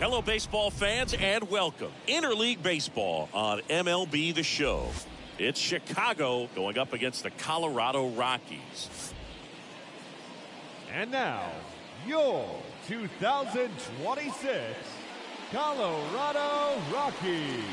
Hello, baseball fans, and welcome. Interleague Baseball on MLB The Show. It's Chicago going up against the Colorado Rockies. And now, your 2026 Colorado Rockies.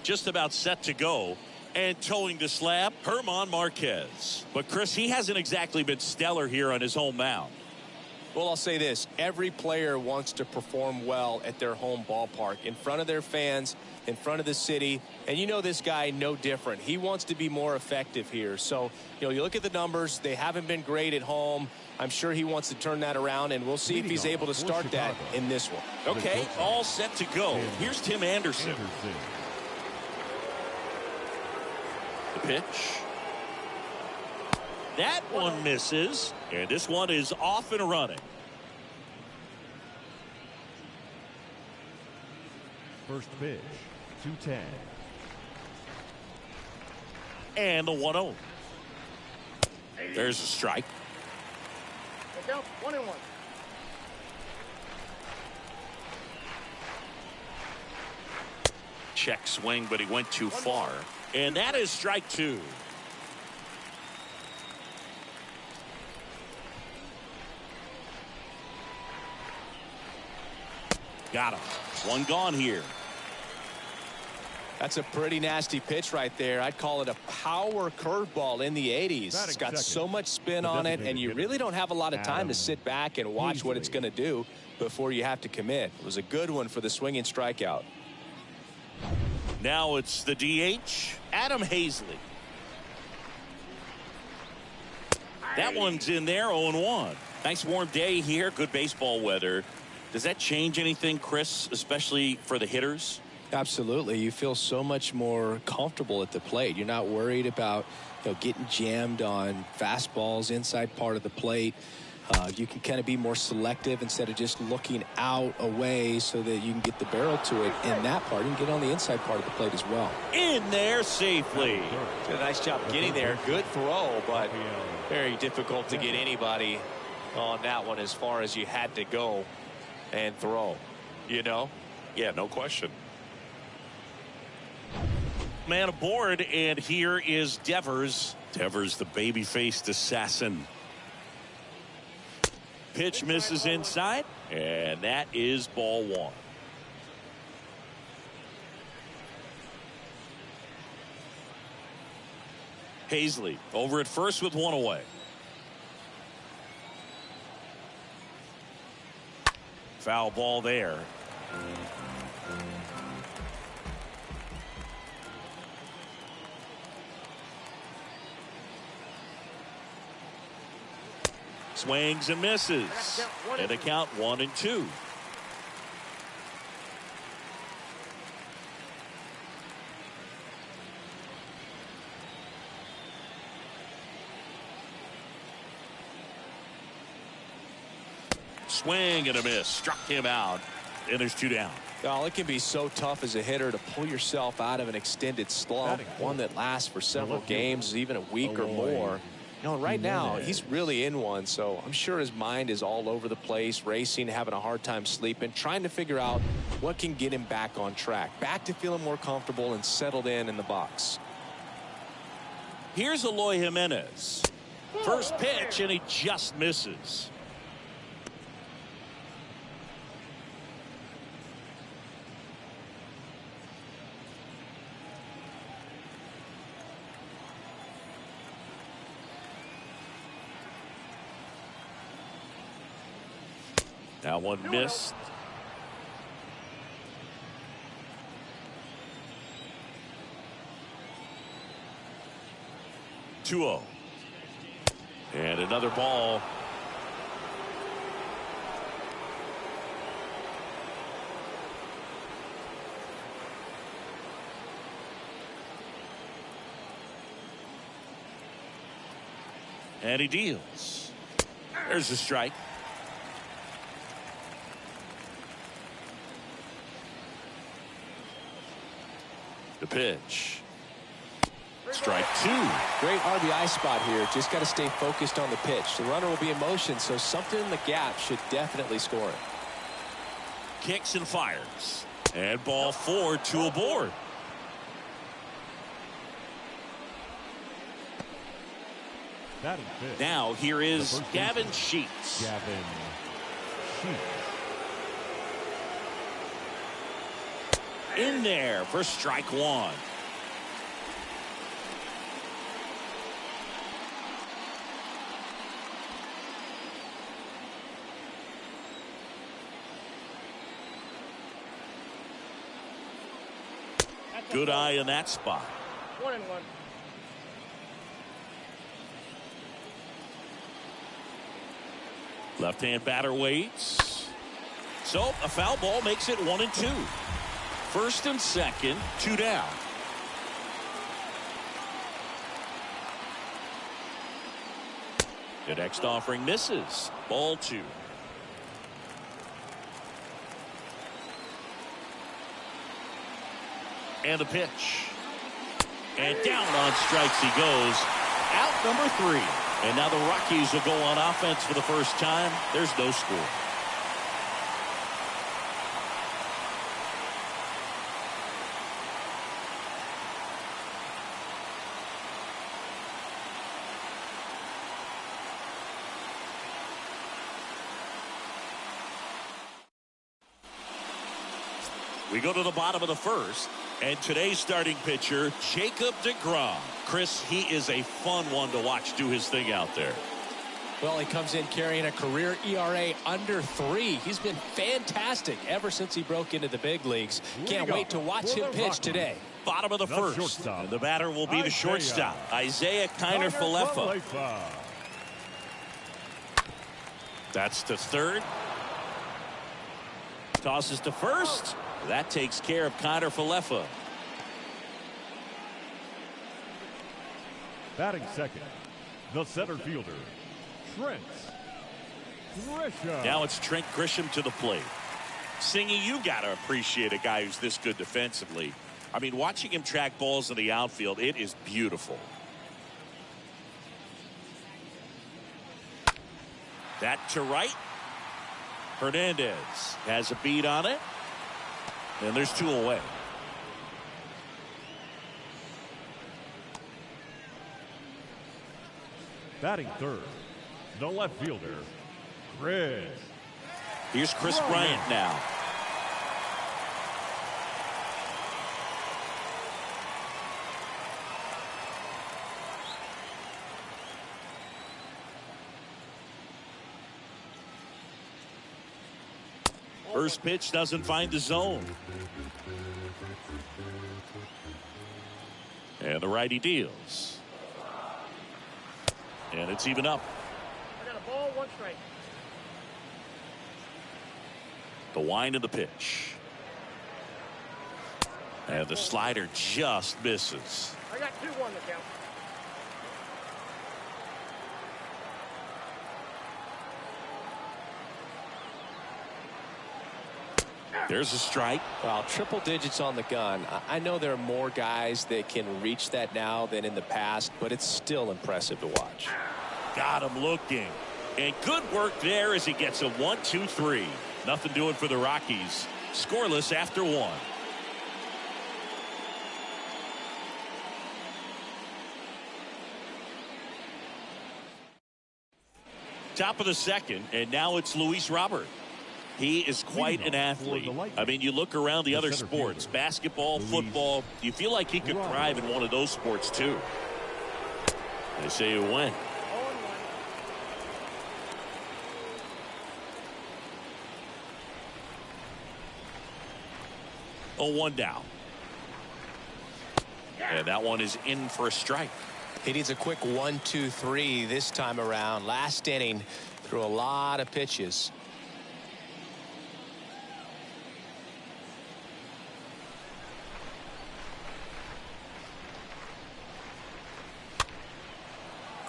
Just about set to go, and towing the slab, Germán Marquez. But Chris, he hasn't exactly been stellar here on his home mound. Well, I'll say this. Every player wants to perform well at their home ballpark, in front of their fans, in front of the city. And you know this guy no different. He wants to be more effective here. So, you look at the numbers. They haven't been great at home. I'm sure he wants to turn that around, and we'll see if he's able to start that in this one. Okay, all set to go. Here's Tim Anderson. The pitch. That one misses, and this one is off and running. First pitch, 2-10. And the 1-0. There's a strike. Count 1-1. Check swing, but he went too far. And that is strike two. Got him. One gone here. That's a pretty nasty pitch right there. I'd call it a power curveball in the 80s. It's got so much spin on it, and you really don't have a lot of time to sit back and watch what it's going to do before you have to commit. It was a good one for the swinging strikeout. Now it's the DH, Adam Hazley. That one's in there, 0-1. Nice warm day here, good baseball weather. Does that change anything, Chris, especially for the hitters? Absolutely. You feel so much more comfortable at the plate. You're not worried about getting jammed on fastballs inside part of the plate. You can kind of be more selective instead of just looking out away so that you can get the barrel to it in that part and get on the inside part of the plate as well. In there safely. Did a nice job getting there. Good throw, but very difficult to get anybody on that one as far as you had to go and throw. Yeah, no question. Man aboard, and here is Devers. Devers, the baby-faced assassin. Pitch misses inside, and that is ball one. Hazley over at first with one away. Foul ball there. Swings and misses. And the count 1-2. Swing and a miss. Struck him out. And there's two down. Well, it can be so tough as a hitter to pull yourself out of an extended slump, one that lasts for several games, even a week or more. Right now, he's really in one, so I'm sure his mind is all over the place, racing, having a hard time sleeping, trying to figure out what can get him back on track, back to feeling more comfortable and settled in the box. Here's Eloy Jimenez. First pitch, and he just misses. Now one missed. 2-0. And another ball. And he deals. There's a strike. The pitch. Strike two. Great RBI spot here. Just got to stay focused on the pitch. The runner will be in motion, so something in the gap should definitely score it. Kicks and fires. And ball 4, 2 aboard. Batting fifth. Now here is Gavin Sheets. Gavin Sheets. In there for strike one. Good eye in that spot. 1-1. Left-hand batter waits. So a foul ball makes it 1-2. First and second, 2 down. The next offering misses. Ball 2. And the pitch. And down on strikes he goes. Out number 3. And now the Rockies will go on offense for the first time. There's no score. We go to the bottom of the first. And today's starting pitcher, Jacob deGrom. Chris, he is a fun one to watch do his thing out there. Well, he comes in carrying a career ERA under 3. He's been fantastic ever since he broke into the big leagues. Can't wait to watch him pitch today. Bottom of the first. And the batter will be the shortstop, Isaiah Kiner-Falefa. That's to third. Tosses to first. That takes care of Kiner-Falefa. Batting second, the center fielder, Trent Grisham. Now it's Trent Grisham to the plate. Singy, you got to appreciate a guy who's this good defensively. I mean, watching him track balls in the outfield, it is beautiful. That to right. Hernandez has a beat on it. And there's 2 away. Batting third, the left fielder, Chris. Here's Chris Bryant now. First pitch doesn't find the zone. And the righty deals. And it's even up. I got a ball, 1 strike. The wind of the pitch. And the slider just misses. I got 2-1 to count. There's a strike. Well, triple digits on the gun. I know there are more guys that can reach that now than in the past, but it's still impressive to watch. Got him looking. And good work there as he gets a 1-2-3. Nothing doing for the Rockies. Scoreless after 1. Top of the second, and now it's Luis Robert. He is quite an athlete. I mean, you look around the other sports, basketball, football, you feel like he could thrive in one of those sports too. They say you win. 0-1 down. And that one is in for a strike. He needs a quick 1-2-3 this time around. Last inning, threw a lot of pitches.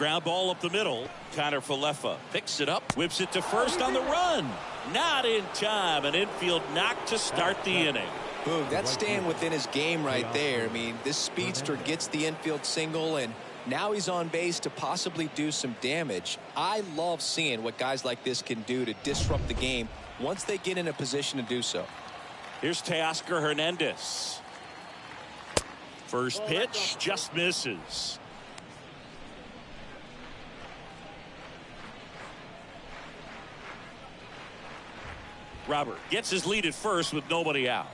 Ground ball up the middle. Connor Falefa picks it up, whips it to first on the run. Not in time. An infield knock to start the inning. Boom, that's staying within his game right there. I mean, this speedster gets the infield single, and now he's on base to possibly do some damage. I love seeing what guys like this can do to disrupt the game once they get in a position to do so. Here's Teoscar Hernandez. First pitch just misses. Robert gets his lead at first with nobody out.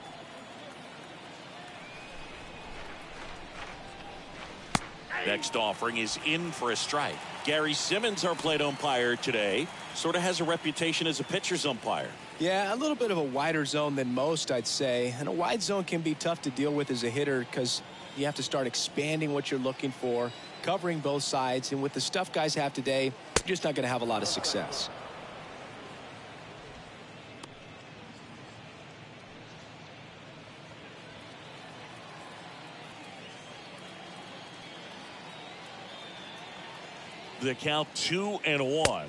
Next offering is in for a strike. Gary Simmons, our plate umpire today, sort of has a reputation as a pitcher's umpire. Yeah, a little bit of a wider zone than most, I'd say. And a wide zone can be tough to deal with as a hitter because you have to start expanding what you're looking for, covering both sides. And with the stuff guys have today, you're just not going to have a lot of success. The count 2-1.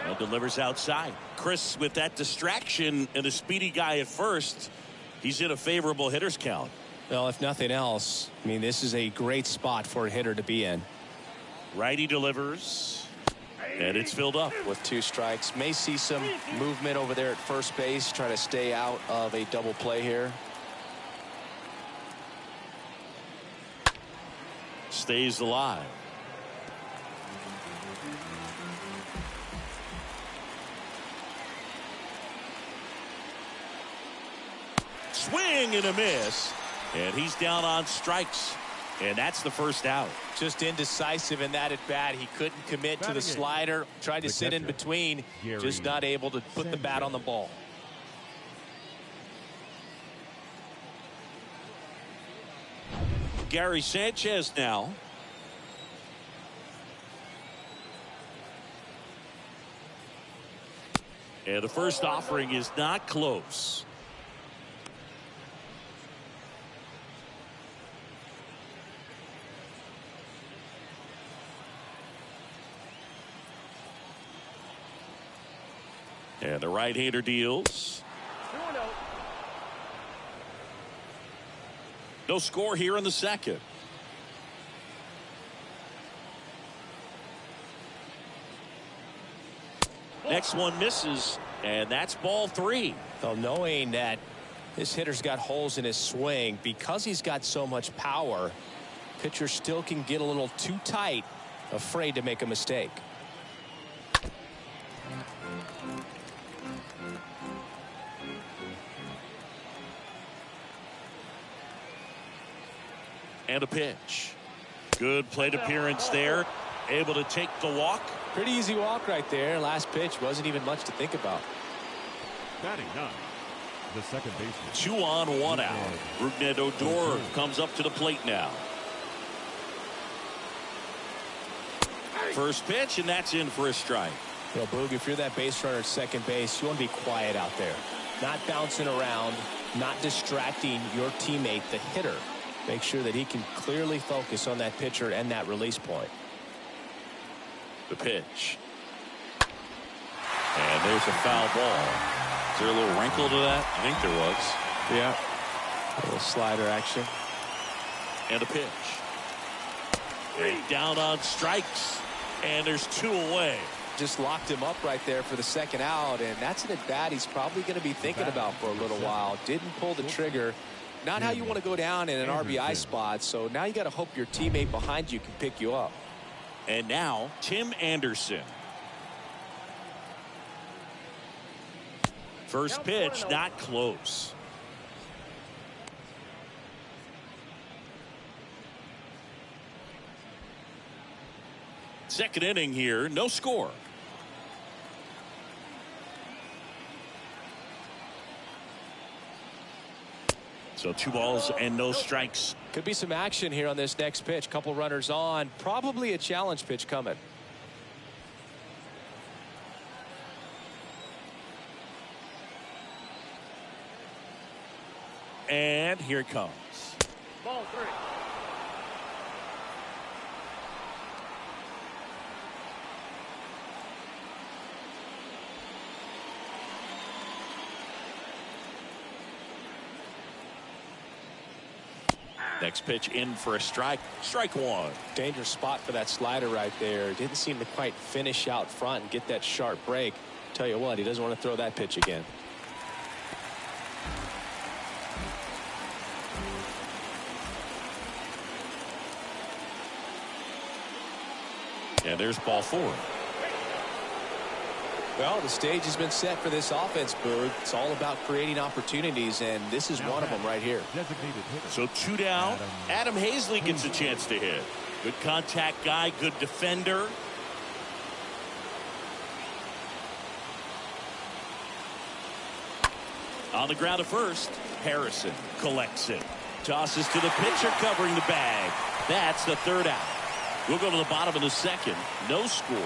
And delivers outside. Chris, with that distraction and a speedy guy at first, he's in a favorable hitter's count. Well, if nothing else, I mean, this is a great spot for a hitter to be in. Righty delivers. And it's filled up. With 2 strikes. May see some movement over there at first base. Try to stay out of a double play here. Stays alive. Swing and a miss, and he's down on strikes, and that's the first out. Just indecisive in that at bat. He couldn't commit to the slider, tried to sit in between, just not able to put the bat on the ball. Gary Sanchez now. And the first offering is not close. And the right-hander deals. No score here in the second. Next one misses, and that's ball 3. Well, knowing that this hitter's got holes in his swing, because he's got so much power, pitcher still can get a little too tight, afraid to make a mistake. And a pitch. Good plate appearance there. Able to take the walk. Pretty easy walk right there. Last pitch wasn't even much to think about. Batting 9, the second baseman. 2 on, 1 out. Rougned Odor comes up to the plate now. First pitch, and that's in for a strike. You know, Boog, if you're that base runner at second base, you want to be quiet out there. Not bouncing around, not distracting your teammate, the hitter. Make sure that he can clearly focus on that pitcher and that release point. The pitch. And there's a foul ball. Is there a little wrinkle to that? I think there was. Yeah. A little slider action. And a pitch. Down on strikes. And there's 2 away. Just locked him up right there for the second out. And that's an at-bat he's probably going to be thinking about for a little while. Didn't pull the trigger. Not how you want to go down in an RBI spot. So now you got to hope your teammate behind you can pick you up. And now Tim Anderson. First pitch not close. Second inning here, no score. So 2 balls and no strikes. Could be some action here on this next pitch. Couple runners on. Probably a challenge pitch coming. And here it comes. Ball 3. Next pitch in for a strike. Strike one. Dangerous spot for that slider right there. Didn't seem to quite finish out front and get that sharp break. Tell you what, he doesn't want to throw that pitch again. And there's ball four. Well, the stage has been set for this offense, Boog. It's all about creating opportunities, and this is one of them right here. So 2 down. Adam Hazley gets a chance to hit. Good contact guy, good defender. On the ground at first, Harrison collects it. Tosses to the pitcher covering the bag. That's the 3rd out. We'll go to the bottom of the 2nd. No score.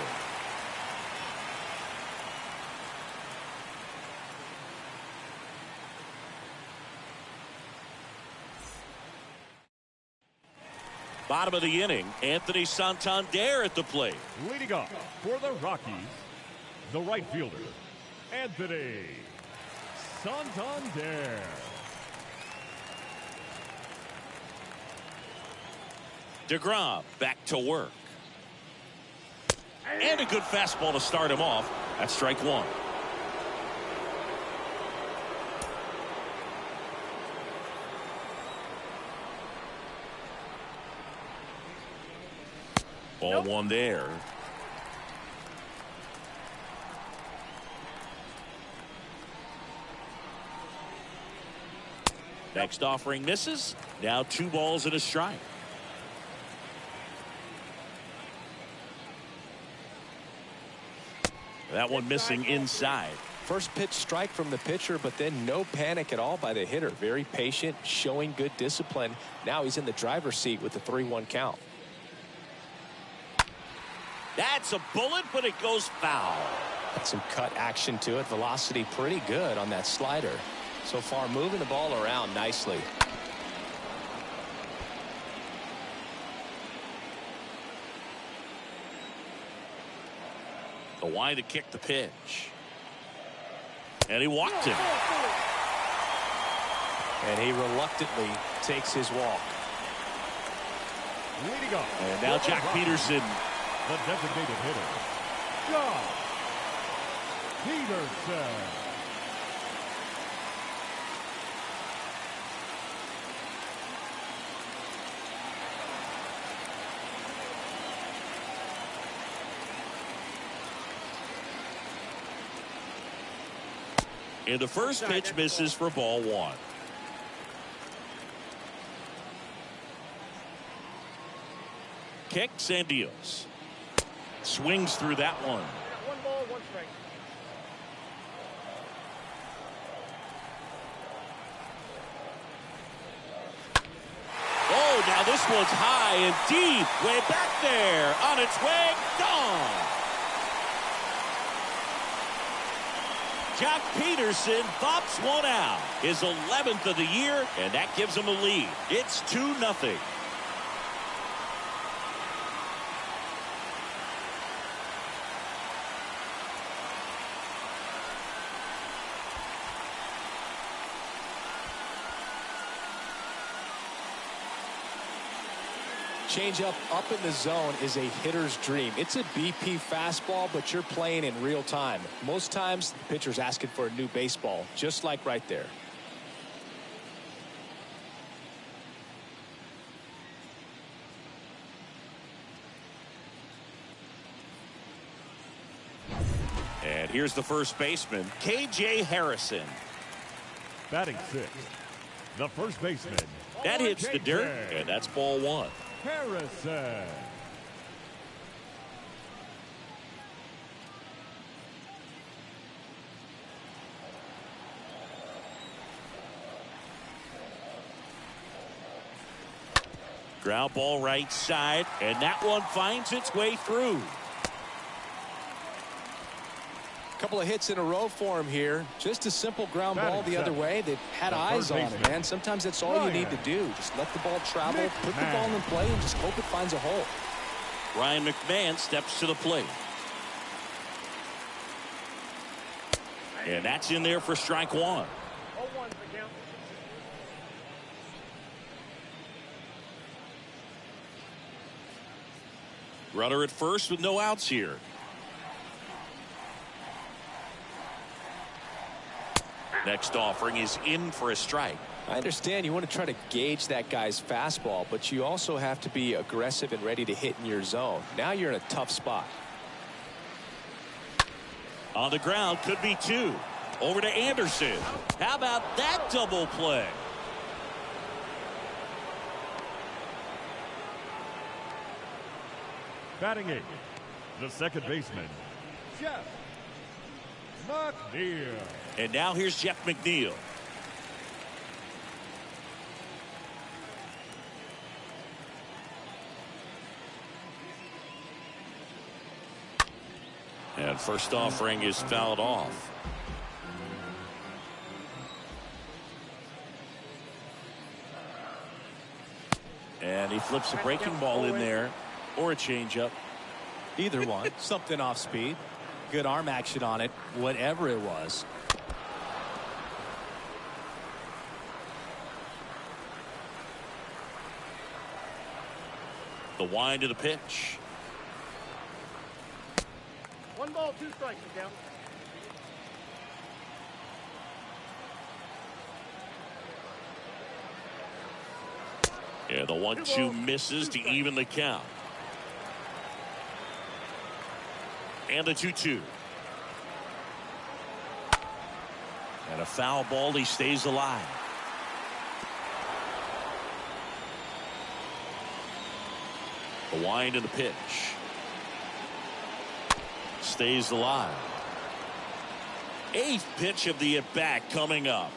Bottom of the inning, Anthony Santander at the plate. Leading off for the Rockies, the right fielder, Anthony Santander. DeGrom back to work. And a good fastball to start him off. That's strike one. Ball one there. Next offering misses. Now 2 balls and a strike. That one missing inside. First pitch strike from the pitcher, but then no panic at all by the hitter. Very patient, showing good discipline. Now he's in the driver's seat with the 3-1 count. That's a bullet, but it goes foul. Got some cut action to it. Velocity pretty good on that slider. So far, moving the ball around nicely. The wide to kick the pitch. And he walked him. And he reluctantly takes his walk. Leading off. And now Jack Peterson. The designated hitter, Jack Peterson. And the first pitch misses for ball one. Kicks and deals. Swings through that one. 1 ball, 1 strike. Oh, now this one's high and deep. Way back there. On its way. Gone. Jack Peterson bops one out. His 11th of the year, and that gives him a lead. It's 2-0. Changeup up in the zone is a hitter's dream. It's a BP fastball, but you're playing in real time. Most times, the pitcher's asking for a new baseball, just like right there. And here's the first baseman, K.J. Harrison. Batting 6th, the first baseman. That hits the dirt, and that's ball one. Harrison. Ground ball right side, and that one finds its way through. Couple of hits in a row for him here. Just a simple ground ball the other way. They've had eyes on it, man. Sometimes that's all you need to do. Just let the ball travel, put the ball in play, and just hope it finds a hole. Ryan McMahon steps to the plate. And that's in there for strike one. 0-1 for count. Runner at first with no outs here. Next offering is in for a strike. I understand you want to try to gauge that guy's fastball, but you also have to be aggressive and ready to hit in your zone. Now you're in a tough spot. On the ground, could be two. Over to Anderson. How about that double play? Batting 8, the second baseman, Jeff McNeil. And now here's Jeff McNeil. And first offering is fouled off. And he flips a breaking ball in there, or a changeup. Either one. Something off speed. Good arm action on it, whatever it was. The wind of the pitch. 1 ball, 2 strikes, the count. Yeah, the 1-2 misses to even the count. And the 2-2. And a foul ball. He stays alive. The wind of the pitch. Stays alive. 8th pitch of the at-bat coming up.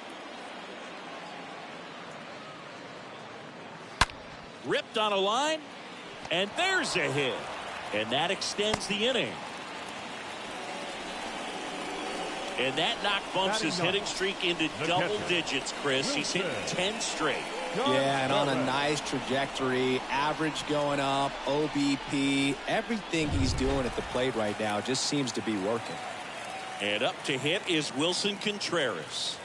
Ripped on a line, and there's a hit, and that extends the inning. And that knock bumps his hitting streak into double digits, Chris. He's hitting 10 straight. Yeah, and on a nice trajectory, average going up, OBP, everything he's doing at the plate right now just seems to be working. And up to hit is Wilson Contreras.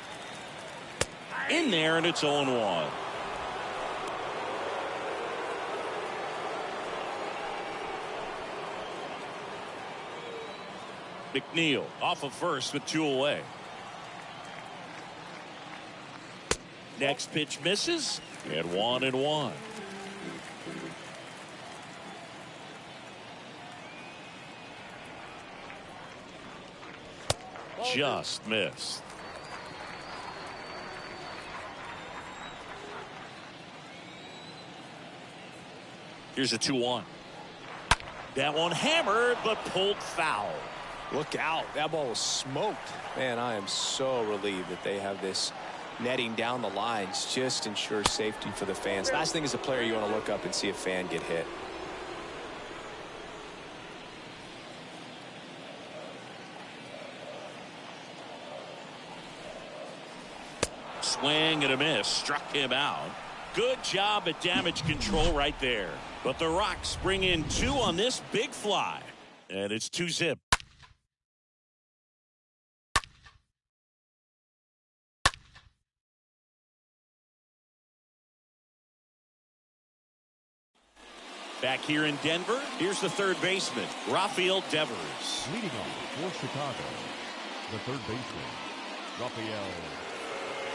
In there, and it's 0-1. McNeil off of first with 2 away. Next pitch misses, and 1-1. Just missed. Here's a 2-1. That one hammered but pulled foul. Look out. That ball was smoked. Man, I am so relieved that they have this netting down the lines. Just ensures safety for the fans. Last thing as a player, you want to look up and see a fan get hit. Swing and a miss. Struck him out. Good job at damage control right there. But the Rocks bring in 2 on this big fly. And it's 2-zip. Back here in Denver, here's the third baseman, Rafael Devers. Leading off for Chicago, the third baseman, Rafael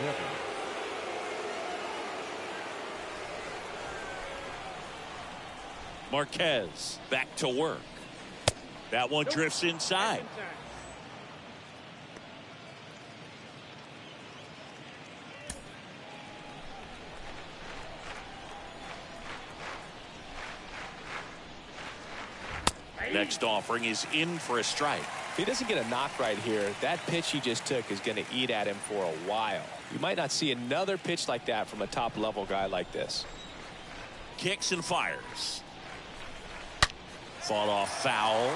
Devers. Marquez back to work. That one drifts inside. Next offering is in for a strike. If he doesn't get a knock right here, that pitch he just took is going to eat at him for a while. You might not see another pitch like that from a top-level guy like this. Kicks and fires. Fought off foul.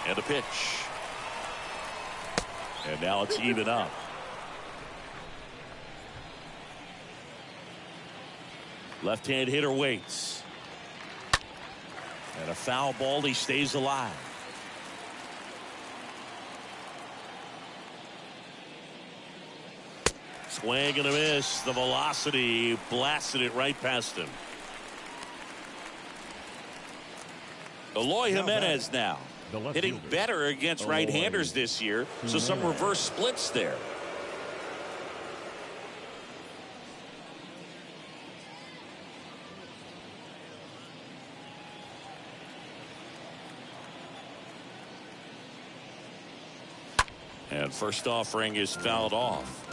And a pitch. And now it's even up. Left-hand hitter waits. And a foul ball. He stays alive. Swing and a miss. The velocity blasted it right past him. Eloy Jimenez now hitting better against right-handers this year, so some reverse splits there. And first offering is fouled off.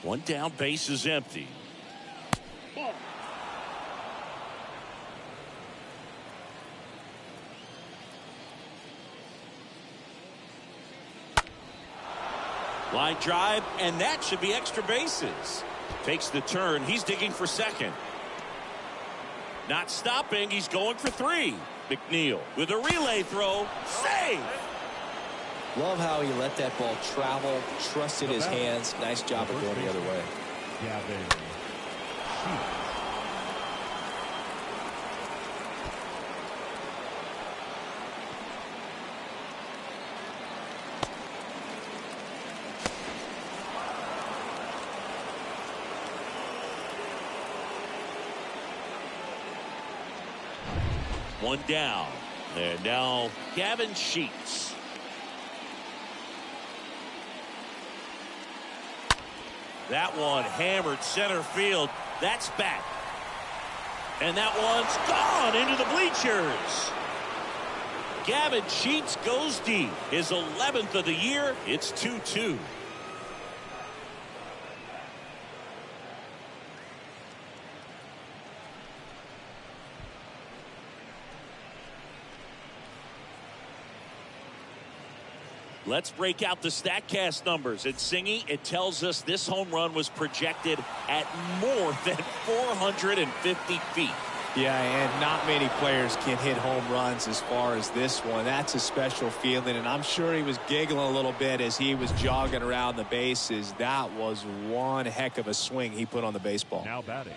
One down, base is empty. Line drive, and that should be extra bases. Takes the turn. He's digging for second. Not stopping. He's going for three. McNeil with a relay throw. Save! Love how he let that ball travel, trusted his hands. Nice job of going the other way. One down. And now Gavin Sheets. That one hammered center field. That's back. And that one's gone into the bleachers. Gavin Sheets goes deep. His 11th of the year. It's 2-2. Let's break out the StatCast numbers. And Singy, it tells us this home run was projected at more than 450 feet. Yeah, and not many players can hit home runs as far as this one. That's a special feeling, and I'm sure he was giggling a little bit as he was jogging around the bases. That was one heck of a swing he put on the baseball. Now batting,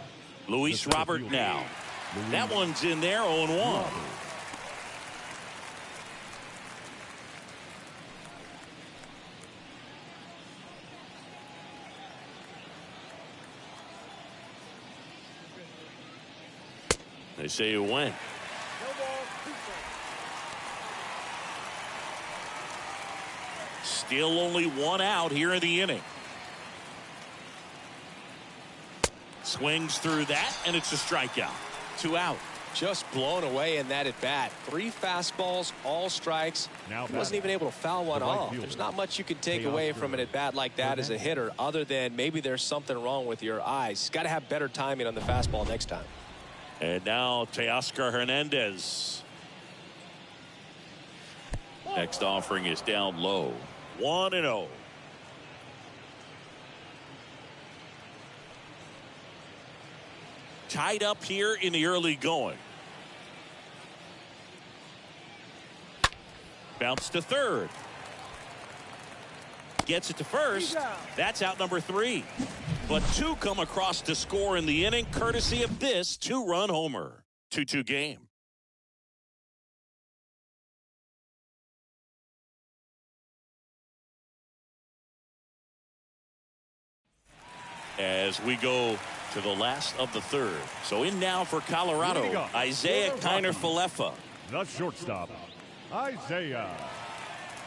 Luis Robert now. That one's in there, 0-1. They say you went. Still only one out here in the inning. Swings through that, and it's a strikeout. 2 out. Just blown away in that at bat. 3 fastballs, all strikes. Now he wasn't even able to foul one off. fielder. There's not much you can take away from an at bat like that as a hitter, other than maybe there's something wrong with your eyes. He's got to have better timing on the fastball next time. And now Teoscar Hernandez. Next offering is down low. 1-0. Tied up here in the early going. Bounce to third. Gets it to first. That's out number 3. But 2 come across to score in the inning, courtesy of this 2-run homer. 2-2 game. As we go to the last of the third. So in now for Colorado, Isaiah Kiner-Falefa. The shortstop, Isaiah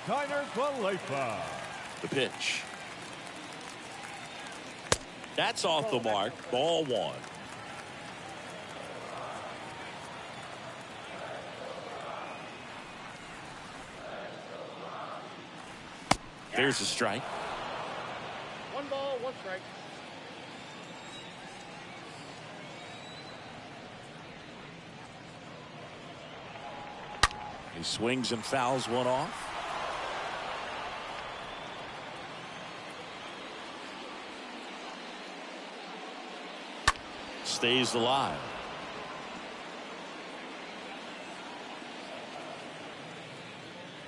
Kiner-Falefa. The pitch. That's off the mark. Ball 1. There's a strike. 1 ball, 1 strike. He swings and fouls one off. Stays alive.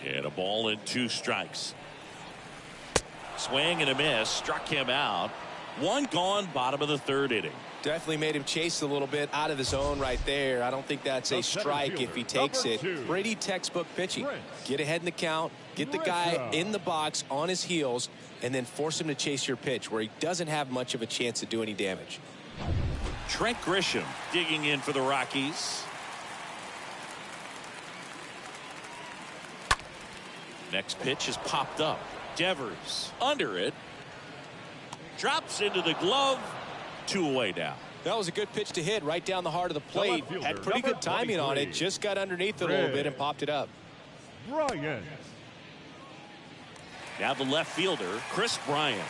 And a ball and 2 strikes. Swing and a miss. Struck him out. 1 gone, bottom of the 3rd inning. Definitely made him chase a little bit out of his zone right there. I don't think that's a strike if he takes it. Pretty textbook pitching. Get ahead in the count, get the guy in the box on his heels, and then force him to chase your pitch where he doesn't have much of a chance to do any damage. Trent Grisham digging in for the Rockies. Next pitch is popped up. Devers under it. Drops into the glove. 2 away now. That was a good pitch to hit right down the heart of the plate. Had pretty good timing on it. Just got underneath it a little bit and popped it up. Bryant. Now the left fielder, Chris Bryant.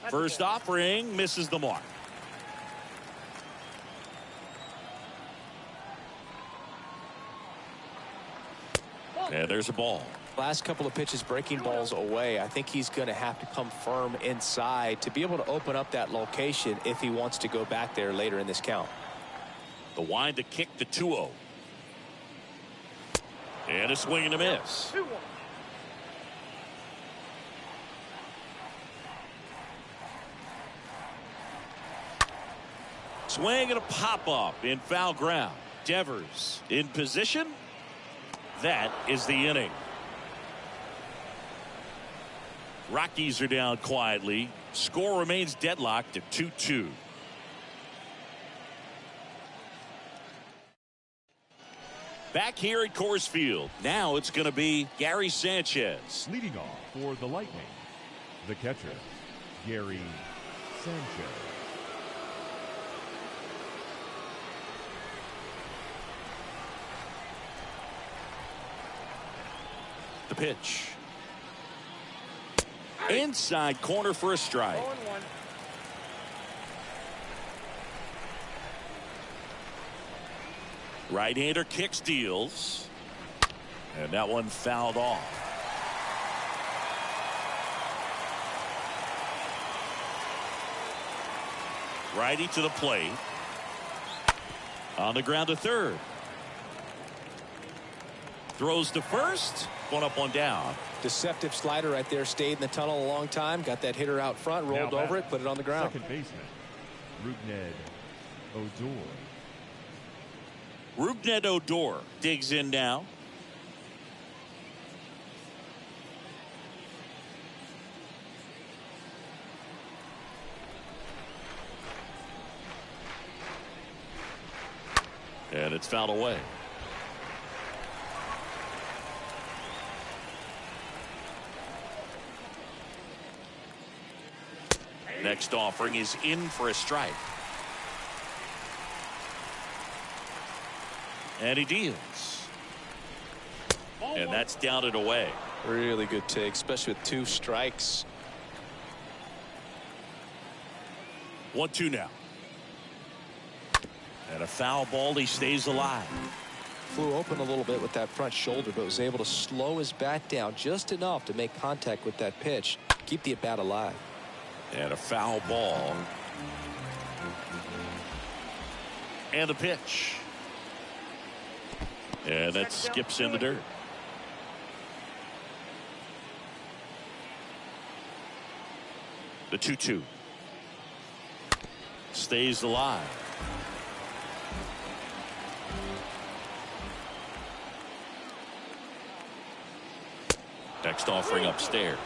First offering misses the mark. And there's a ball. Last couple of pitches breaking balls away. I think he's going to have to come firm inside to be able to open up that location if he wants to go back there later in this count. The wind to kick the 2-0. And a swing and a miss. 2-1. Swing and a pop up in foul ground. Devers in position. That is the inning. Rockies are down quietly. Score remains deadlocked at 2-2. Back here at Coors Field. Now it's going to be Gary Sanchez. Leading off for the Lightning, the catcher, Gary Sanchez. The pitch. Inside corner for a strike. 0-1. Right-hander kicks, deals. And that one fouled off. Righty to the plate. On the ground to third. Throws to first. One up, one down. Deceptive slider right there. Stayed in the tunnel a long time. Got that hitter out front. Rolled over it. Put it on the ground. Second baseman, Rugnet Odor. Rugnet Odor digs in now. And it's fouled away. Next offering is in for a strike. And he deals. And that's down and away. Really good take, especially with 2 strikes. 1-2 now. And a foul ball. He stays alive. Flew open a little bit with that front shoulder, but was able to slow his bat down just enough to make contact with that pitch. Keep the at-bat alive. And a foul ball. And the pitch. And that skips in the dirt. The 2-2. Stays alive. Next offering upstairs.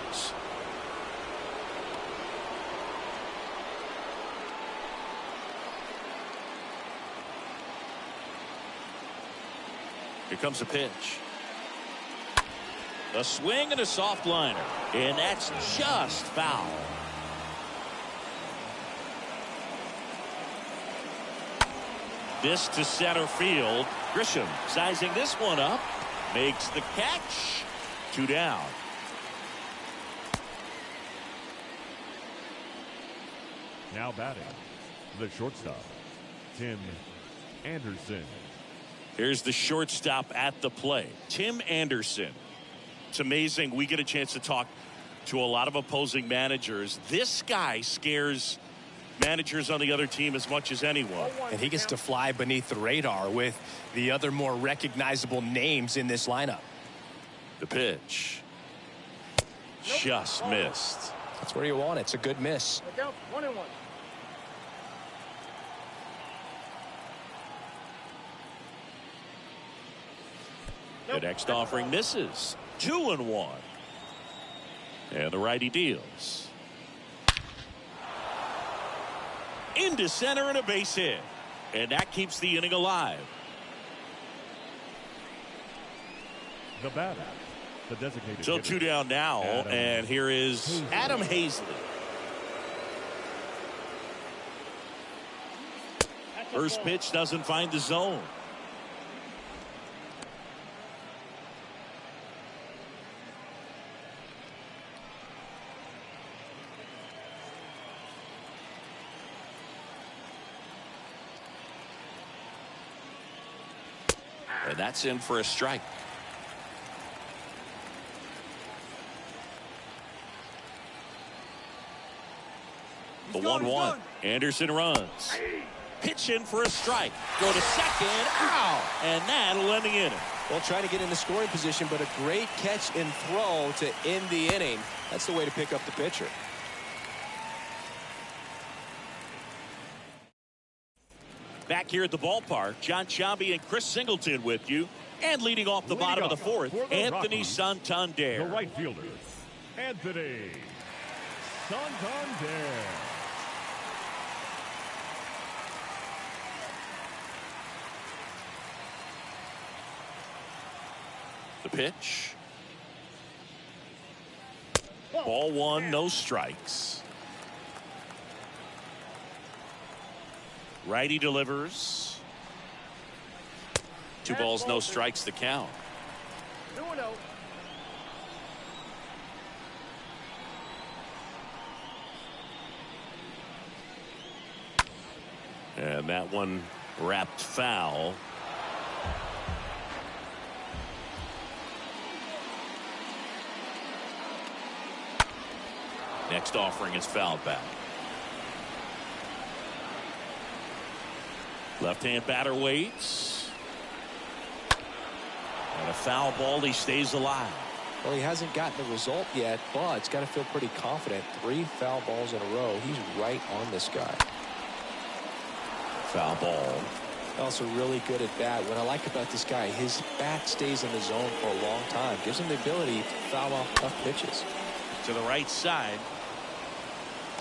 Here comes a pitch. A swing and a soft liner. And that's just foul. This to center field. Grisham sizing this one up. Makes the catch. 2 down. Now batting, the shortstop, Tim Anderson. Here's the shortstop at the plate, Tim Anderson. It's amazing. We get a chance to talk to a lot of opposing managers. This guy scares managers on the other team as much as anyone. And he gets to fly beneath the radar with the other more recognizable names in this lineup. The pitch. Just missed. That's where you want it. It's a good miss. Look out, 1-1. The next offering misses. 2-1. And the righty deals. Into center and a base hit. And that keeps the inning alive. The batter, the designated So hitter, 2 down now, Adam and here is Adam Hazley. First pitch doesn't find the zone. And that's in for a strike. The 1-1. Anderson runs. Pitch in for a strike. Go to second. Ow! And that'll end the inning. Well, trying to get in the scoring position, but a great catch and throw to end the inning. That's the way to pick up the pitcher. Back here at the ballpark, John Sciambi and Chris Singleton with you. And leading off the bottom of the fourth, Anthony Rockies, Santander. the right fielder, Anthony Santander. The pitch. Ball 1, no strikes. Righty delivers. 2 balls, no strikes, the count. 2-0. And that one wrapped foul. Next offering is fouled back. Left-hand batter waits. And a foul ball. He stays alive. Well, he hasn't gotten the result yet, but he's got to feel pretty confident. 3 foul balls in a row. He's right on this guy. Foul ball. Also really good at bat. What I like about this guy, his bat stays in the zone for a long time. Gives him the ability to foul off tough pitches. To the right side.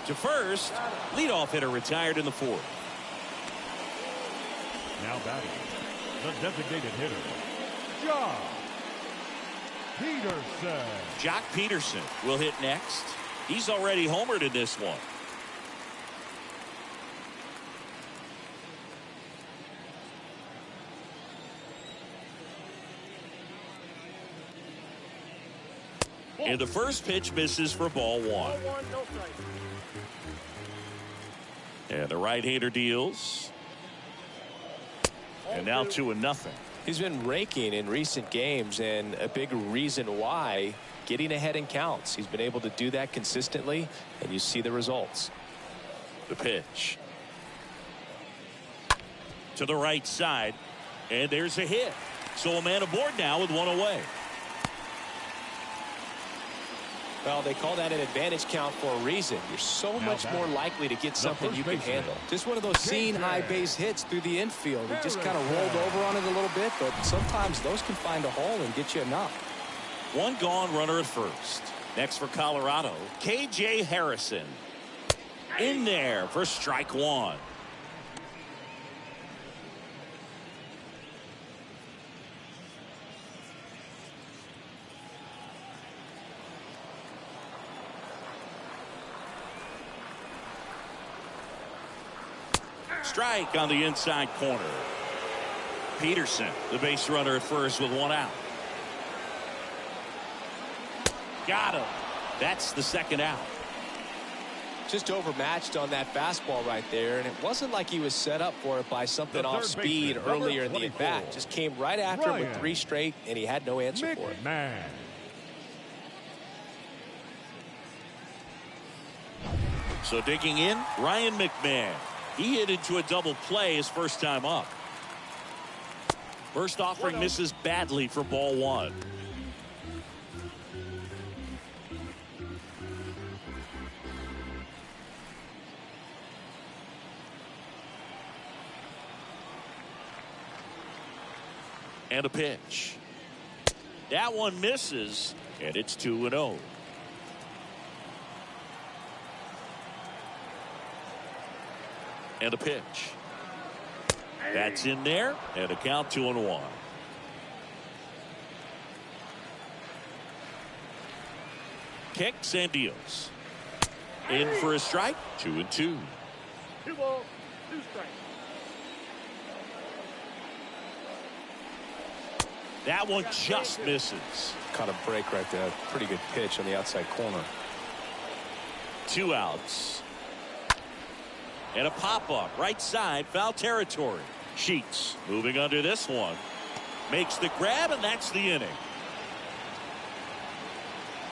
To first. Leadoff hitter retired in the 4th. Now batting, the designated hitter, Jock Peterson. Jock Peterson will hit next. He's already homered in this one. And the first pitch misses for ball 1. 1-1, no strike. And the right-hander deals. And now 2-0. He's been raking in recent games, and a big reason why, getting ahead in counts. He's been able to do that consistently, and you see the results. The pitch. To the right side. And there's a hit. So a man aboard now with 1 away. Well, they call that an advantage count for a reason. You're so much more likely to get something you can handle. Just one of those seeing high base hits through the infield. He just kind of rolled over on it a little bit, but sometimes those can find a hole and get you a knock. 1 gone, runner at first. Next for Colorado, KJ Harrison. In there for strike 1. Strike on the inside corner. Peterson, the base runner at first with 1 out. Got him. That's the 2nd out. Just overmatched on that fastball right there, and it wasn't like he was set up for it by something off speed earlier in the at-bat. Just came right after him with 3 straight, and he had no answer for it. So digging in, Ryan McMahon. He hit into a double play his first time up. First offering misses badly for ball 1. And a pitch. That one misses, and it's 2-0. And a pitch. That's in there, and a count 2-1. Kicks and deals. In for a strike, 2-2. 2 balls, 2 strikes. That one just misses. Caught a break right there. Pretty good pitch on the outside corner. 2 outs. And a pop-up right side, foul territory. Sheets moving under this one. Makes the grab, and that's the inning.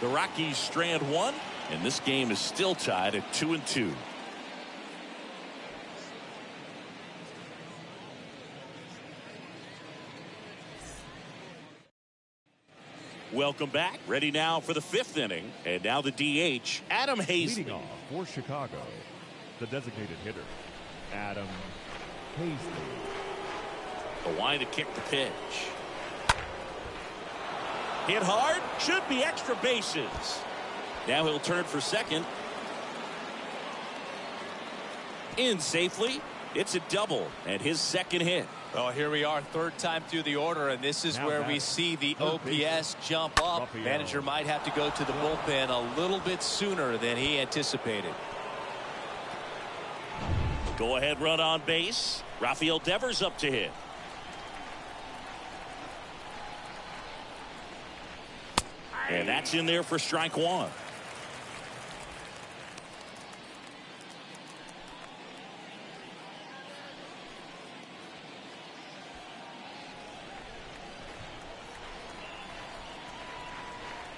The Rockies strand 1, and this game is still tied at 2-2. Welcome back. Ready now for the 5th inning. And now the DH, Adam Hazley. Leading off for Chicago, the designated hitter, Adam Hazley. The line to kick the pitch. Hit hard. Should be extra bases. Now he'll turn for second. In safely. It's a double and his second hit. Well, here we are, 3rd time through the order, and this is where we see the OPS jump up. Manager might have to go to the bullpen a little bit sooner than he anticipated. Go ahead run on base. Rafael Devers up to hit. And that's in there for strike 1.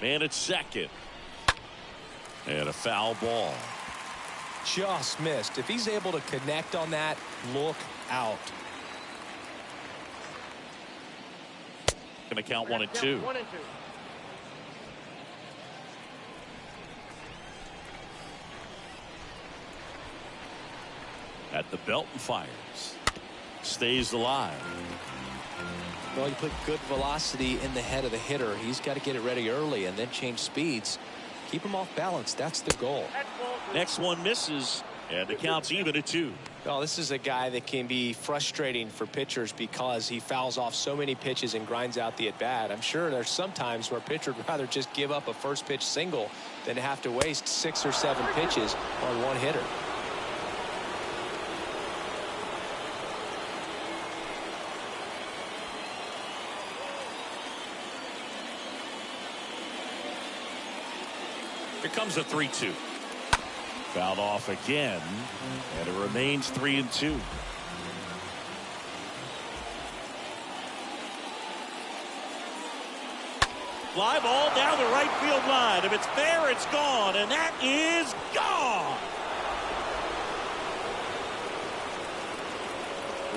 And it's second. And a foul ball. Just missed. If he's able to connect on that, look out. Going to count 1 and 2. 1 and 2. At the belt and fires. Stays alive. Well, you put good velocity in the head of the hitter. He's got to get it ready early and then change speeds. Keep him off balance. That's the goal. Next one misses, and the count's even at 2. Well, this is a guy that can be frustrating for pitchers because he fouls off so many pitches and grinds out the at-bat. I'm sure there's some times where a pitcher would rather just give up a first pitch single than have to waste 6 or 7 pitches on one hitter. Here comes a 3-2. Fouled off again, and it remains 3-2. Fly ball down the right field line. If it's there, it's gone, and that is gone.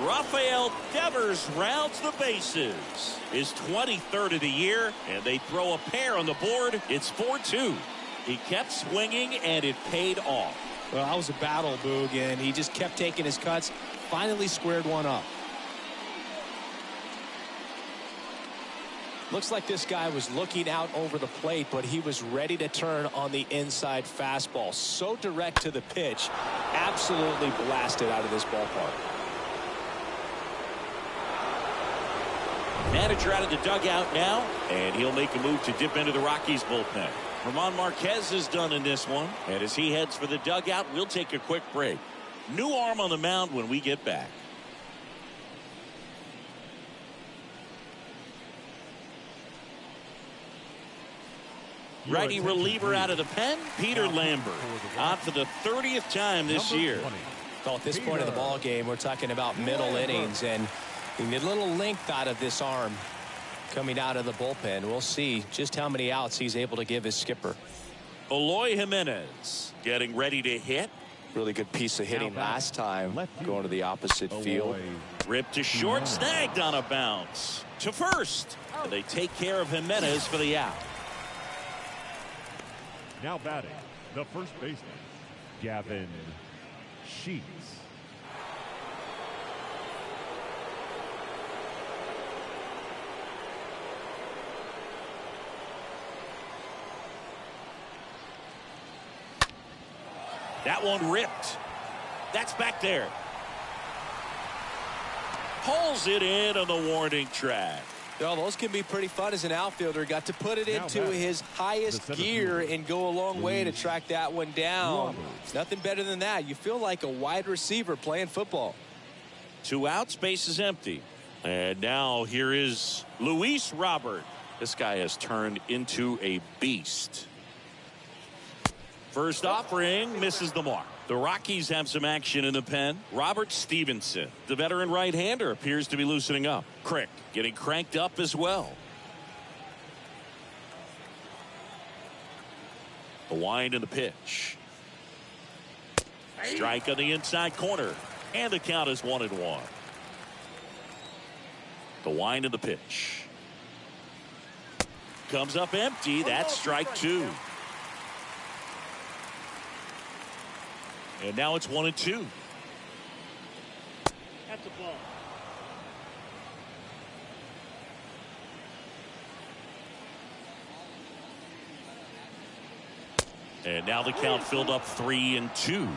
Rafael Devers rounds the bases. His 23rd of the year, and they throw a pair on the board. It's 4-2. He kept swinging, and it paid off. Well, that was a battle, Boog, and he just kept taking his cuts. Finally squared one up. Looks like this guy was looking out over the plate, but he was ready to turn on the inside fastball. So direct to the pitch. Absolutely blasted out of this ballpark. Manager out of the dugout now, and he'll make a move to dip into the Rockies bullpen. German Marquez is done in this one, and as he heads for the dugout, we'll take a quick break. New arm on the mound when we get back. Righty reliever out of the pen, Peter Lambert, on for the 30th time this year. Well, at this point of the ball game, we're talking about middle innings, and we need a little length out of this arm coming out of the bullpen. We'll see just how many outs he's able to give his skipper. Eloy Jimenez getting ready to hit. Really good piece of hitting last time, going to the opposite field. Ripped to short, snagged on a bounce to first, and they take care of Jimenez for the out. Now batting, the first baseman, Gavin Sheets. That one ripped. That's back there. Pulls it in on the warning track. Well, those can be pretty fun as an outfielder. Got to put it into his highest gear and go a long way to track that one down. Nothing better than that. You feel like a wide receiver playing football. 2 outs, base is empty. And now here is Luis Robert. This guy has turned into a beast. First offering misses the mark. The Rockies have some action in the pen. Robert Stevenson, the veteran right-hander, appears to be loosening up. Crick getting cranked up as well. The wind and the pitch. Strike on the inside corner. And the count is 1-1. The wind and the pitch. Comes up empty. That's strike 2. And now it's 1-2. That's a ball. And now the count filled up 3-2.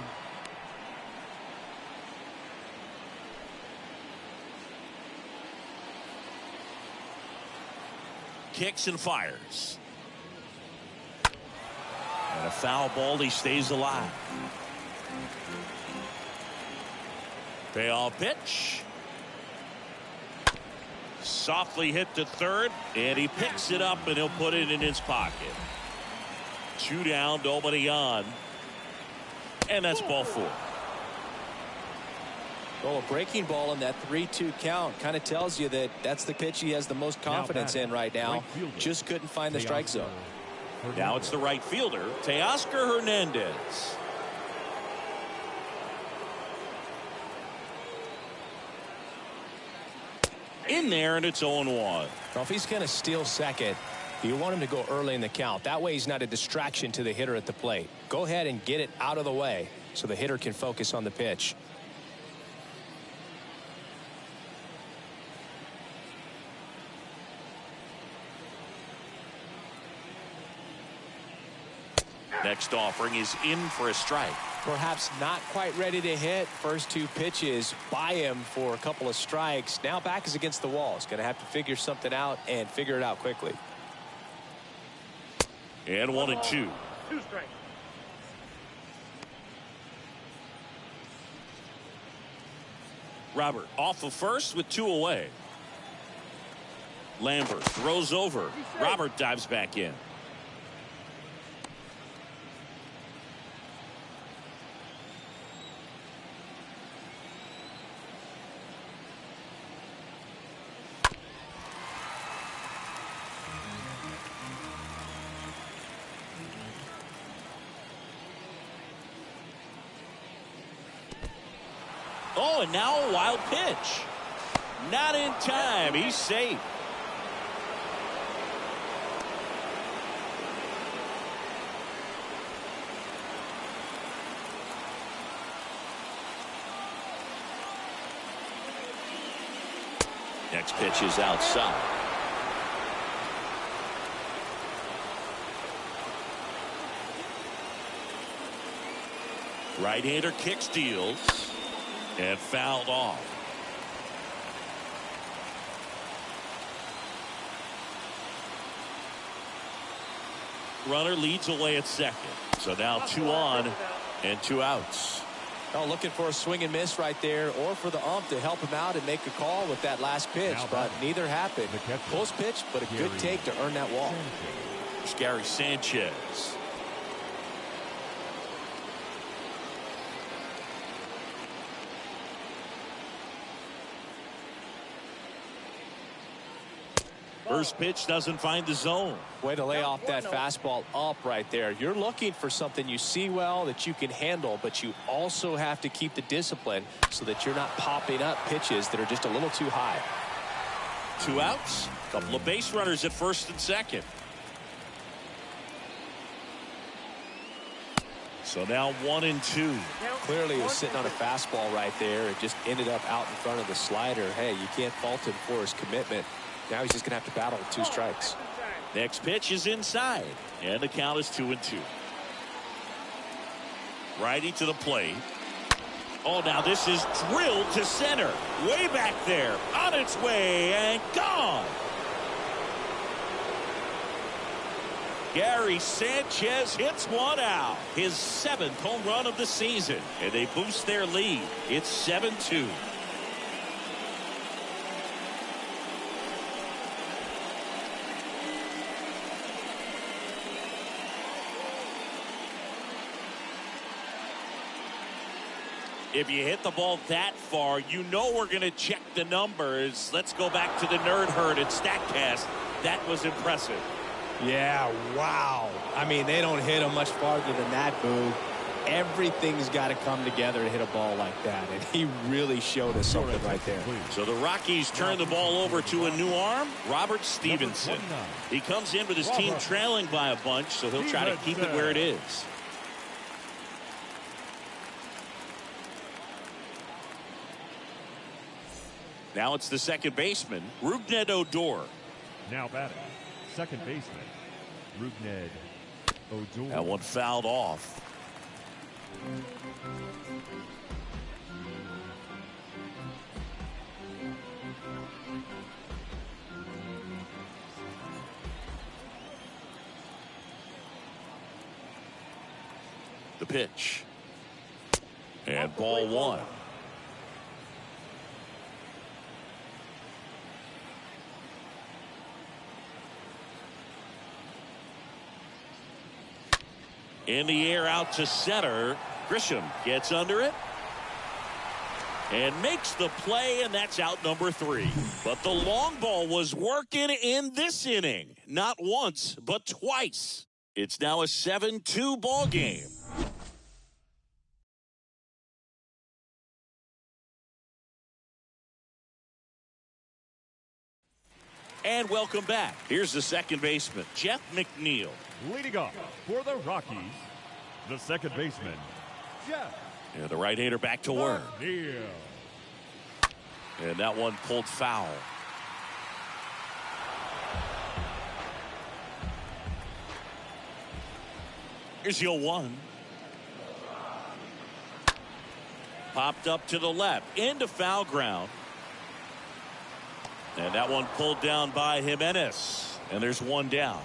Kicks and fires. And a foul ball. He stays alive. Payoff pitch. Softly hit to third, and he picks it up, and he'll put it in his pocket. 2 down, nobody on. And that's ball 4. Well, a breaking ball in that 3-2 count kind of tells you that that's the pitch he has the most confidence in right now. Just couldn't find the strike zone. Now it's the right fielder, Teoscar Hernandez. In there, and it's 0-1. Well, if he's going to steal second, you want him to go early in the count. That way he's not a distraction to the hitter at the plate. Go ahead and get it out of the way so the hitter can focus on the pitch. Next offering is in for a strike. Perhaps not quite ready to hit. First 2 pitches by him for a couple of strikes. Now back is against the wall. He's going to have to figure something out and figure it out quickly. And 1-2. 2 strikes. Robert off of first with 2 away. Lambert throws over. Robert dives back in. Oh, and now a wild pitch. Not in time. He's safe. Next pitch is outside. Right-hander kick steals. And fouled off. Runner leads away at second. So now 2 on and 2 outs. Oh, looking for a swing and miss right there, or for the ump to help him out and make a call with that last pitch, but neither happened. Close pitch, but a good take to earn that walk. It's Gary Sanchez. First pitch doesn't find the zone. Way to lay off that fastball up right there. You're looking for something you see well that you can handle, but you also have to keep the discipline so that you're not popping up pitches that are just a little too high. 2 outs. Couple of base runners at first and second. So now 1-2. Clearly he was sitting on a fastball right there. It just ended up out in front of the slider. Hey, you can't fault him for his commitment. Now he's just going to have to battle with 2 strikes. Next pitch is inside, and the count is 2-2. Righty to the plate. Oh, now this is drilled to center. Way back there. On its way and gone. Gary Sanchez hits one out. His 7th home run of the season. And they boost their lead. It's 7-2. If you hit the ball that far, you know we're going to check the numbers. Let's go back to the nerd herd at StatCast. That was impressive. Yeah, wow. I mean, they don't hit him much farther than that, Boo. Everything's got to come together to hit a ball like that, and he really showed us something right there. So the Rockies turn the ball over to a new arm, Robert Stevenson. He comes in with his team trailing by a bunch, so he'll try to keep it where it is. Now it's the second baseman, Rougned Odor. Now batting, second baseman, Rougned Odor. That one fouled off. The pitch. And ball one. In the air out to center. Grisham gets under it and makes the play, and that's out number 3. But the long ball was working in this inning. Not once, but twice. It's now a 7-2 ball game. And welcome back. Here's the second baseman, Jeff McNeil. Leading off for the Rockies, the second baseman, Jeff. Yeah, the right-hander back to work. McNeil. And that one pulled foul. Here's your 1. Popped up to the left, into foul ground. And that one pulled down by Jimenez. And there's one down.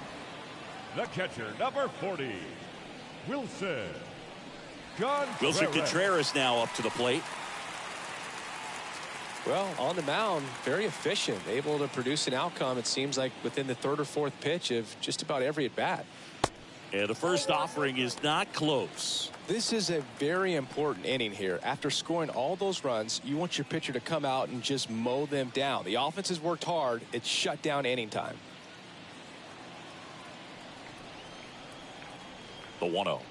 The catcher, number 40, Wilson Contreras now up to the plate. Well, on the mound, very efficient, able to produce an outcome, it seems like, within the 3rd or 4th pitch of just about every at-bat. And the first offering is not close. This is a very important inning here. After scoring all those runs, you want your pitcher to come out and just mow them down. The offense has worked hard. It's shut down inning time. The 1-0.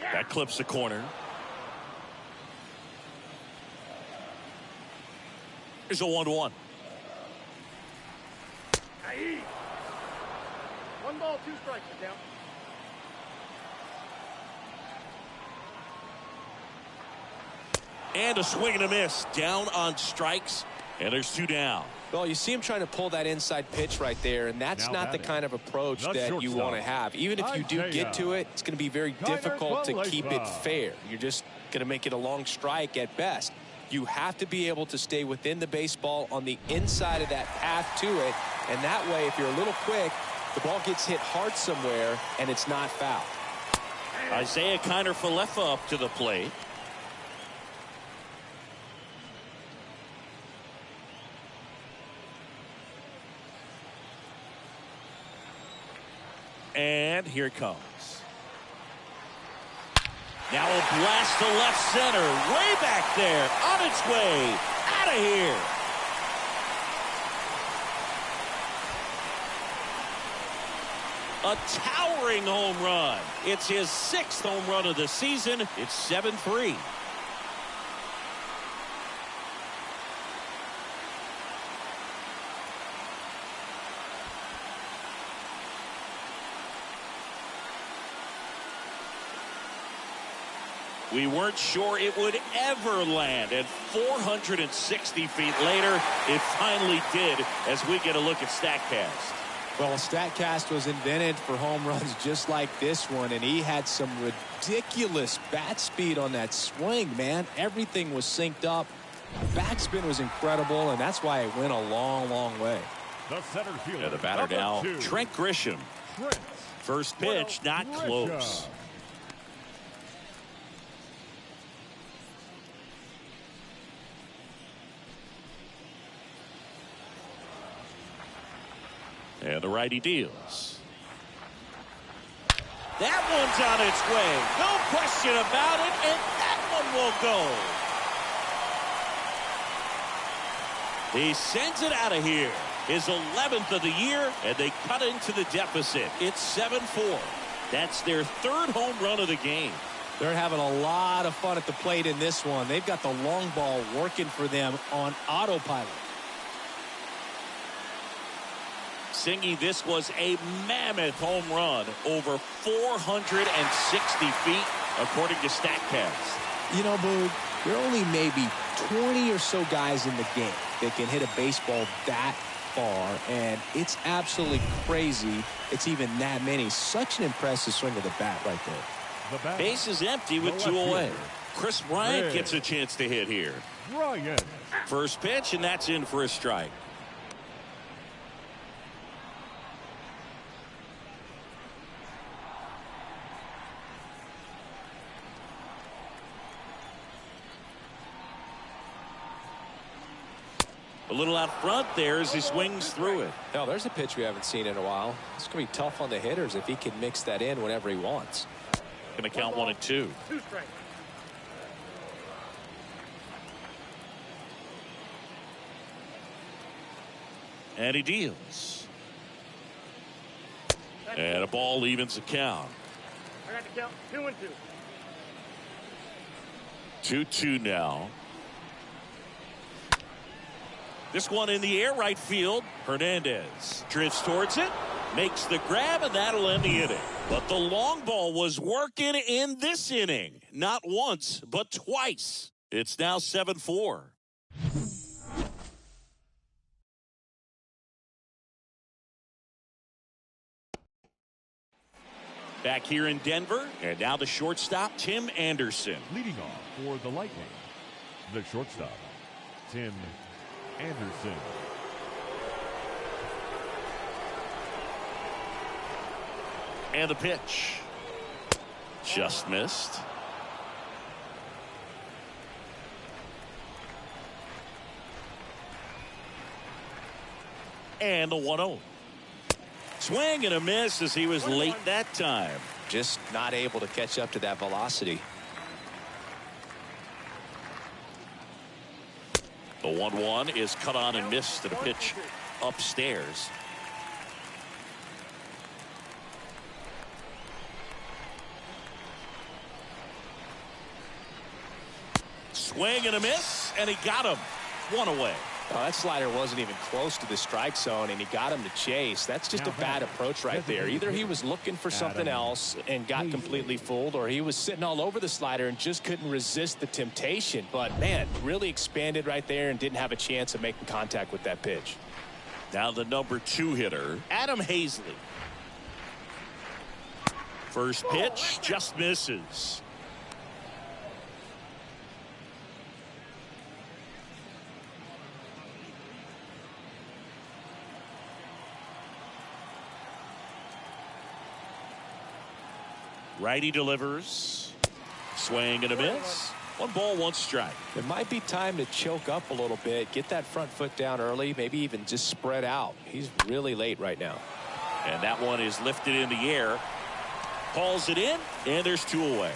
That clips the corner. Here's a 1-1. 1 ball, 2 strikes, down. And a swing and a miss. Down on strikes. And there's 2 down. Well, you see him trying to pull that inside pitch right there, and that's Now not the kind of approach that you want to have. Even if you do get to it, it's going to be very difficult to keep it fair. You're just going to make it a long strike at best. You have to be able to stay within the baseball on the inside of that path to it, and that way, if you're a little quick, the ball gets hit hard somewhere, and it's not foul. Isaiah Kiner-Falefa up to the plate. And here it comes. Now a blast to left center. Way back there. On its way. Out of here. A towering home run. It's his 6th home run of the season. It's 7-3. We weren't sure it would ever land, and 460 feet later, it finally did, as we get a look at StatCast. Well, StatCast was invented for home runs just like this one, and he had some ridiculous bat speed on that swing, man. Everything was synced up. Backspin was incredible, and that's why it went a long, long way. The center fielder. And the batter now, Trent Grisham. Trent. First pitch, not close. And the righty deals. That one's on its way. No question about it, and that one will go. He sends it out of here. His 11th of the year, and they cut into the deficit. It's 7-4. That's their third home run of the game. They're having a lot of fun at the plate in this one. They've got the long ball working for them on autopilot. Singy, this was a mammoth home run, over 460 feet, according to StatCast. You know, Boog, there are only maybe 20 or so guys in the game that can hit a baseball that far, and it's absolutely crazy it's even that many. Such an impressive swing of the bat right there. The base is empty with 2 away. Chris Bryant gets a chance to hit here. Bryant. First pitch, and that's in for a strike. A little out front there as he swings through it. Now, there's a pitch we haven't seen in a while. It's going to be tough on the hitters if he can mix that in whenever he wants. Going to count 1 and 2. 2 strikes. And he deals. And a ball evens the count. I got to count 2 and 2. 2-2 now. This one in the air, right field. Hernandez drifts towards it, makes the grab, and that'll end the inning. But the long ball was working in this inning. Not once, but twice. It's now 7-4. Back here in Denver, and now the shortstop, Tim Anderson. Leading off for the Lightning, the shortstop, Tim Anderson. And the pitch. Just missed. And the 1-0. Swing and a miss as he was late that time. Just not able to catch up to that velocity. The 1-1 is cut on and missed to the pitch upstairs. Swing and a miss, and he got him. 1 away. Oh, that slider wasn't even close to the strike zone, and he got him to chase. That's just a bad approach right there. Either he was looking for something else and got completely fooled, or he was sitting all over the slider and just couldn't resist the temptation. But, man, really expanded right there and didn't have a chance of making contact with that pitch. Now the number 2 hitter, Adam Hazley. First pitch just misses. Righty delivers. Swing and a miss. 1 ball, 1 strike. It might be time to choke up a little bit, get that front foot down early, maybe even just spread out. He's really late right now. And that one is lifted in the air. Hauls it in, and there's 2 away.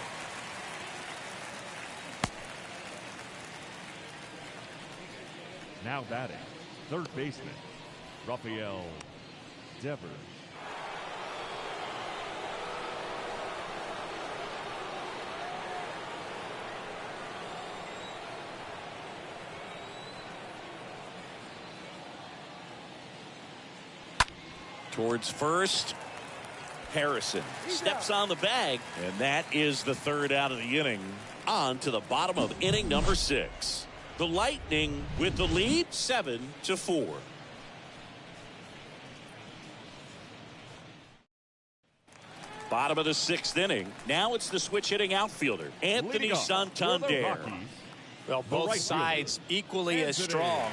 Now batting, third baseman, Rafael Devers. Towards first, Harrison steps on the bag, and that is the 3rd out of the inning. On to the bottom of inning number 6. The Lightning with the lead, 7-4. Bottom of the 6th inning. Now it's the switch hitting outfielder, Anthony Santander. Well, both sides equally as strong.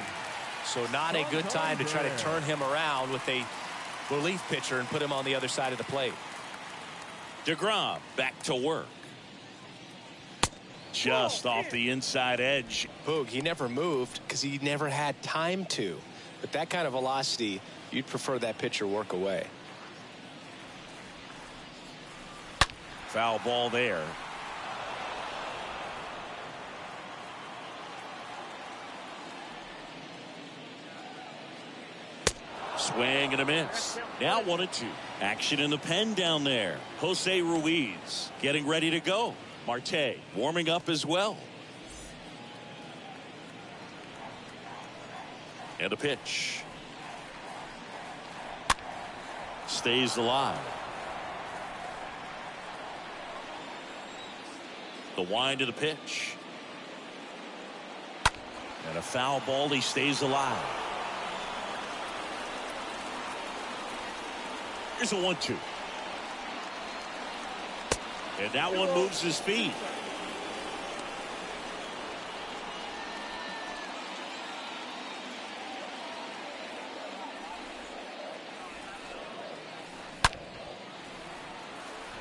So not a good time to try to turn him around with a relief pitcher and put him on the other side of the plate. DeGrom back to work. Just off the inside edge. Boog, he never moved because he never had time to. But that kind of velocity, you'd prefer that pitcher work away. Foul ball there. Swing and a miss. Now 1-2. Action in the pen down there. Jose Ruiz getting ready to go. Marte warming up as well. And a pitch. Stays alive. The wind of the pitch. And a foul ball. He stays alive. Here's a 1-2. And that one moves his feet.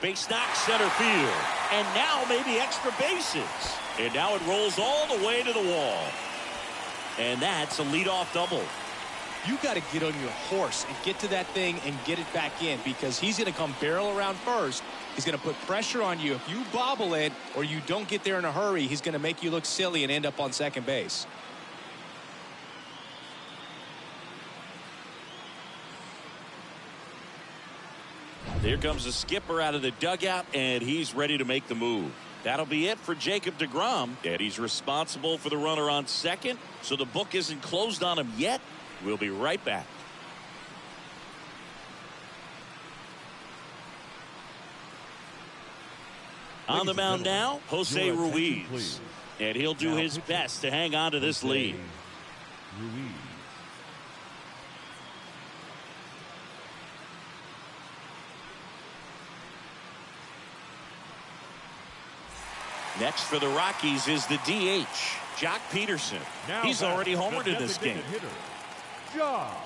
Base knock center field. And now maybe extra bases. And now it rolls all the way to the wall. And that's a leadoff double. You got to get on your horse and get to that thing and get it back in, because he's going to come barrel around first. He's going to put pressure on you. If you bobble it or you don't get there in a hurry, he's going to make you look silly and end up on second base. There comes the skipper out of the dugout, and he's ready to make the move. That'll be it for Jacob deGrom, and he's responsible for the runner on second, so the book isn't closed on him yet. We'll be right back. On the mound now, Jose Ruiz, and he'll do his best to hang on to this lead. Next for the Rockies is the DH, Jock Peterson. He's already homered in this game. Jock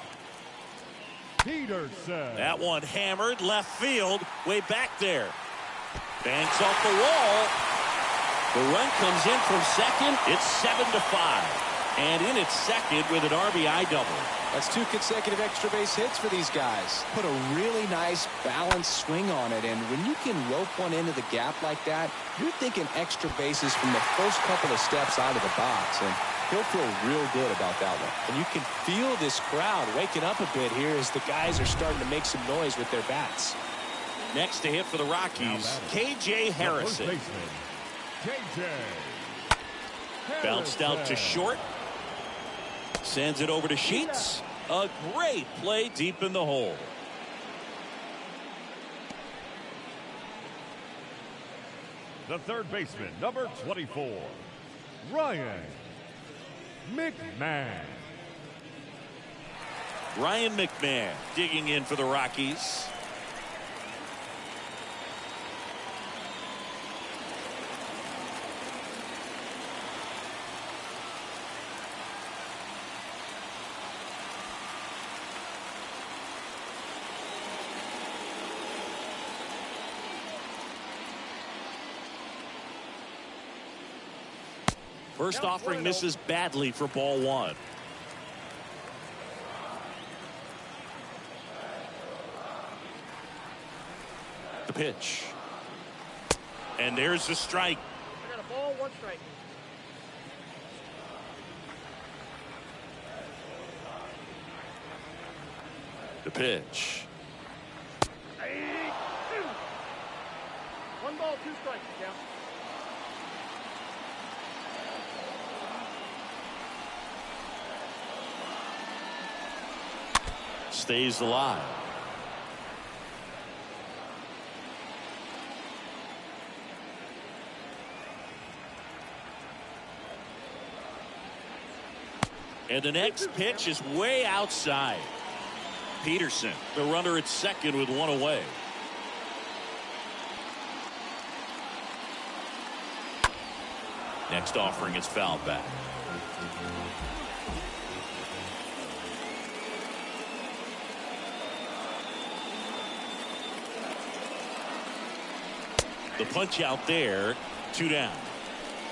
Peterson. That one hammered left field, way back there. Banks off the wall. The run comes in from second. It's 7-5. And in at second with an RBI double. That's 2 consecutive extra base hits for these guys. Put a really nice balanced swing on it, and when you can rope one into the gap like that, you're thinking extra bases from the first couple of steps out of the box, and he'll feel real good about that one. And you can feel this crowd waking up a bit here as the guys are starting to make some noise with their bats. Next to hit for the Rockies, KJ Harrison. Bounced out to short. Sends it over to Sheets. A great play deep in the hole. The third baseman, number 24, Ryan McMahon. Ryan McMahon digging in for the Rockies. First offering misses badly for ball one. The pitch. And there's the strike. I got a ball, 1 strike. The pitch. 1 ball, 2 strikes. Count. Stays alive. And the next pitch is way outside. Peterson, the runner at second with 1 away. Next offering is fouled back. The punch out there, 2 down.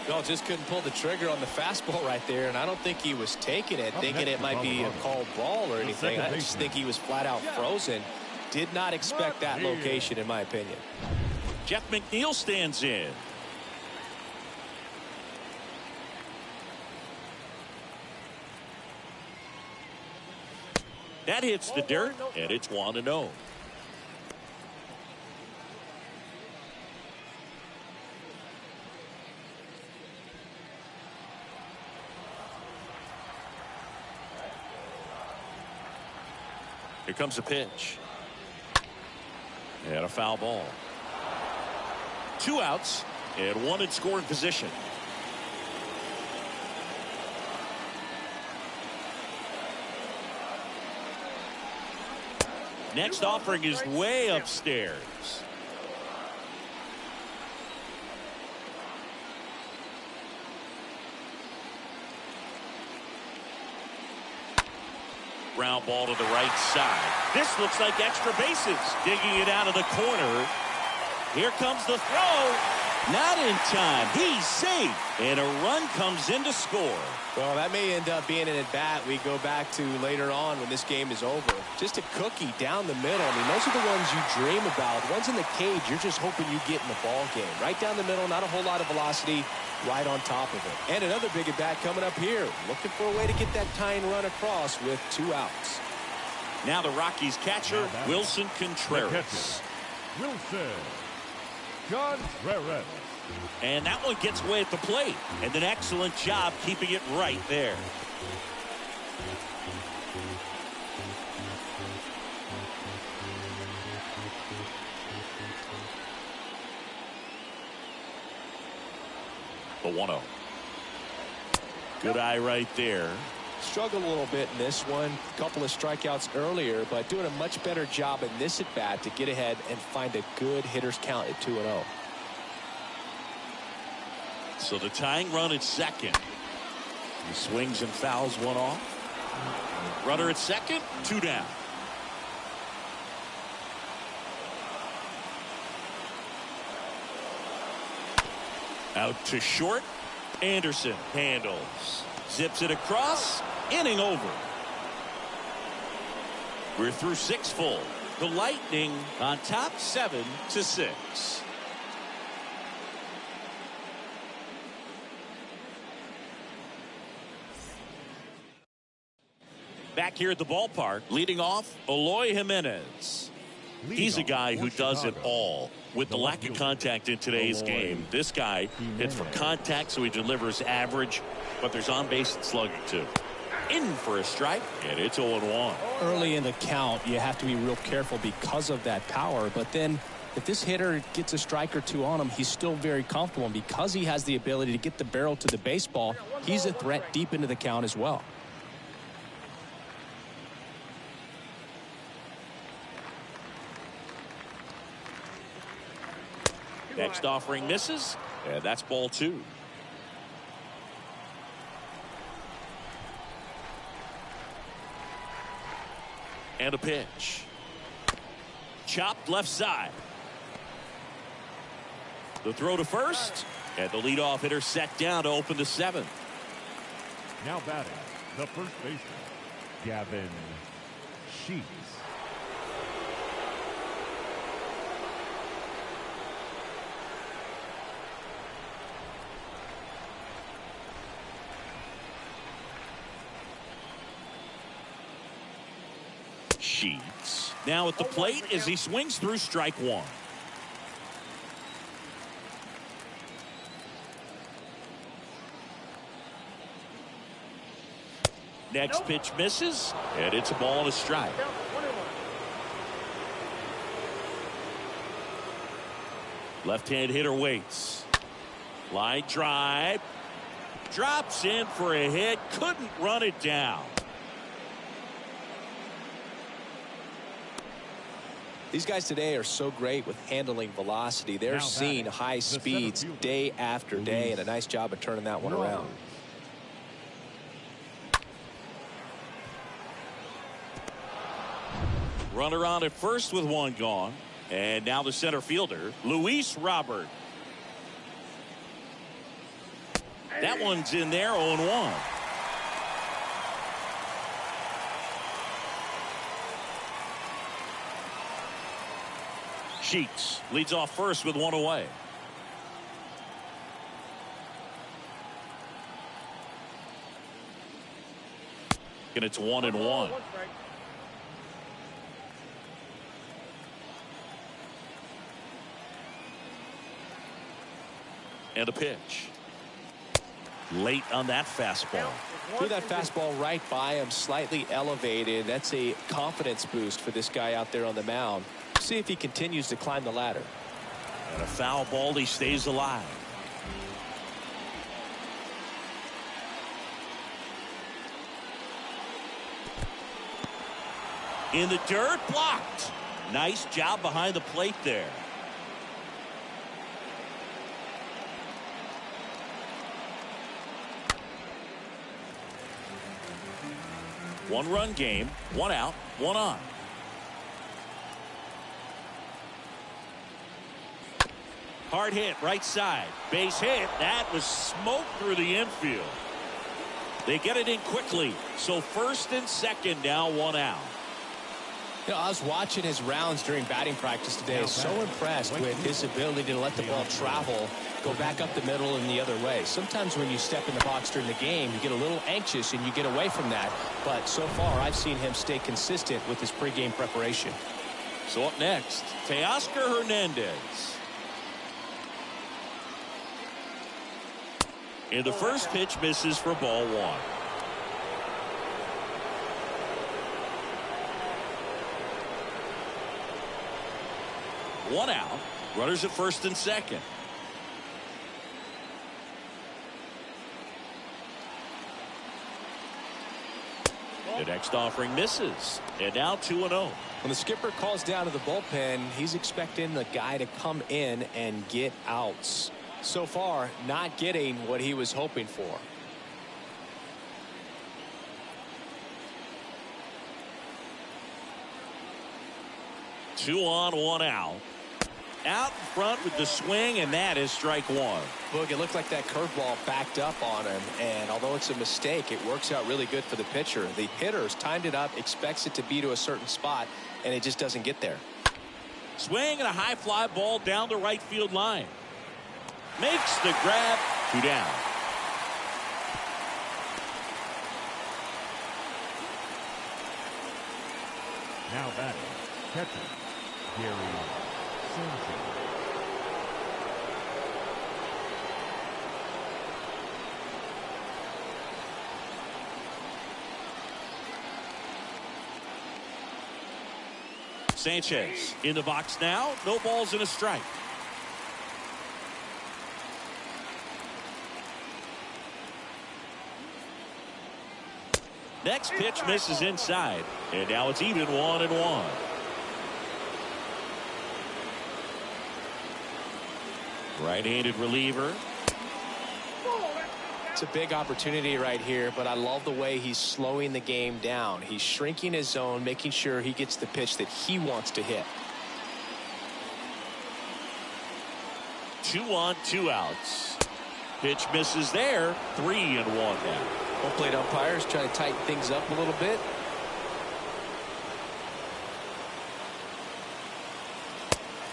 No, just couldn't pull the trigger on the fastball right there, and I don't think he was taking it, thinking it might be a called ball or anything. I just think he was flat out frozen. Did not expect that location, in my opinion. Jeff McNeil stands in. That hits the dirt, and it's 1-0. Here comes a pitch. And a foul ball. 2 outs and 1 in scoring position. Next offering is way upstairs. Ground ball to the right side. This looks like extra bases. Digging it out of the corner. Here comes the throw. Not in time. He's safe. And a run comes in to score. Well, that may end up being an at-bat we go back to later on when this game is over. Just a cookie down the middle. I mean, those are the ones you dream about. The ones in the cage, you're just hoping you get in the ball game. Right down the middle, not a whole lot of velocity, right on top of it. And another big at-bat coming up here. Looking for a way to get that tying run across with 2 outs. Now the Rockies catcher, Wilson Contreras. Wilson Contreras. And that one gets away at the plate. And an excellent job keeping it right there. The 1-0. Good eye right there. Struggled a little bit in this one. A couple of strikeouts earlier, but doing a much better job in this at-bat to get ahead and find a good hitter's count at 2-0. So the tying run at second. He swings and fouls one off. Runner at second, 2 down. Out to short. Anderson handles. Zips it across. Inning over. We're through 6 full. The Lightning on top 7-6. Back here at the ballpark, leading off, Eloy Jimenez. He's a guy who does it all. With the lack of contact in today's game, this guy hits for contact, so he delivers average, but there's on-base and slugging too. In for a strike, and it's 0-1. Early in the count, you have to be real careful because of that power, but then if this hitter gets a strike or 2 on him, he's still very comfortable, and because he has the ability to get the barrel to the baseball, he's a threat deep into the count as well. Next offering misses, and that's ball 2. And a pitch. Chopped left side. The throw to first, and the leadoff hitter set down to open the 7th. Now batting, the first baseman, Gavin Sheets. Sheets now at the plate as he swings through strike 1. Next pitch misses, and it's a ball and a strike. Left-hand hitter waits. Line drive. Drops in for a hit. Couldn't run it down. These guys today are so great with handling velocity. They're seeing high speeds day after day, and a nice job of turning that one around. Runner on at first with one gone. And now the center fielder, Luis Robert. That one's in there, 0-1. Sheets leads off first with one away. And it's 1-1. And a pitch. Late on that fastball. Threw that fastball right by him, slightly elevated. That's a confidence boost for this guy out there on the mound. See if he continues to climb the ladder. And a foul ball, he stays alive. In the dirt, blocked. Nice job behind the plate there. One-run game, one out, one on. Hard hit, right side. Base hit. That was smoked through the infield. They get it in quickly. So first and second now, one out. You know, I was watching his rounds during batting practice today. So impressed with his ability to let the ball travel, go back up the middle and the other way. Sometimes when you step in the box during the game, you get a little anxious and you get away from that. But so far, I've seen him stay consistent with his pregame preparation. So up next, Teoscar Hernandez. And the first pitch misses for ball one. One out. Runners at first and second. The next offering misses. And now 2-0. When the skipper calls down to the bullpen, he's expecting the guy to come in and get outs. So far, not getting what he was hoping for. Two on, one out. Out in front with the swing, and that is strike one. Look, it looked like that curveball backed up on him, and although it's a mistake, it works out really good for the pitcher. The hitter's timed it up, expects it to be to a certain spot, and it just doesn't get there. Swing and a high fly ball down the right field line. Makes the grab. Two down. Now batting, catcher, Gary Sanchez. Sanchez in the box now. No balls and a strike. Next pitch misses inside, and now it's even 1-1. Right-handed reliever. It's a big opportunity right here, but I love the way he's slowing the game down. He's shrinking his zone, making sure he gets the pitch that he wants to hit. 2 on, 2 outs. Pitch misses there. 3-1 now. Home plate umpires trying to tighten things up a little bit.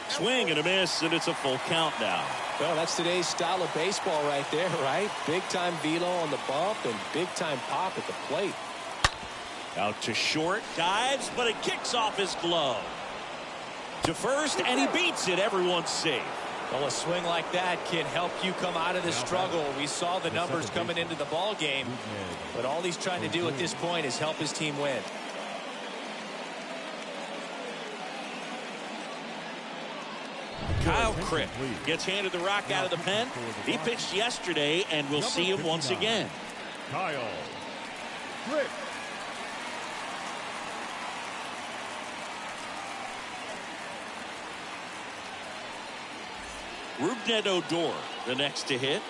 Swing and a miss, and it's a full count now. Well, that's today's style of baseball right there, right? Big time velo on the bump and big time pop at the plate. Out to short, dives, but it kicks off his glove. To first, and he beats it. Everyone's safe. Well, a swing like that can help you come out of the struggle. We saw the numbers coming into the ball game, but all he's trying to do at this point is help his team win. Kyle Crick gets handed the rock out of the pen. He pitched yesterday, and we'll see him once again. Kyle Crick. Rubnet Odor, the next to hit.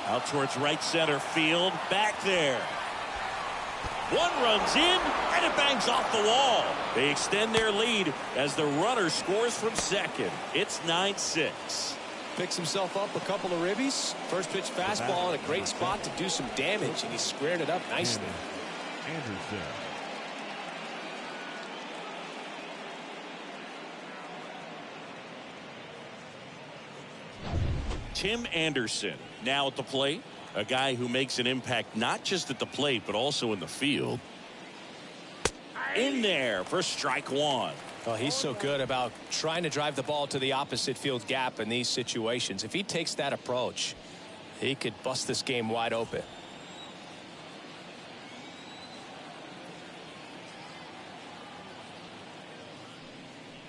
Out towards right center field. Back there. One runs in, and it bangs off the wall. They extend their lead as the runner scores from second. It's 9-6. Picks himself up a couple of ribbies. First pitch fastball in a great spot to do some damage, and he squared it up nicely. Anderson. Tim Anderson now at the plate. A guy who makes an impact not just at the plate but also in the field. In there for strike one. Well, he's so good about trying to drive the ball to the opposite field gap in these situations. If he takes that approach, he could bust this game wide open.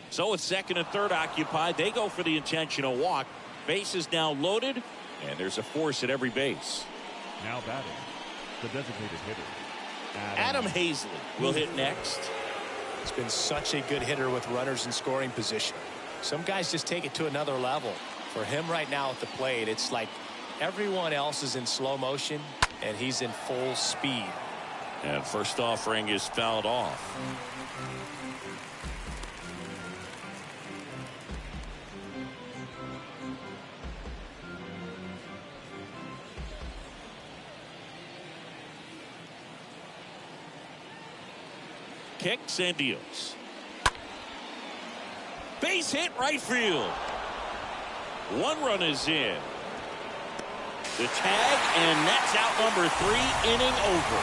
So with second and third occupied, they go for the intentional walk. Base is now loaded, and there's a force at every base. Now batting, the designated hitter, Adam Hazley will hit next. He's been such a good hitter with runners in scoring position. Some guys just take it to another level. For him right now at the plate, it's like everyone else is in slow motion, and he's in full speed. And first offering is fouled off. Kicks and deals. Base hit right field. One run is in. The tag, and that's out number 3, inning over.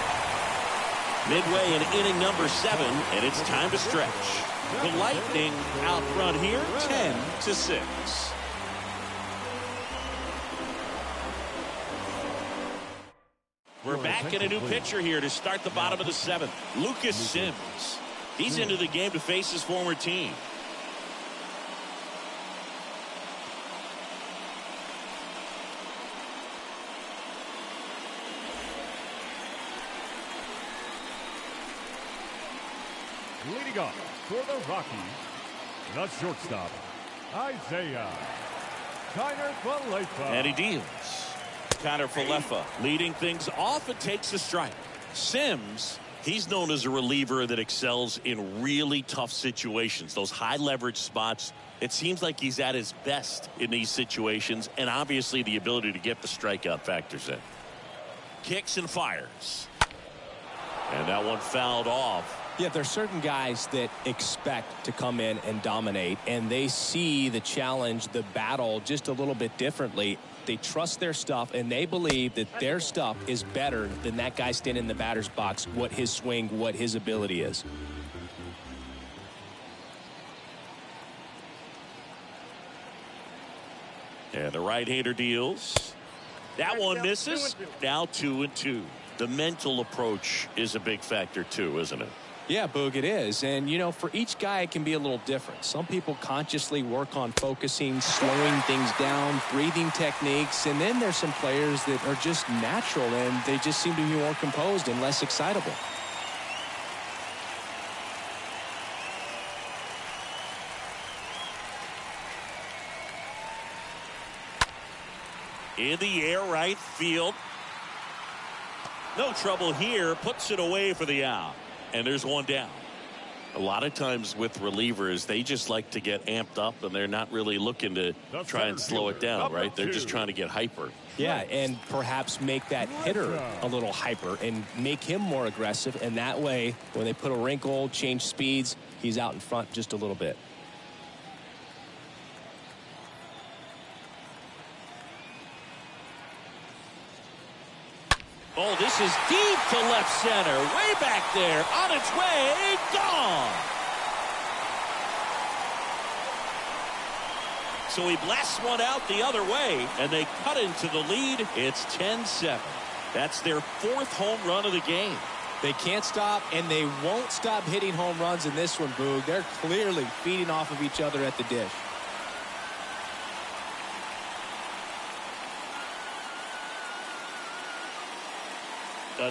Midway in inning number 7, and it's time to stretch. The Lightning out front here, 10-6. We're back in a new pitcher here to start the bottom of the 7th. Lucas Sims. He's into the game to face his former team. Leading off for the Rockies, the shortstop, Isaiah Kiner-Falefa. And he deals. Connor Falefa leading things off. It takes a strike. Sims, he's known as a reliever that excels in really tough situations. Those high leverage spots. It seems like he's at his best in these situations, and obviously the ability to get the strikeout factors in. Kicks and fires. And that one fouled off. Yeah, there's certain guys that expect to come in and dominate, and they see the challenge, the battle just a little bit differently. They trust their stuff, and they believe that their stuff is better than that guy standing in the batter's box, what his swing, what his ability is. And the right-hander deals. That one misses. Now 2-2. The mental approach is a big factor too, isn't it? Yeah, Boog, it is. And, you know, for each guy, it can be a little different. Some people consciously work on focusing, slowing things down, breathing techniques. And then there's some players that are just natural, and they just seem to be more composed and less excitable. In the air, right field. No trouble here. Puts it away for the out. And there's one down. A lot of times with relievers, they just like to get amped up, and they're not really looking to try and slow it down, right? They're just trying to get hyper. Yeah, and perhaps make that hitter a little hyper and make him more aggressive. And that way, when they put a wrinkle, change speeds, he's out in front just a little bit. Oh, this is deep to left center. Way back there. On its way. Gone. So he blasts one out the other way, and they cut into the lead. It's 10-7. That's their 4th home run of the game. They can't stop, and they won't stop hitting home runs in this one, Boog. They're clearly feeding off of each other at the dish.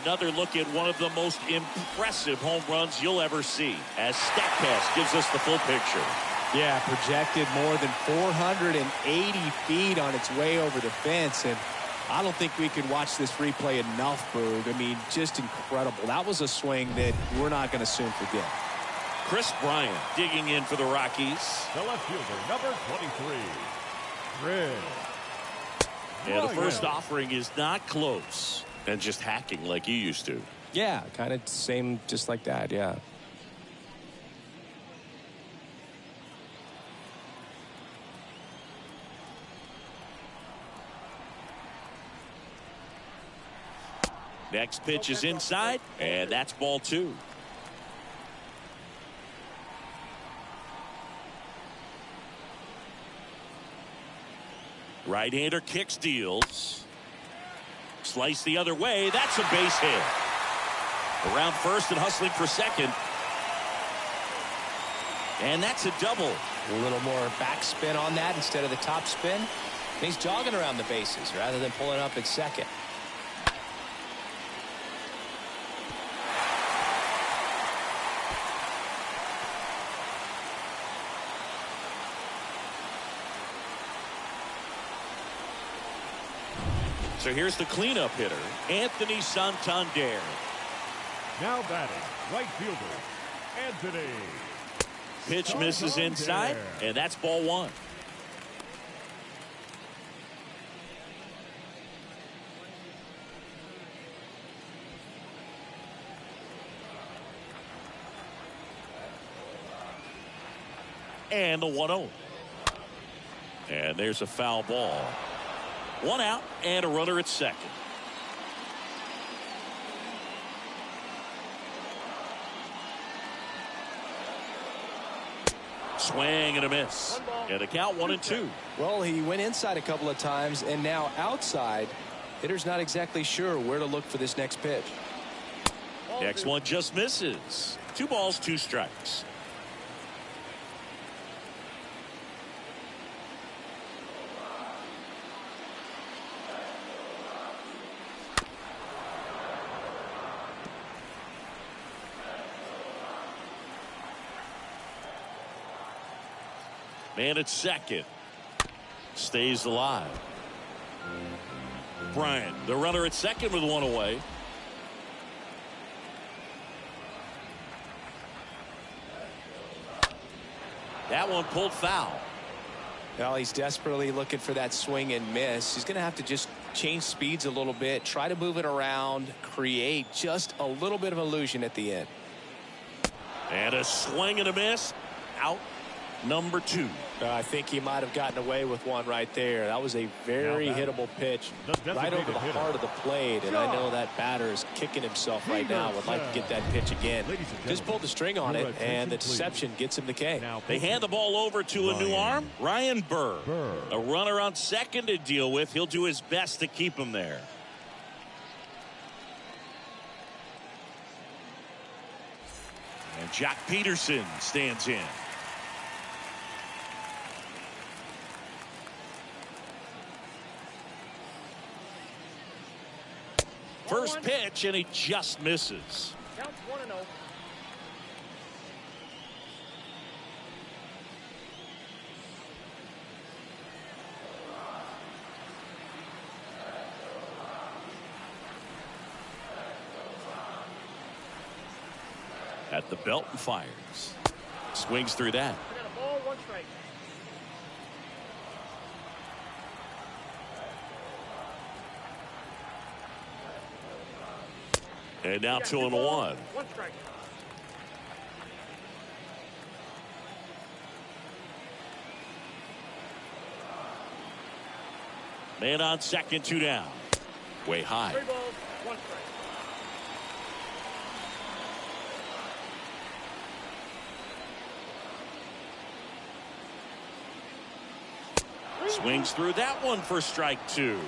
another look at one of the most impressive home runs you'll ever see, as StatCast gives us the full picture. Yeah, projected more than 480 feet on its way over the fence, and I don't think we could watch this replay enough, Boog. I mean, just incredible. That was a swing that we're not going to soon forget. Chris Bryant digging in for the Rockies. The left fielder, number 23, Chris. Yeah, the first offering is not close and just hacking like you used to. Yeah, kind of same, just like that, yeah. Next pitch is inside, and that's ball 2. Right-hander kicks, deals. Slice the other way. That's a base hit. Around first and hustling for second. And that's a double. A little more backspin on that instead of the top spin. And he's jogging around the bases rather than pulling up at second. So here's the cleanup hitter, Anthony Santander. Now batting, right fielder, Anthony. Pitch misses inside, and that's ball 1. And the 1-0. And there's a foul ball. 1 out and a runner at second. Swing and a miss. And a count 1-2. Well, he went inside a couple of times and now outside. Hitter's not exactly sure where to look for this next pitch. Next one just misses. 2 balls, 2 strikes. Man at second. Stays alive. Bryant, the runner at second with 1 away. That one pulled foul. Well, he's desperately looking for that swing and miss. He's going to have to just change speeds a little bit, try to move it around, create just a little bit of illusion at the end. And a swing and a miss. Out number 2. I think he might have gotten away with one right there. That was a very hittable pitch right over the heart of the plate, and I know that batter is kicking himself right now. Would like to get that pitch again. Just pulled the string on it, and the deception gets him the K. They hand the ball over to a new arm, Ryan Burr. A runner on second to deal with. He'll do his best to keep him there. And Jock Peterson stands in. First pitch, and he just misses. Counts 1-0. At the belt and fires. Swings through that. I got a ball, 1 strike. And now 2-1. 1 strike. Man on second, 2 down. Way high. 3 balls, 1 strike. Swings through that one for strike 2.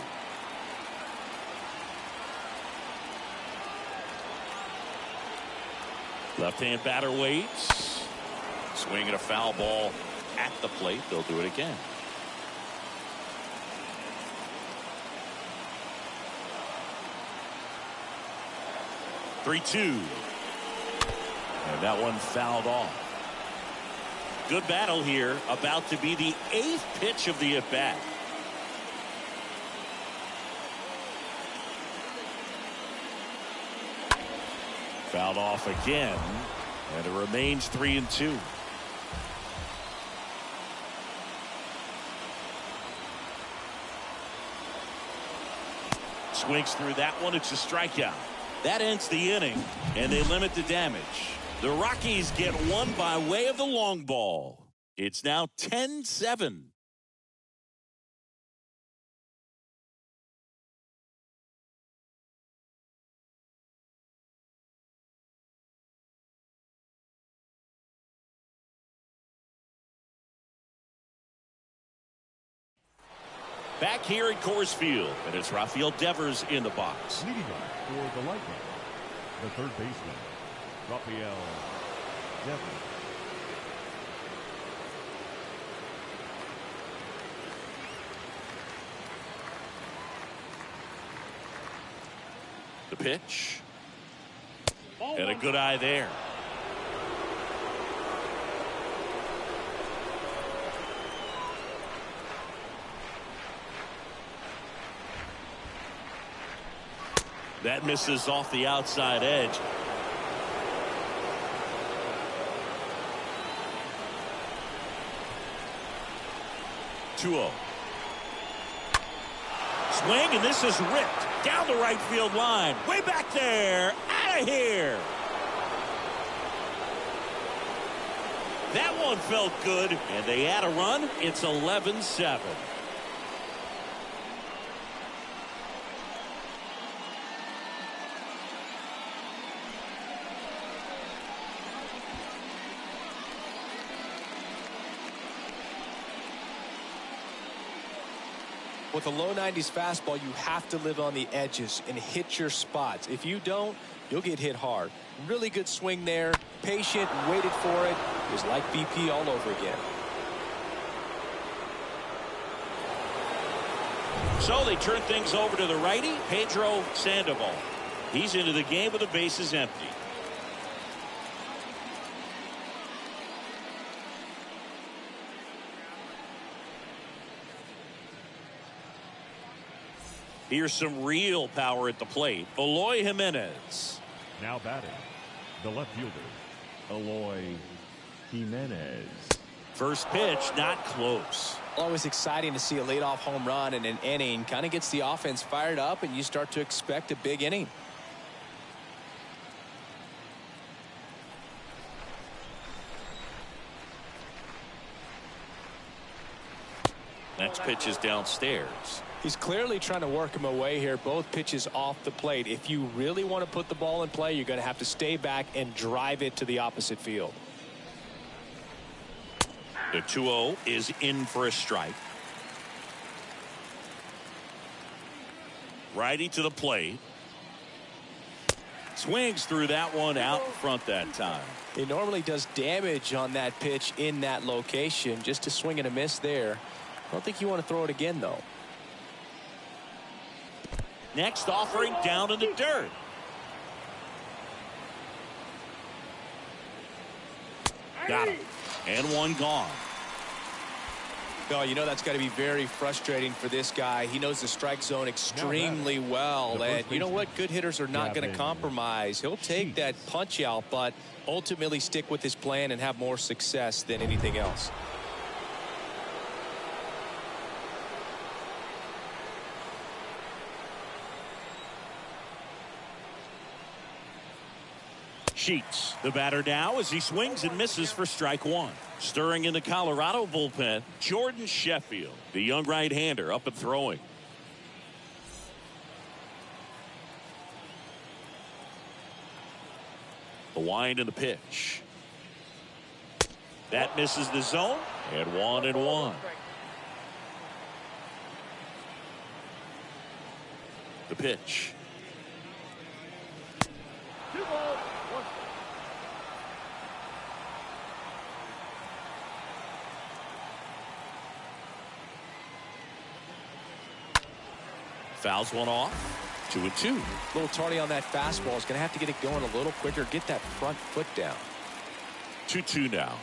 Left-hand batter waits. Swinging a foul ball at the plate. They'll do it again. 3-2. And that one fouled off. Good battle here. About to be the 8th pitch of the at-bat. Fouled off again. And it remains 3-2. Swings through that one. It's a strikeout. That ends the inning, and they limit the damage. The Rockies get one by way of the long ball. It's now 10-7. Back here at Coors Field, and it's Rafael Devers in the box. Leading off for the Lightning, the third baseman, Rafael Devers. The pitch. And a good eye there. That misses off the outside edge. Two-0. Swing, and this is ripped down the right field line. Way back there. Out of here. That one felt good, and they add a run. It's 11-7. With a low 90s fastball, you have to live on the edges and hit your spots. If you don't, you'll get hit hard. Really good swing there. Patient, waited for it. It was like BP all over again. So they turn things over to the righty, Pedro Sandoval. He's into the game with the bases empty. Here's some real power at the plate. Eloy Jimenez. Now batting, the left fielder, Eloy Jimenez. First pitch, not close. Always exciting to see a leadoff home run in an inning. Kind of gets the offense fired up, and you start to expect a big inning. Next pitch is downstairs. He's clearly trying to work him away here. Both pitches off the plate. If you really want to put the ball in play, you're going to have to stay back and drive it to the opposite field. The 2-0 is in for a strike. Righty to the plate. Swings through that one out front that time. He normally does damage on that pitch in that location. Just a swing and a miss there. I don't think you want to throw it again, though. Next offering down in the dirt. Got him. And one gone. No, you know that's got to be very frustrating for this guy. He knows the strike zone extremely well. And you know what? Good hitters are not going to compromise. He'll take that punch out, but ultimately stick with his plan and have more success than anything else. Sheets, the batter now as he swings and misses for strike one. Stirring in the Colorado bullpen, Jordan Sheffield, the young right-hander, up and throwing. The wind and the pitch. That misses the zone, and 1-1. The pitch. 2 balls, 1 strike. Fouls one off. 2-2. A little tardy on that fastball. Is going to have to get it going a little quicker. Get that front foot down. 2-2 now.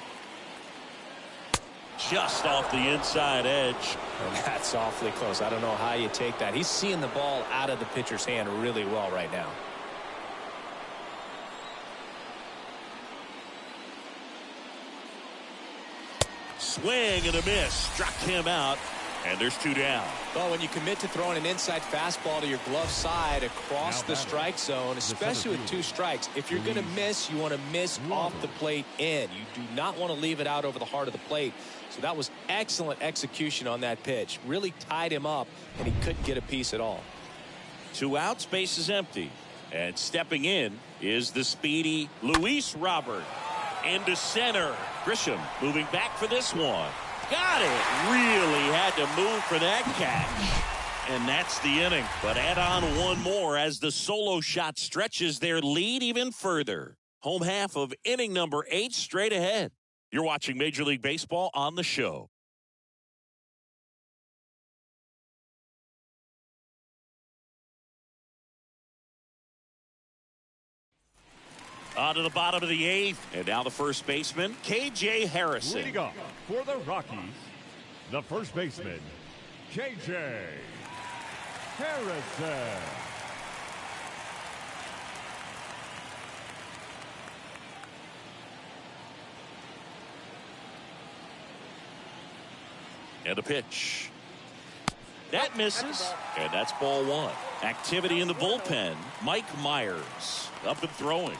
Just off the inside edge. And that's awfully close. I don't know how you take that. He's seeing the ball out of the pitcher's hand really well right now. Swing and a miss. Struck him out. And there's 2 down. Well, when you commit to throwing an inside fastball to your glove side across the strike zone, especially with 2 strikes, if you're going to miss, you want to miss off the plate in. You do not want to leave it out over the heart of the plate. So that was excellent execution on that pitch. Really tied him up, and he couldn't get a piece at all. 2 outs, base is empty. And stepping in is the speedy Luis Robert. Into center. Grisham moving back for this one. Got it. Really had to move for that catch. And that's the inning. But add on one more as the solo shot stretches their lead even further. Home half of inning number 8 straight ahead. You're watching Major League Baseball on the show. On to the bottom of the 8th. And now the first baseman, K.J. Harrison. Leading off for the Rockies, the first baseman, K.J. Harrison. And a pitch. That misses. And that's ball 1. Activity in the bullpen. Mike Myers up and throwing.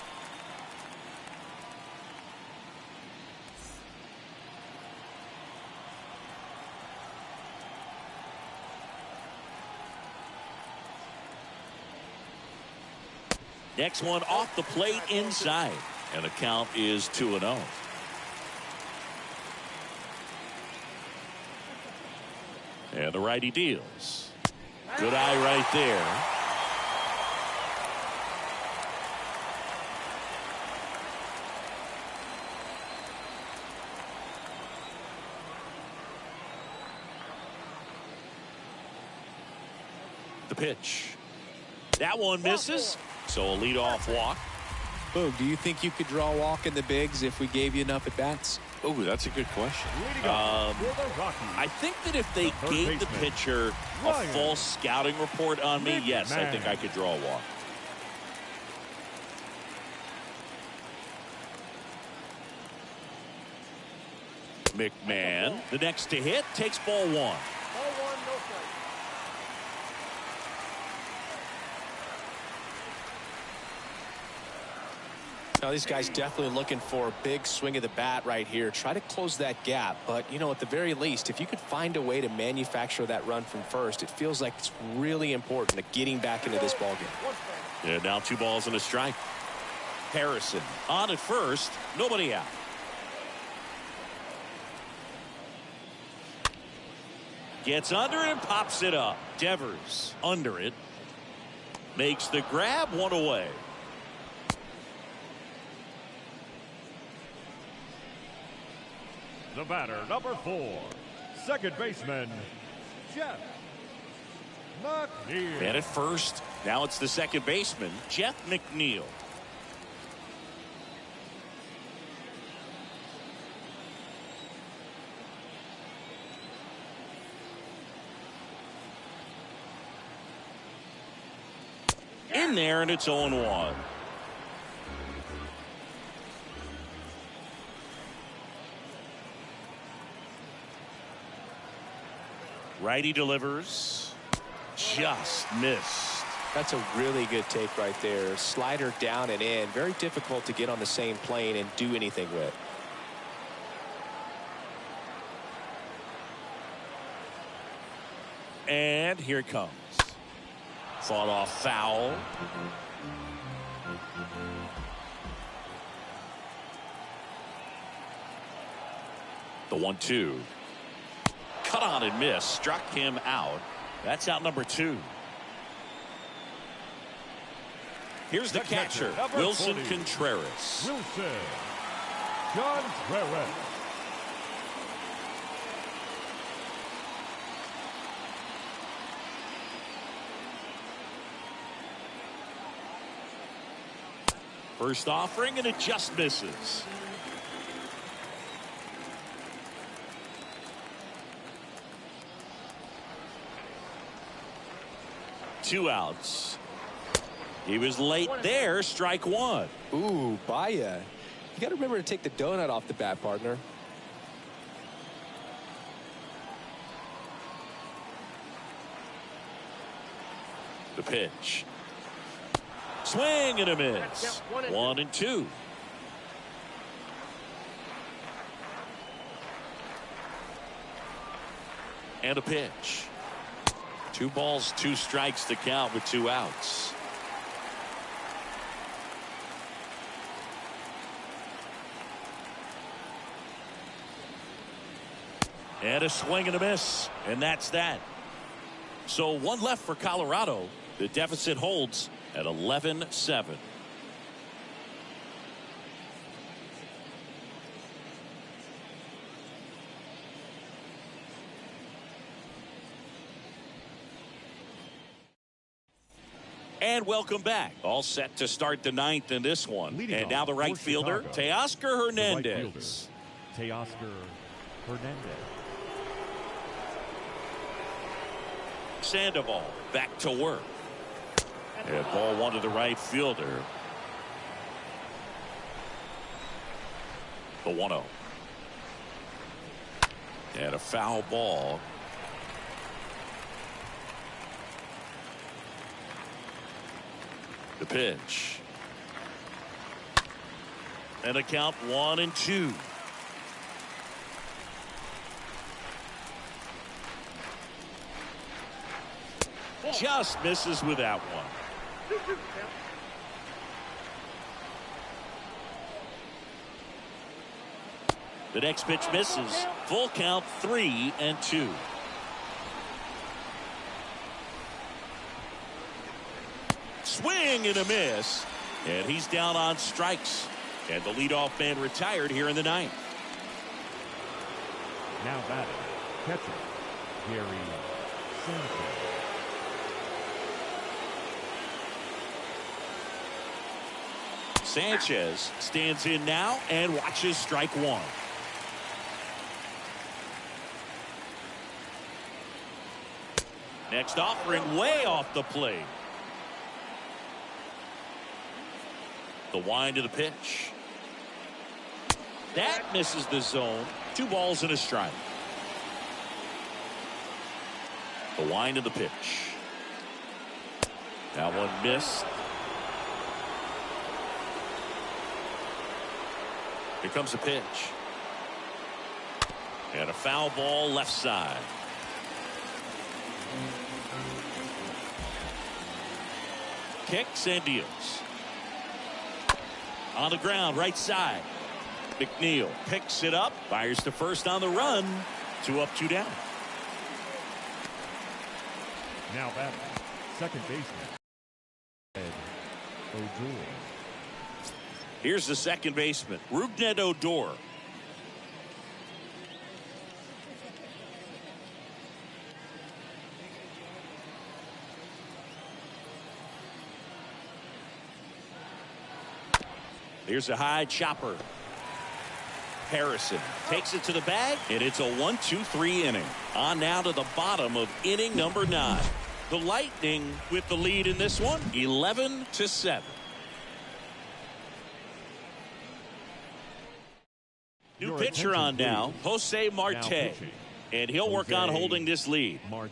Next one off the plate inside. And the count is 2-0. And the righty deals. Good eye right there. The pitch. That one misses. So a leadoff walk. Boog, do you think you could draw a walk in the bigs if we gave you enough at bats? Oh, that's a good question. I I think that if they gave the pitcher a full scouting report on me, yes, I think I could draw a walk. McMahon, the next to hit, takes ball 1. Ball 1, no strike. Now, these guys definitely looking for a big swing of the bat right here. Try to close that gap. But, you know, at the very least, if you could find a way to manufacture that run from first, it feels like it's really important to getting back into this ballgame. Yeah, now 2 balls and a strike. Harrison on at first. Nobody out. Gets under it and pops it up. Devers under it. Makes the grab, 1 away. The batter, number 4, second baseman, Jeff McNeil. And at first, now it's the second baseman, Jeff McNeil. In there, and it's 0-1. Righty delivers. Just missed. That's a really good take right there. Slider down and in. Very difficult to get on the same plane and do anything with. And here it comes. Fought off foul. The 1-2. Cut on and miss. Struck him out. That's out number 2. Here's the catcher, Wilson Contreras. Wilson Contreras. First offering, and it just misses. Two outs. He was late there. Strike one. Ooh, Baya. You got to remember to take the donut off the bat, partner. The pitch. Swing and a miss. 1-2. And a pitch. 2 balls, 2 strikes to count with 2 outs. And a swing and a miss. And that's that. So 1 left for Colorado. The deficit holds at 11-7. And welcome back. All set to start the 9th in this one. Leading and now the right fielder, Teoscar Hernandez. Teoscar Hernandez. Sandoval back to work. And ball 1 to the right fielder. The 1-0. And a foul ball. The pitch. And a count 1-2. Just misses with that one. The next pitch misses. Full count 3-2. Swing and a miss. And he's down on strikes. And the leadoff man retired here in the 9th. Now batting, catcher, Gary Sanchez. Sanchez stands in now and watches strike 1. Next offering way off the plate. The wind of the pitch. That misses the zone. 2 balls and a strike. The wind of the pitch. That one missed. Here comes the pitch. And a foul ball left side. Kicks and deals. On the ground, right side. McNeil picks it up, fires to first on the run. 2 up, 2 down. Now batting, second baseman, Odor. Here's the second baseman, Rougned Odor. Here's a high chopper. Harrison takes it to the bag, and it's a 1-2-3 inning. On now to the bottom of inning number 9. The Lightning with the lead in this one, 11-7. New pitcher on now, Jose Marte. And he'll work on holding this lead. Marte.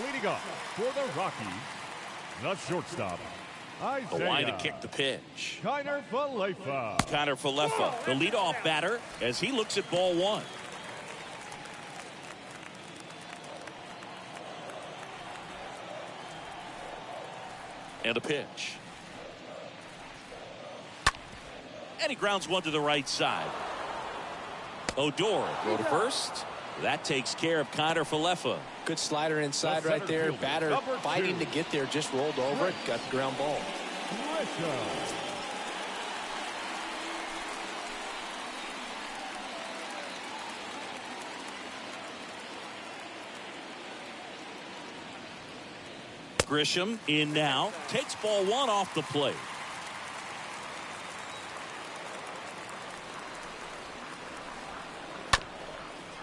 Leading off for the Rockies, the shortstop, The line to kick the pitch. Kiner Falefa, the leadoff batter, as he looks at ball 1. And a pitch. And he grounds 1 to the right side. Odor go to first. That takes care of Kiner Falefa. Good slider inside right there. Batter fighting to get there, just rolled over it, got the ground ball. Grisham in now. Takes ball one off the plate.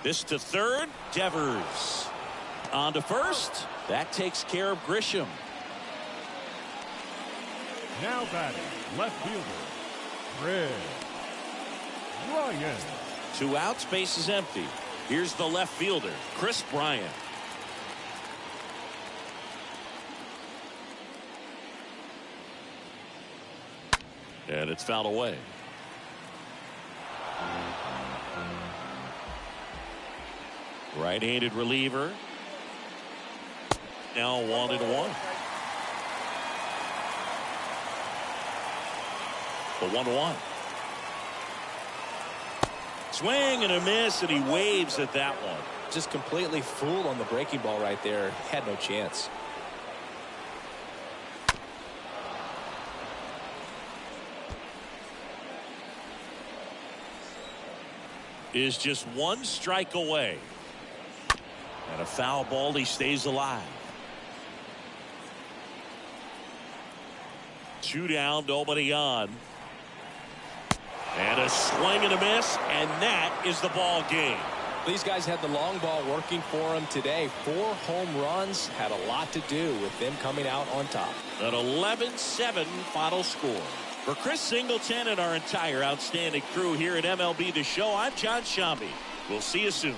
This to third. Devers on to first. That takes care of Grisham. Now batting, left fielder, Chris Bryant. 2 outs, base is empty. Here's the left fielder, Chris Bryant. And it's fouled away. Right-handed reliever. Now 1-1. The 1-1. Swing and a miss, and he waves at that one. Just completely fooled on the breaking ball right there. Had no chance. Is just 1 strike away. And a foul ball, he stays alive. 2 down, nobody on. And a swing and a miss, and that is the ball game. These guys had the long ball working for them today. 4 home runs had a lot to do with them coming out on top. An 11-7 final score. For Chris Singleton and our entire outstanding crew here at MLB The Show, I'm John Shambi. We'll see you soon.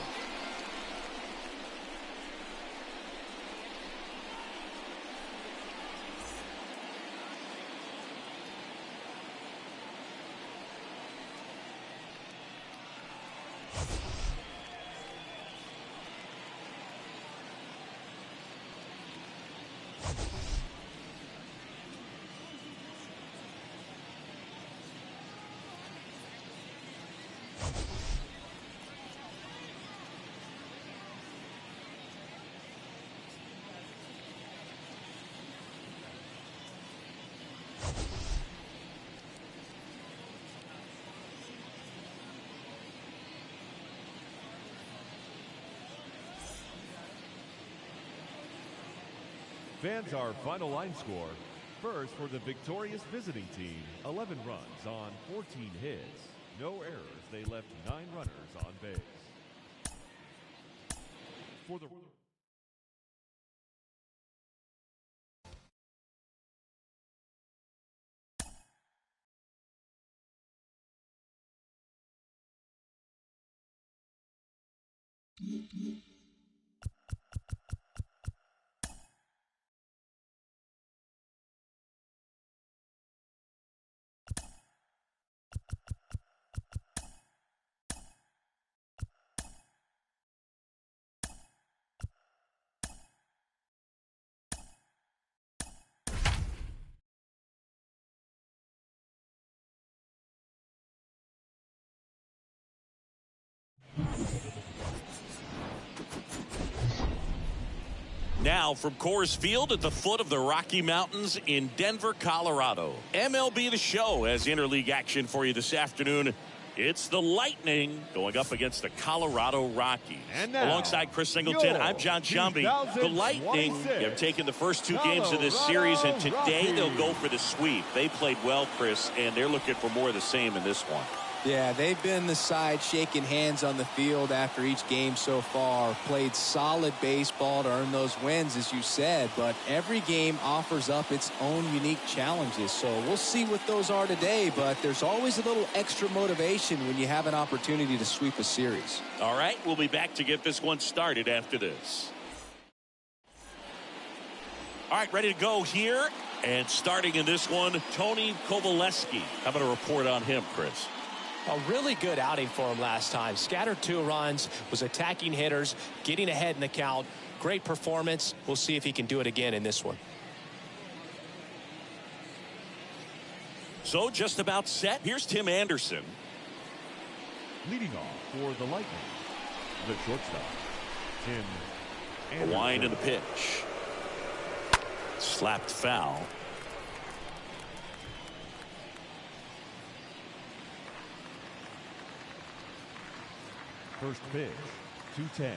Fans, our final line score. First, for the victorious visiting team, 11 runs on 14 hits. No errors. They left 9 runners on base. For the Now from Coors Field at the foot of the Rocky Mountains in Denver, Colorado. MLB The Show has interleague action for you this afternoon. It's the Lightning going up against the Colorado Rockies. And now, alongside Chris Singleton, I'm John Shambi. The Lightning have taken the first 2 games of this series, and today they'll go for the sweep. They played well, Chris, and they're looking for more of the same in this one. Yeah, they've been the side shaking hands on the field after each game so far. Played solid baseball to earn those wins, as you said, but every game offers up its own unique challenges. So we'll see what those are today, but there's always a little extra motivation when you have an opportunity to sweep a series. All right, we'll be back to get this one started after this. All right, ready to go here. And starting in this one, Tony Kovaleski. How about a report on him, Chris? A really good outing for him last time. Scattered 2 runs, was attacking hitters, getting ahead in the count. Great performance. We'll see if he can do it again in this one. So just about set. Here's Tim Anderson. leading off for the Lightning, the shortstop, Tim Anderson. A wind in the pitch. Slapped foul. First pitch, 2-10.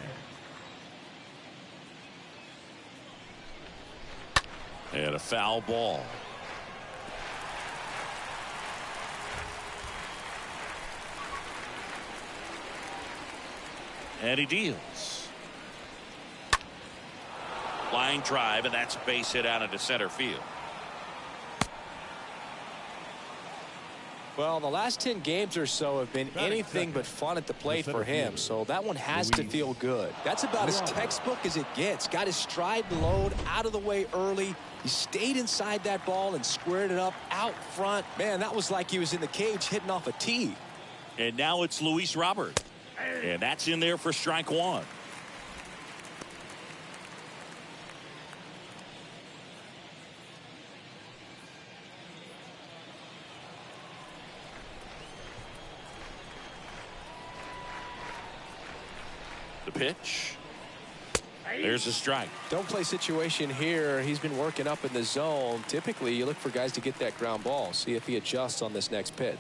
And a foul ball. And he deals. Line drive, and that's a base hit out into center field. Well, the last 10 games or so have been anything but fun at the plate for him, so that one has to feel good. That's about as textbook as it gets. Got his stride and load out of the way early. He stayed inside that ball and squared it up out front. Man, that was like he was in the cage hitting off a tee. And now it's Luis Robert. And that's in there for strike one. The pitch. There's a strike. Don't play situation here. He's been working up in the zone. Typically, you look for guys to get that ground ball. See if he adjusts on this next pitch.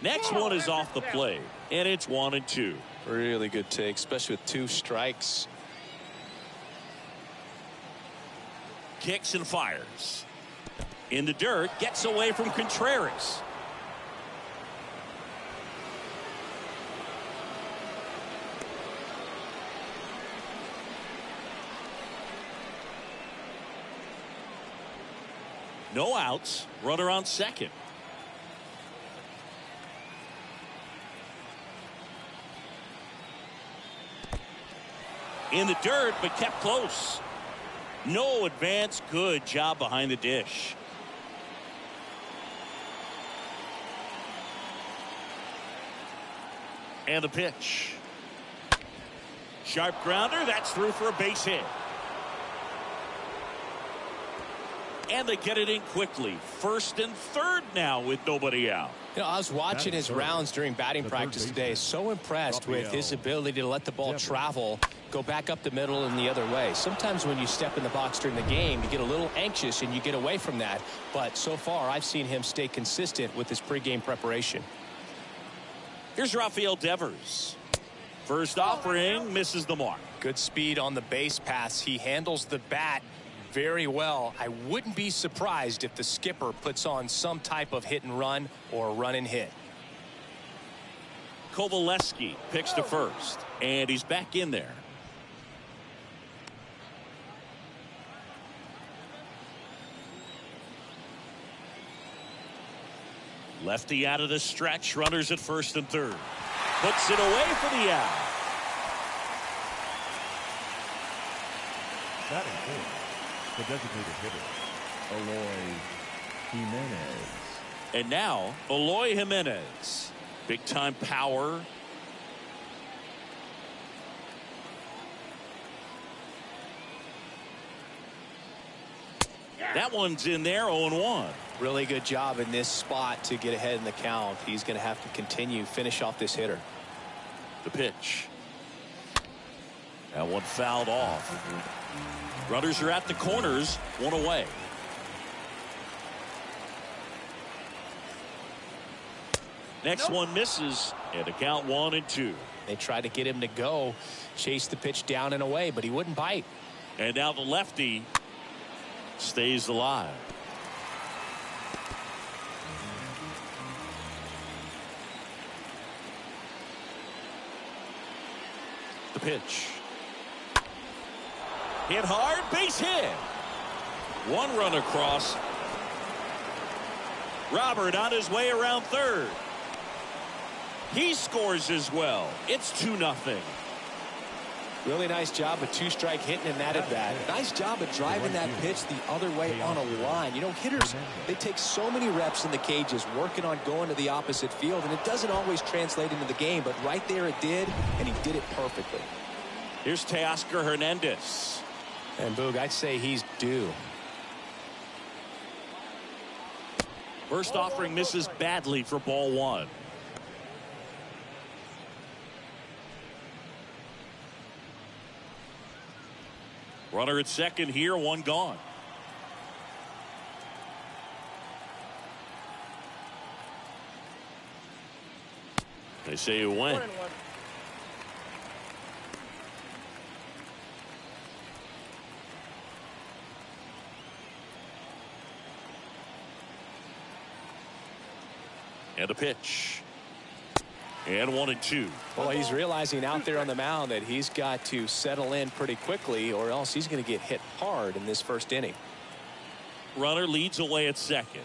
Next one is off the plate, and it's 1-2. Really good take, especially with 2 strikes. Kicks and fires. In the dirt, gets away from Contreras. No outs, runner on second. In the dirt, but kept close. No advance. Good job behind the dish. And the pitch. Sharp grounder. That's through for a base hit. And they get it in quickly. First and third now with nobody out. You know, I was watching his rounds during batting practice today. So impressed with his ability to let the ball travel, go back up the middle and the other way. Sometimes when you step in the box during the game, you get a little anxious and you get away from that. But so far, I've seen him stay consistent with his pregame preparation. Here's Rafael Devers. First offering, misses the mark. Good speed on the base pass. He handles the bat very well. I wouldn't be surprised if the skipper puts on some type of hit and run or run and hit. Kovaleski picks to first, and he's back in there. Lefty out of the stretch, runners at first and third. Puts it away for the out. Batting fourth, the designated hitter, Eloy Jimenez. And now, Eloy Jimenez. Big time power. That one's in there, 0-1. Really good job in this spot to get ahead in the count. He's going to have to continue, finish off this hitter. The pitch. That one fouled off. Runners are at the corners, one away. Next one misses, and a count 1-2. They tried to get him to go, chase the pitch down and away, but he wouldn't bite. And now the lefty stays alive. The pitch. Hit hard, base hit. One run across. Robert on his way around third. He scores as well. It's 2-0. Really nice job of 2-strike hitting in that at bat. Nice job of driving that pitch the other way on a line. You know, hitters, they take so many reps in the cages working on going to the opposite field, and it doesn't always translate into the game, but right there it did, and he did it perfectly. Here's Teoscar Hernandez. And Boog, I'd say he's due. First offering misses badly for ball one. Runner at second here, one gone. They say you win. 1-1. And a pitch. And 1-2. Well, he's realizing out there on the mound that he's got to settle in pretty quickly or else he's going to get hit hard in this first inning. Runner leads away at second.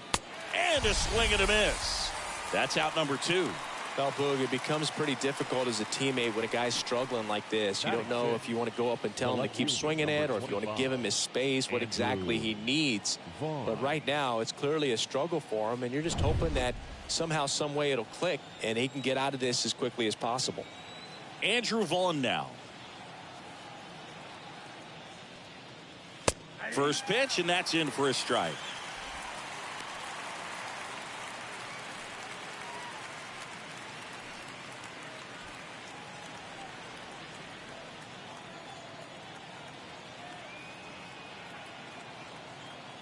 And a swing and a miss. That's out number 2. Well, Boog, it becomes pretty difficult as a teammate when a guy's struggling like this. You don't know if you want to go up and tell him to keep swinging it or if you want to give him his space, what exactly he needs. But right now, it's clearly a struggle for him, and you're just hoping that somehow, some way it'll click, and he can get out of this as quickly as possible. Andrew Vaughn now. First pitch, and that's in for a strike.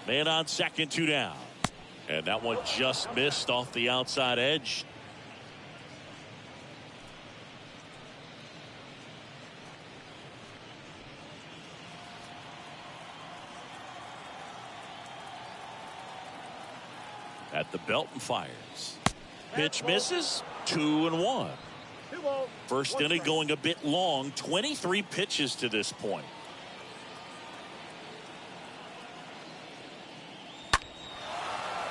Man on second, 2 down. And that one just missed off the outside edge. At the belt and fires. Pitch misses. 2-1. First inning going a bit long. 23 pitches to this point.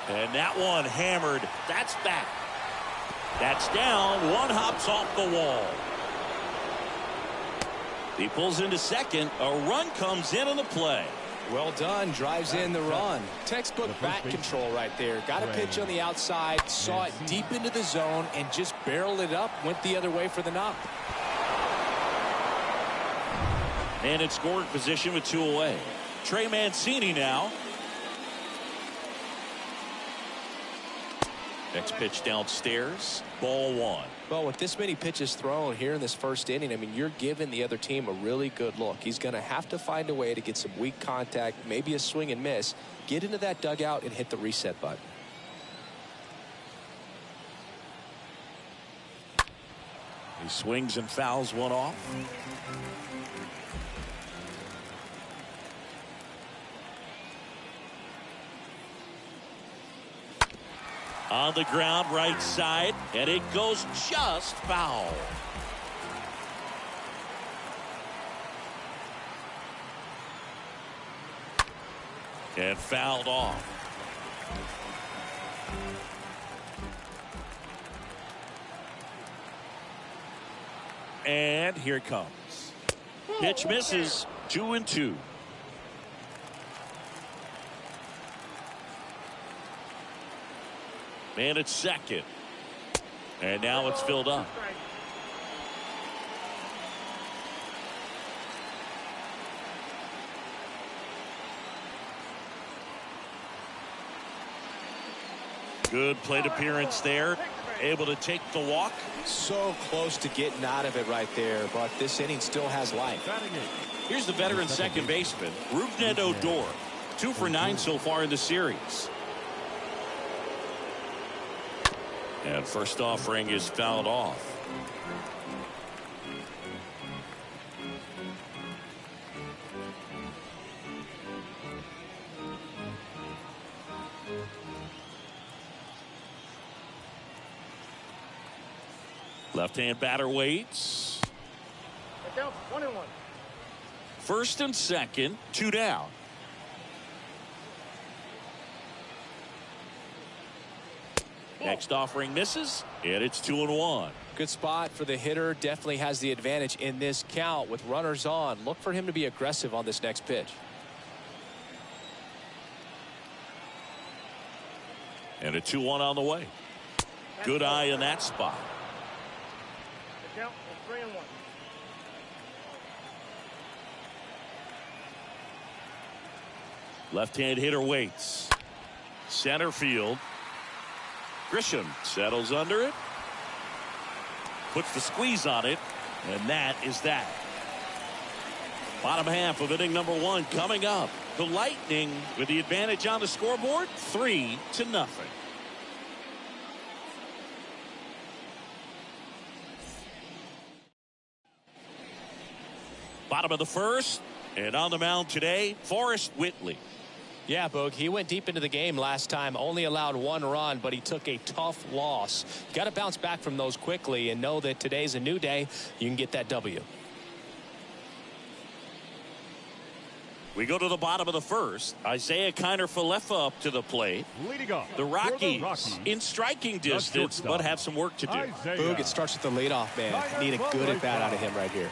And that one hammered. That's back. That's down. One hops off the wall. He pulls into second. A run comes in on the play. Well done. Drives in the run. Textbook bat control right there. Got a pitch on the outside. Saw it deep into the zone and just barreled it up. Went the other way for the knock. And in scoring position with 2 away. Trey Mancini now. Next pitch downstairs. Ball 1. Well, with this many pitches thrown here in this first inning, I mean, you're giving the other team a really good look. He's going to have to find a way to get some weak contact, maybe a swing and miss, get into that dugout and hit the reset button. He swings and fouls one off. On the ground, right side, and it goes just foul. And fouled off. And here it comes. Pitch misses. 2-2. Man at second. And now it's filled up. Good plate appearance there. Able to take the walk. So close to getting out of it right there, but this inning still has life. Here's the veteran second baseman, Rougned Odor. 2 for 9 so far in the series. And first offering is fouled off. Left-hand batter waits. Down 1-1. First and second, 2 down. Next offering misses, and it's 2-1. Good spot for the hitter. Definitely has the advantage in this count with runners on. Look for him to be aggressive on this next pitch. And a 2-1 on the way. Good eye in that spot. The count is 3-1. Left-hand hitter waits. Center field. Grisham settles under it. Puts the squeeze on it. And that is that. Bottom half of inning number 1 coming up. The Lightning with the advantage on the scoreboard, 3-0. Bottom of the first, and on the mound today, Forrest Whitley. Yeah, Boog, he went deep into the game last time, only allowed 1 run, but he took a tough loss. Got to bounce back from those quickly and know that today's a new day. You can get that W. We go to the bottom of the first. Isaiah Kiner-Falefa up to the plate. Leading off The Rockies in striking distance, but have some work to do. Boog, it starts with the leadoff man. Need a good at bat out of him right here.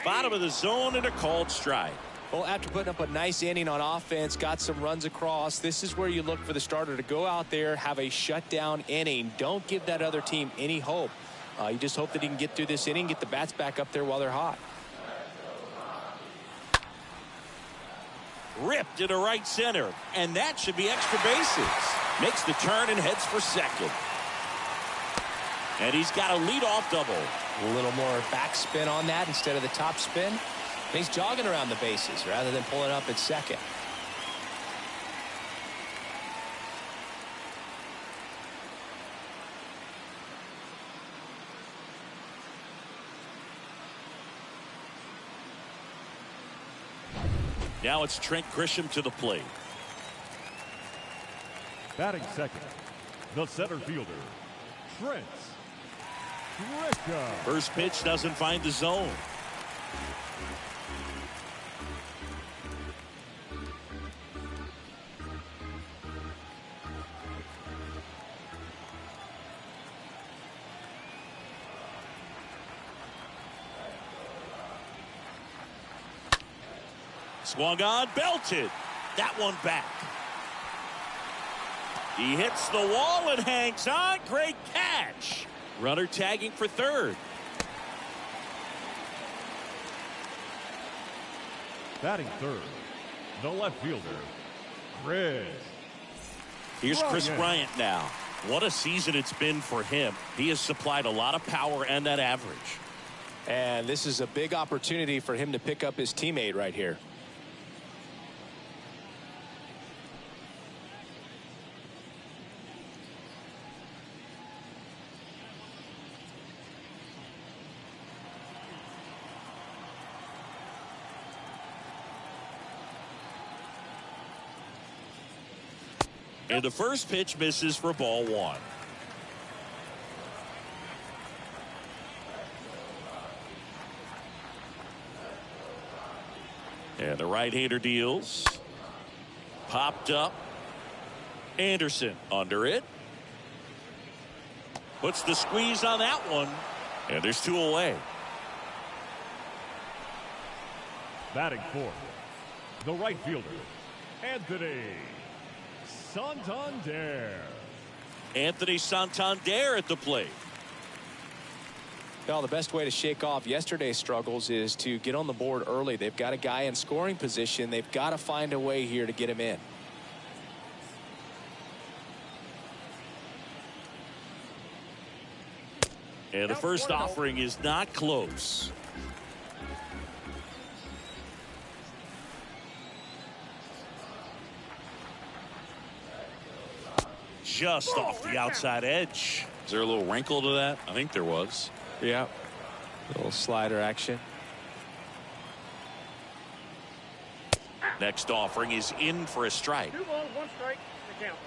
Bottom of the zone and a called strike. Well, after putting up a nice inning on offense, got some runs across, this is where you look for the starter to go out there, have a shutdown inning. Don't give that other team any hope. You just hope that he can get through this inning, get the bats back up there while they're hot. Ripped into right center, and that should be extra bases. Makes the turn and heads for second. And he's got a leadoff double. A little more backspin on that instead of the top spin. He's jogging around the bases rather than pulling up at second. Now it's Trent Grisham to the plate. Batting second, the center fielder, Trent Grisham. First pitch doesn't find the zone. Swung on, belted. That one back. He hits the wall and hangs on. Great catch. Runner tagging for third. Batting third, the left fielder, Chris. Here's Chris Bryant now. What a season it's been for him. He has supplied a lot of power and that average. And this is a big opportunity for him to pick up his teammate right here. And the first pitch misses for ball 1. And the right-hander deals. Popped up. Anderson under it. Puts the squeeze on that one. And there's 2 away. Batting fourth, the right fielder, Anthony Santander. Anthony Santander at the plate. Well, the best way to shake off yesterday's struggles is to get on the board early. They've got a guy in scoring position. They've got to find a way here to get him in. And the first offering is not close. Just off the outside edge. Is there a little wrinkle to that? I think there was. Yeah. A little slider action. Next offering is in for a strike. 2 balls, 1 strike, the count.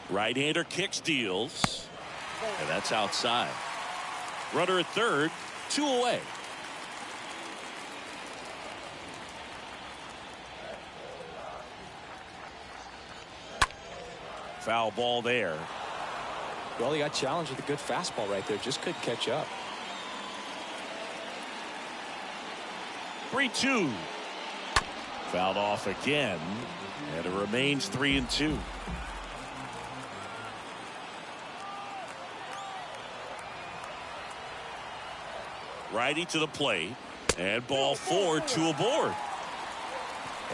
Right-hander kicks, deals. And that's outside. Runner at third, 2 away. Foul ball there. Well, he got challenged with a good fastball right there. Just couldn't catch up. 3-2. Fouled off again. And it remains 3-2. Righty to the plate. And ball 4, 2 aboard.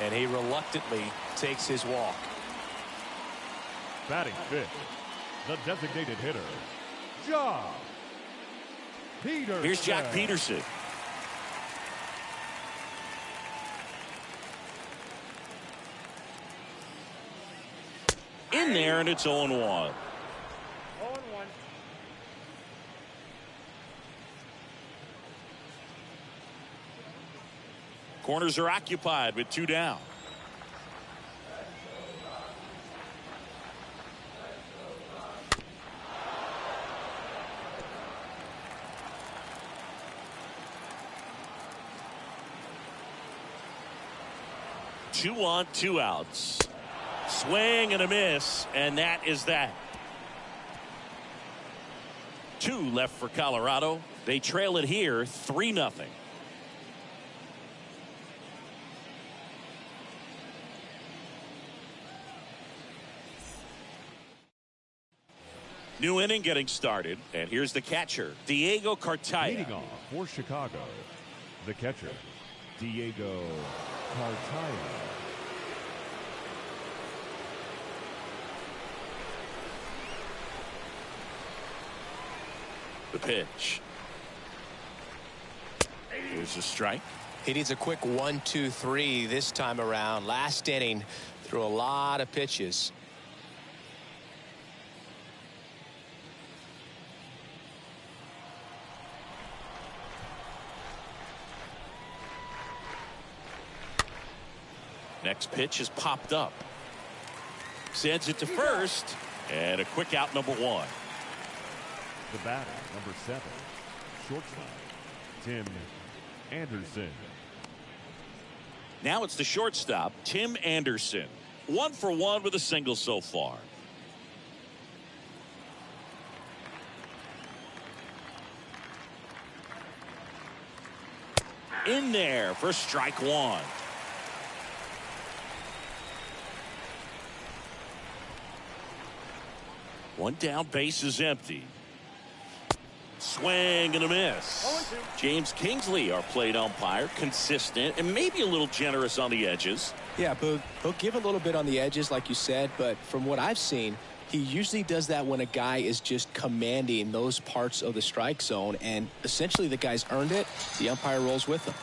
And he reluctantly takes his walk. Batting fifth, the designated hitter, Jock Peterson. Here's Jock Peterson. In there, and it's 0-1. 0-1. Corners are occupied with 2 down. Two on, 2 outs. Swing and a miss, and that is that. 2 left for Colorado. They trail it here 3-0. New inning getting started, and here's the catcher, Diego Cartaya. Leading off for Chicago, the catcher, Diego Cartaya. The pitch. Here's a strike. He needs a quick 1-2-3 this time around. Last inning, threw a lot of pitches. Next pitch is popped up. Sends it to first, and a quick out, number 1. The batter, number 7, shortstop, Tim Anderson. Now it's the shortstop, Tim Anderson. 1 for 1 with a single so far. In there for strike 1. One down, base is empty. Swing and a miss. James Kingsley, our plate umpire, consistent and maybe a little generous on the edges. Yeah, but he'll give a little bit on the edges, like you said, but from what I've seen, he usually does that when a guy is just commanding those parts of the strike zone, and essentially the guy's earned it. The umpire rolls with him.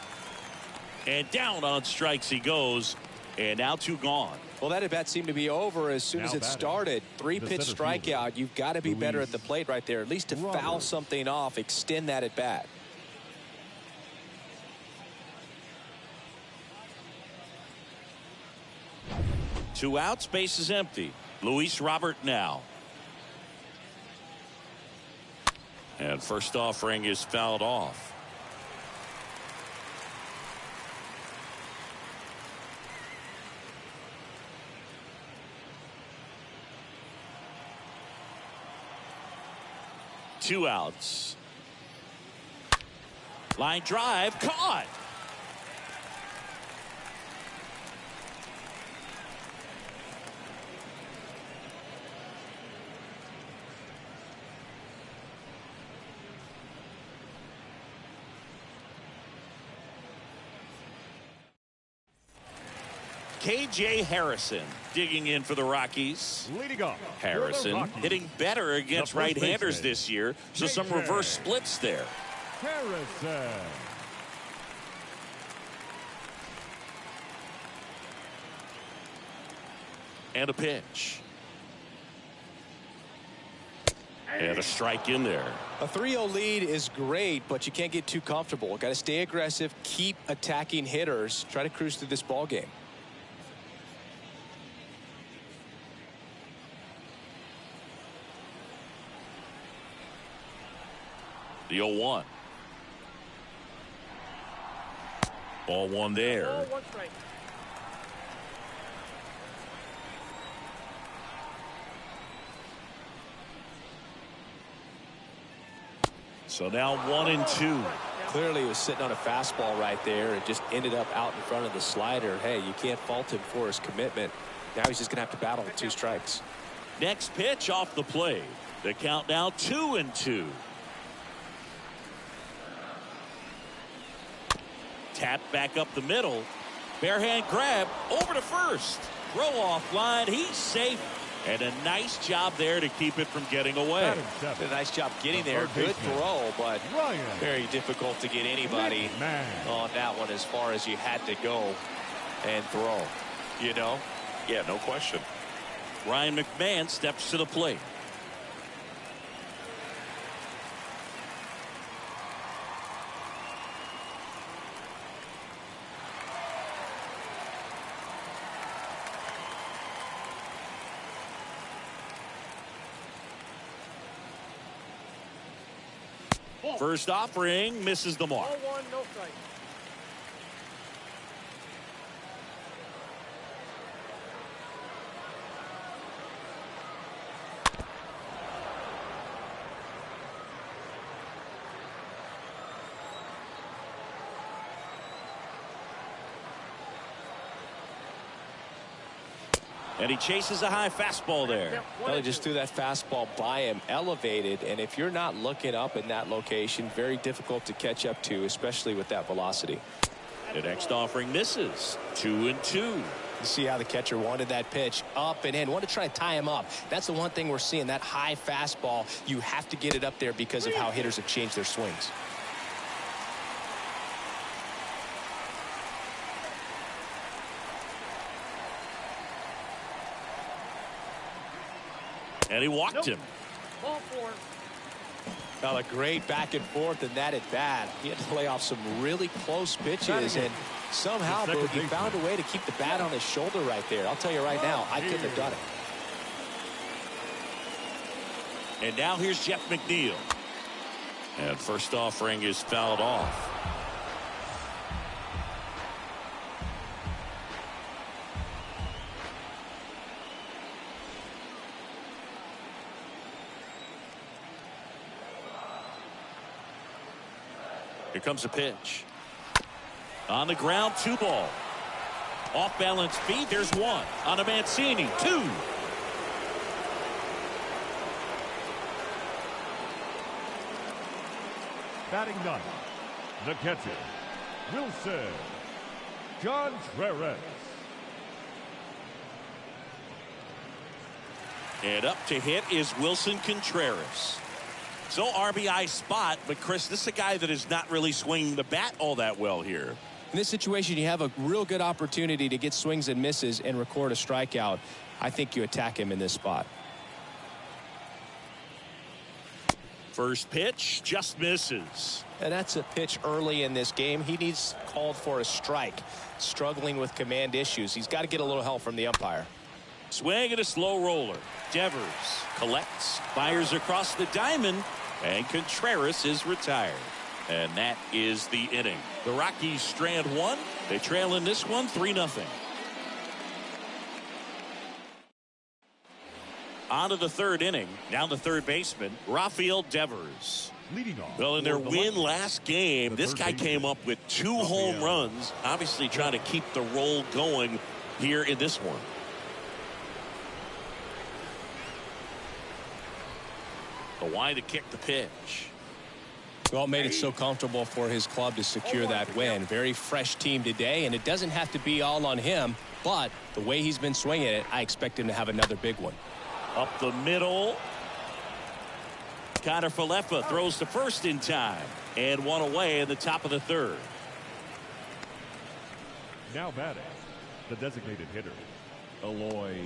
And down on strikes he goes, and now 2 gone. Well, that at bat seemed to be over as soon as it started. 3-pitch strikeout. You've got to be better at the plate right there, at least to foul something off, extend that at bat. Two outs, base is empty. Luis Robert now. And first offering is fouled off. Two outs. Line drive caught. KJ Harrison digging in for the Rockies. Leading off, Harrison hitting better against right-handers this year, so some reverse splits there. Harrison. And a pitch. And a strike in there. A 3-0 lead is great, but you can't get too comfortable. Got to stay aggressive, keep attacking hitters, try to cruise through this ball game. The 0-1. Ball one there. Ball, 1 strike. So now 1-2. Clearly he was sitting on a fastball right there and just ended up out in front of the slider. Hey, you can't fault him for his commitment. Now he's just going to have to battle with 2 strikes. Next pitch off the plate. The count now 2-2. Tap back up the middle. Bare hand grab over to first. Throw off line. He's safe. And a nice job there to keep it from getting away. A nice job getting there. Good throw, but very difficult to get anybody on that one as far as you had to go and throw. You know? Yeah, no question. Ryan McMahon steps to the plate. First offering misses the mark. Ball one, no strike. And he chases a high fastball there. Well, he just threw that fastball by him, elevated, and if you're not looking up in that location, very difficult to catch up to, especially with that velocity. The next offering misses. 2-2. You see how the catcher wanted that pitch up and in, wanted to try to tie him up. That's the one thing we're seeing, that high fastball. You have to get it up there because of how hitters have changed their swings. And he walked him. Ball four. Well, a great back and forth in that at bat. He had to lay off some really close pitches, and somehow he found a way to keep the bat on his shoulder right there. I'll tell you right now, I couldn't have done it. And now here's Jeff McNeil. And first offering is fouled off. Here comes a pitch. On the ground, 2 ball. Off balance feet, there's 1. On a Mancini, 2. Batting ninth, the catcher, Wilson Contreras. And up to hit is Wilson Contreras. So RBI spot, but Chris, this is a guy that is not really swinging the bat all that well here. In this situation, you have a real good opportunity to get swings and misses and record a strikeout. I think you attack him in this spot. First pitch just misses. And that's a pitch early in this game. He needs called for a strike. Struggling with command issues. He's got to get a little help from the umpire. Swing and a slow roller. Devers collects, fires across the diamond, and Contreras is retired. And that is the inning. The Rockies strand 1. They trail in this one 3-0. On to the 3rd inning. Now the third baseman, Rafael Devers. Leading off. Well, in their win last game, this guy came up with 2 home runs, obviously trying to keep the roll going here in this one. The wide to kick the pitch. Well, it made it so comfortable for his club to secure that win. Very fresh team today, and it doesn't have to be all on him, but the way he's been swinging it, I expect him to have another big one. Up the middle. Connor Falefa throws to first in time, and 1 away in the top of the 3rd. Now batting, the designated hitter, Eloy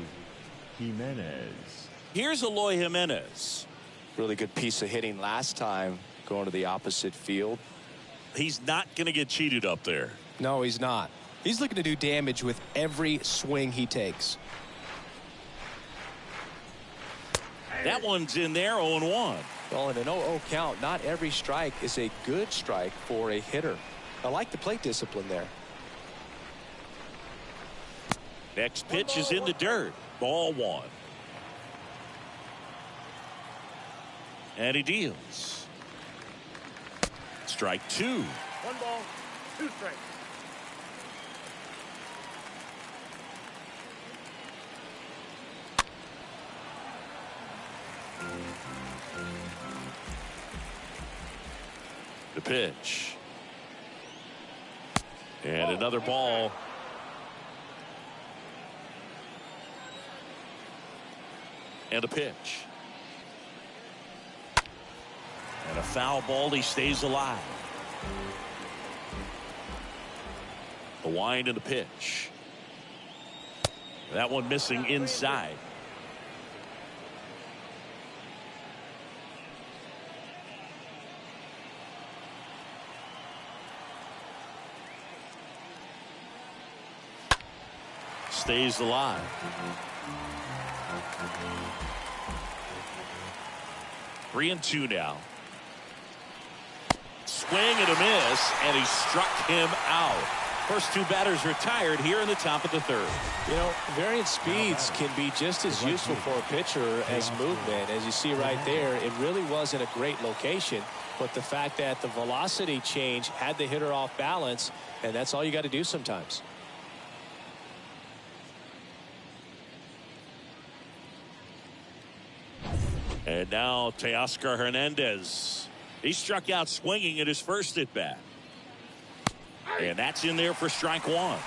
Jimenez. Here's Eloy Jimenez. Really good piece of hitting last time, going to the opposite field. He's not going to get cheated up there. No, he's not. He's looking to do damage with every swing he takes. That one's in there, 0-1. Well, in an 0-0 count, not every strike is a good strike for a hitter. I like the plate discipline there. Next pitch is in the dirt. Ball 1. And he deals. Strike 2. 1 ball, 2 strikes. The pitch. And another ball. And a pitch. And a foul ball. He stays alive. The wind and the pitch. That one missing inside. stays alive. Three and two now. Swing and a miss, and he struck him out. First two batters retired here in the top of the third. You know, varying speeds can be just as useful for a pitcher as movement. As you see right there, it really wasn't a great location, but the fact that the velocity change had the hitter off balance, and that's all you got to do sometimes. And now Teoscar Hernandez. He struck out swinging at his first at bat. And that's in there for strike one.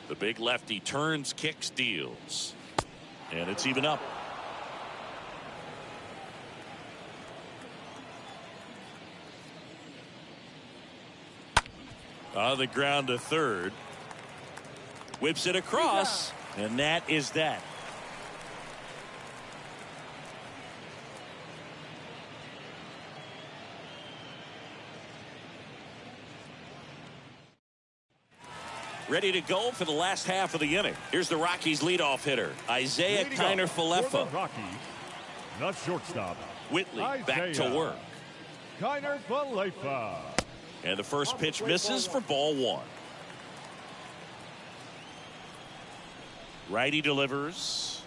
The big lefty turns, kicks, deals. And it's even up. On the ground to third. Whips it across. And that is that. Ready to go for the last half of the inning. Here's the Rockies leadoff hitter, Isaiah Kiner-Falefa. Rockies, the shortstop, Whitley back to work. Kiner-Falefa. And the first pitch misses for ball one. Righty delivers.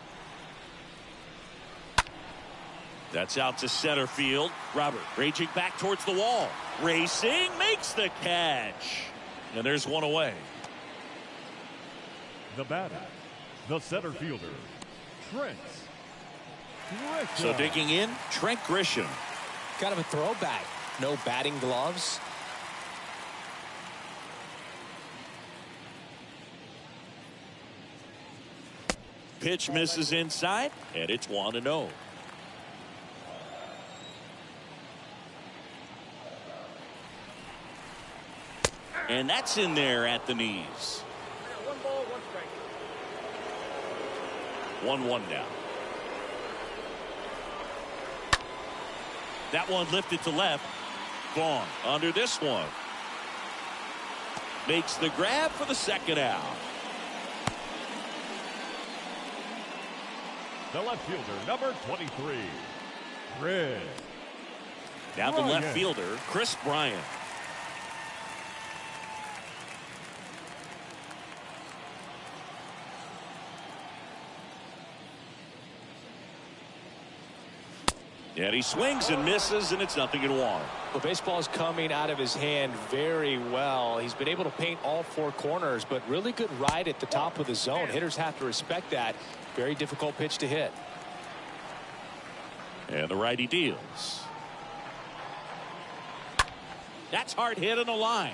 That's out to center field. Robert raging back towards the wall. Racing, makes the catch. And there's one away. The batter, the center fielder, Trent Grisham. So digging in, Trent Grisham. Kind of a throwback. No batting gloves. Pitch misses inside, and it's 1-0. And that's in there at the knees. 1 ball, 1 strike. 1-1 now. That one lifted to left. Vaughn under this one. Makes the grab for the second out. The left fielder, number 23, Chris. Now the left Bryant. fielder, Chris Bryant. And he swings and misses, and it's 0-1. Well, baseball is coming out of his hand very well. He's been able to paint all four corners, but really good ride at the top of the zone. Hitters have to respect that. Very difficult pitch to hit. And the righty deals. That's hard hit on the line.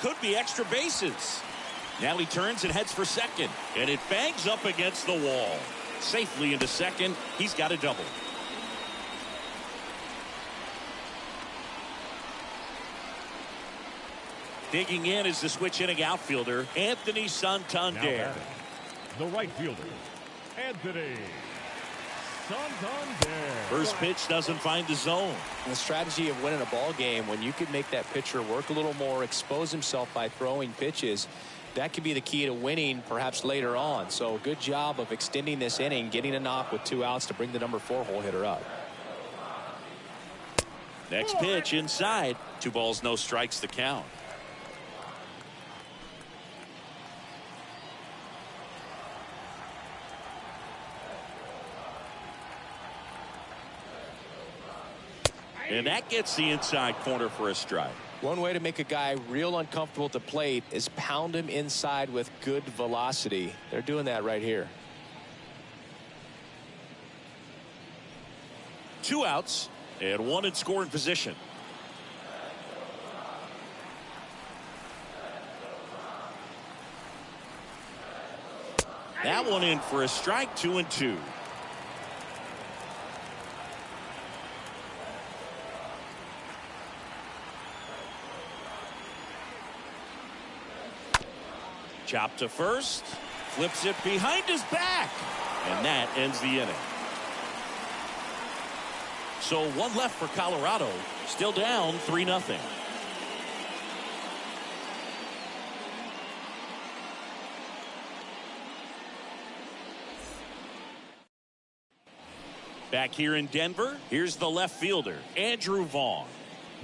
Could be extra bases. Now he turns and heads for second, and it bangs up against the wall. Safely into second. He's got a double. Digging in is the switch hitting outfielder, Anthony Santander. The right fielder, Anthony Santander. First pitch doesn't find the zone. And the strategy of winning a ball game, when you can make that pitcher work a little more, expose himself by throwing pitches, that could be the key to winning perhaps later on. So good job of extending this inning, getting a knock with 2 outs to bring the number 4 hole hitter up. Next pitch inside. 2 balls, no strikes to count. And that gets the inside corner for a strike. One way to make a guy real uncomfortable at the plate is pound him inside with good velocity. They're doing that right here. 2 outs and 1 in scoring position. That one in for a strike. 2-2. Chop to first, flips it behind his back, and that ends the inning. So one left for Colorado. Still down 3-0. Back here in Denver, here's the left fielder, Andrew Vaughn.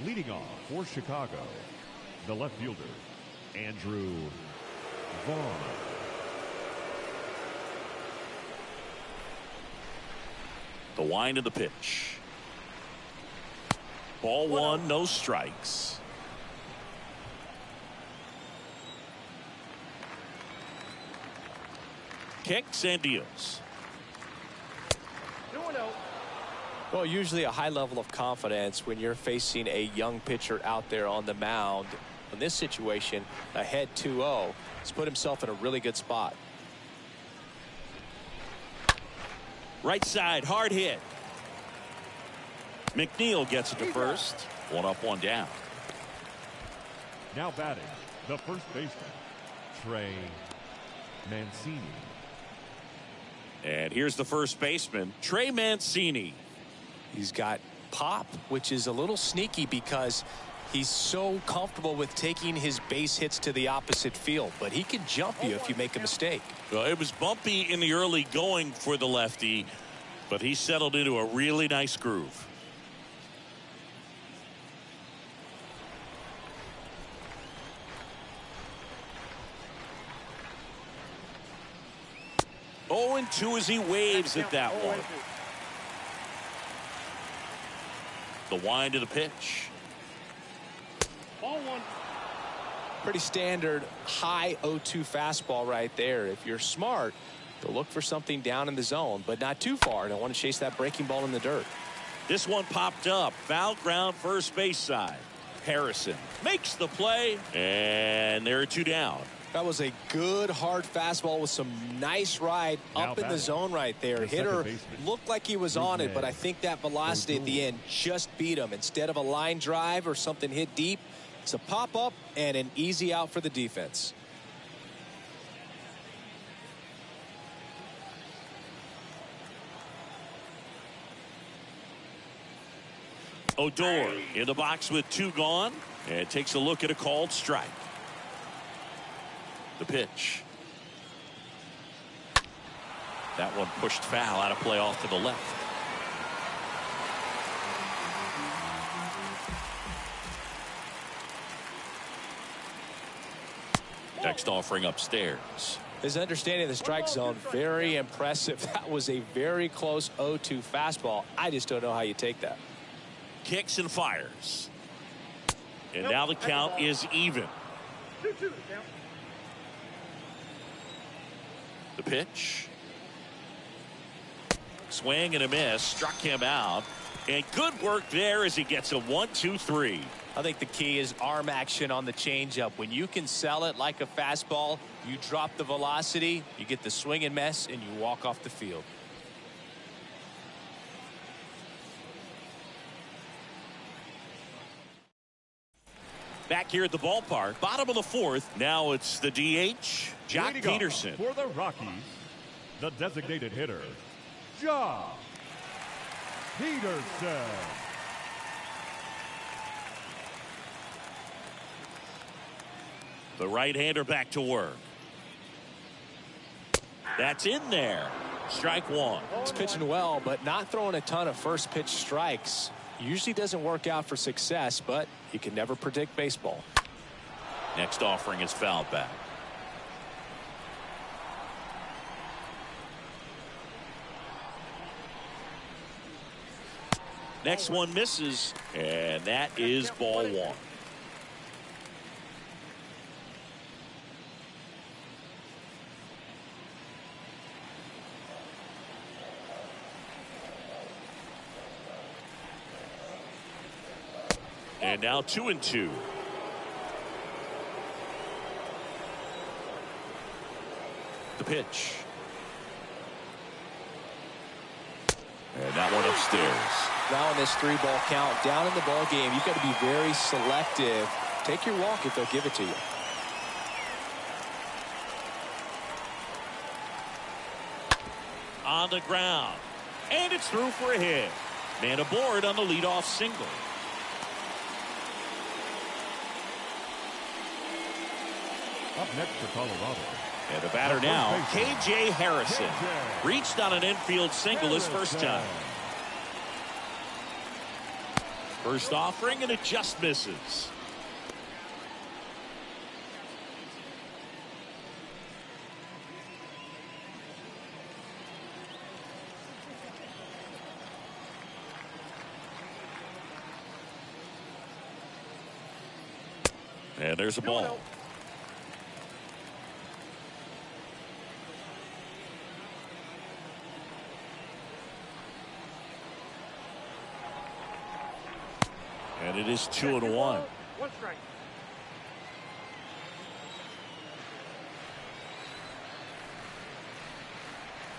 Leading off for Chicago, the left fielder, Andrew Vaughn. The wind of the pitch. Ball one, no strikes. Kicks and deals. 2-0. Well, usually a high level of confidence when you're facing a young pitcher out there on the mound. In this situation, ahead 2-0, he's put himself in a really good spot. Right side, hard hit. McNeil gets it to first. One up, one down. Now batting, the first baseman, Trey Mancini. And here's the first baseman, Trey Mancini. He's got pop, which is a little sneaky because he's so comfortable with taking his base hits to the opposite field, but he can jump you if you make a mistake. Well, it was bumpy in the early going for the lefty, but he settled into a really nice groove. Oh, and 2 as he waves at that one. The wind of the pitch. Ball one. Pretty standard high 0-2 fastball right there. If you're smart, you'll look for something down in the zone, but not too far. Don't want to chase that breaking ball in the dirt. This one popped up. Foul ground, first base side. Harrison makes the play, and there are 2 down. That was a good hard fastball with some nice ride up in the zone right there. Hitter looked like he was on it, but I think that velocity at the end just beat him. Instead of a line drive or something hit deep, it's a pop up and an easy out for the defense. Odor in the box with 2 gone, and takes a look at a called strike. The pitch. That one pushed foul, out of play off to the left. Next offering upstairs. His understanding of the strike zone, very impressive. That was a very close 0-2 fastball. I just don't know how you take that. Kicks and fires. And now the count is even. 2-2 the count. The pitch. Swing and a miss. Struck him out. And good work there as he gets a 1-2-3. I think the key is arm action on the changeup. When you can sell it like a fastball, you drop the velocity, you get the swing and miss, and you walk off the field. Back here at the ballpark, bottom of the 4th. Now it's the DH, Jock Peterson. For the Rockies, the designated hitter, Jock Peterson. The right-hander back to work. That's in there. Strike 1. He's pitching well, but not throwing a ton of first pitch strikes. Usually doesn't work out for success, but you can never predict baseball. Next offering is fouled back. Next one misses, and that is ball 1. And now 2-2. The pitch. And that one upstairs. Now in this 3-ball count, down in the ball game, you've got to be very selective. Take your walk if they'll give it to you. On the ground. And it's through for a hit. Man aboard on the leadoff single. Up next for Colorado. And the batter now, K.J. Harrison. Reached on an infield single his first time. First offering, and it just misses. And there's a ball. And it is 2-1. One strike.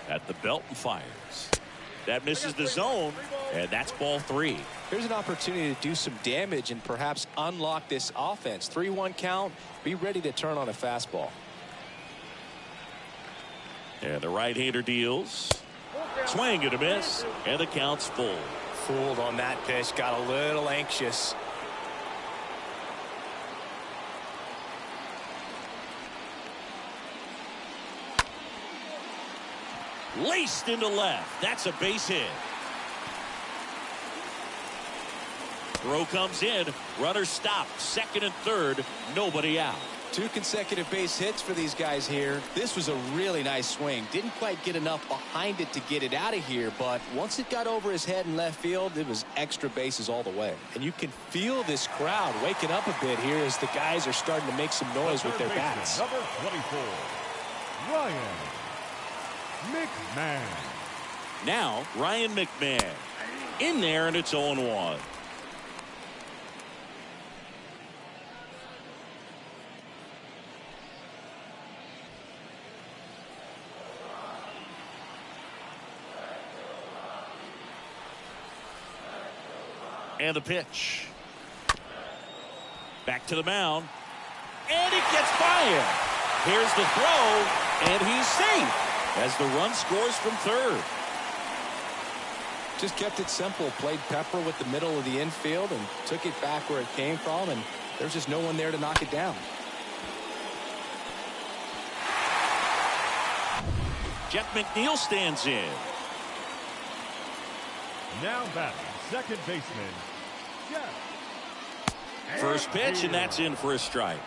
At the belt and fires. That misses the zone, and that's ball 3. Here's an opportunity to do some damage and perhaps unlock this offense. 3-1 count. Be ready to turn on a fastball. And the right-hander deals. Swing and a miss, and the count's full. Fooled on that pitch, got a little anxious. Laced into left. That's a base hit. Throw comes in. Runner stopped. Second and third. Nobody out. 2 consecutive base hits for these guys here. This was a really nice swing. Didn't quite get enough behind it to get it out of here, but once it got over his head in left field, it was extra bases all the way. And you can feel this crowd waking up a bit here as the guys are starting to make some noise with their bats. Number 24, Ryan McMahon. Now, Ryan McMahon. In there, and it's 0-1. And the pitch. Back to the mound. And it gets by him. Here's the throw, and he's safe as the run scores from third. Just kept it simple. Played pepper with the middle of the infield and took it back where it came from, and there's just no one there to knock it down. Jeff McNeil stands in. Now batting, second baseman, Jeff. First pitch, and that's in for a strike.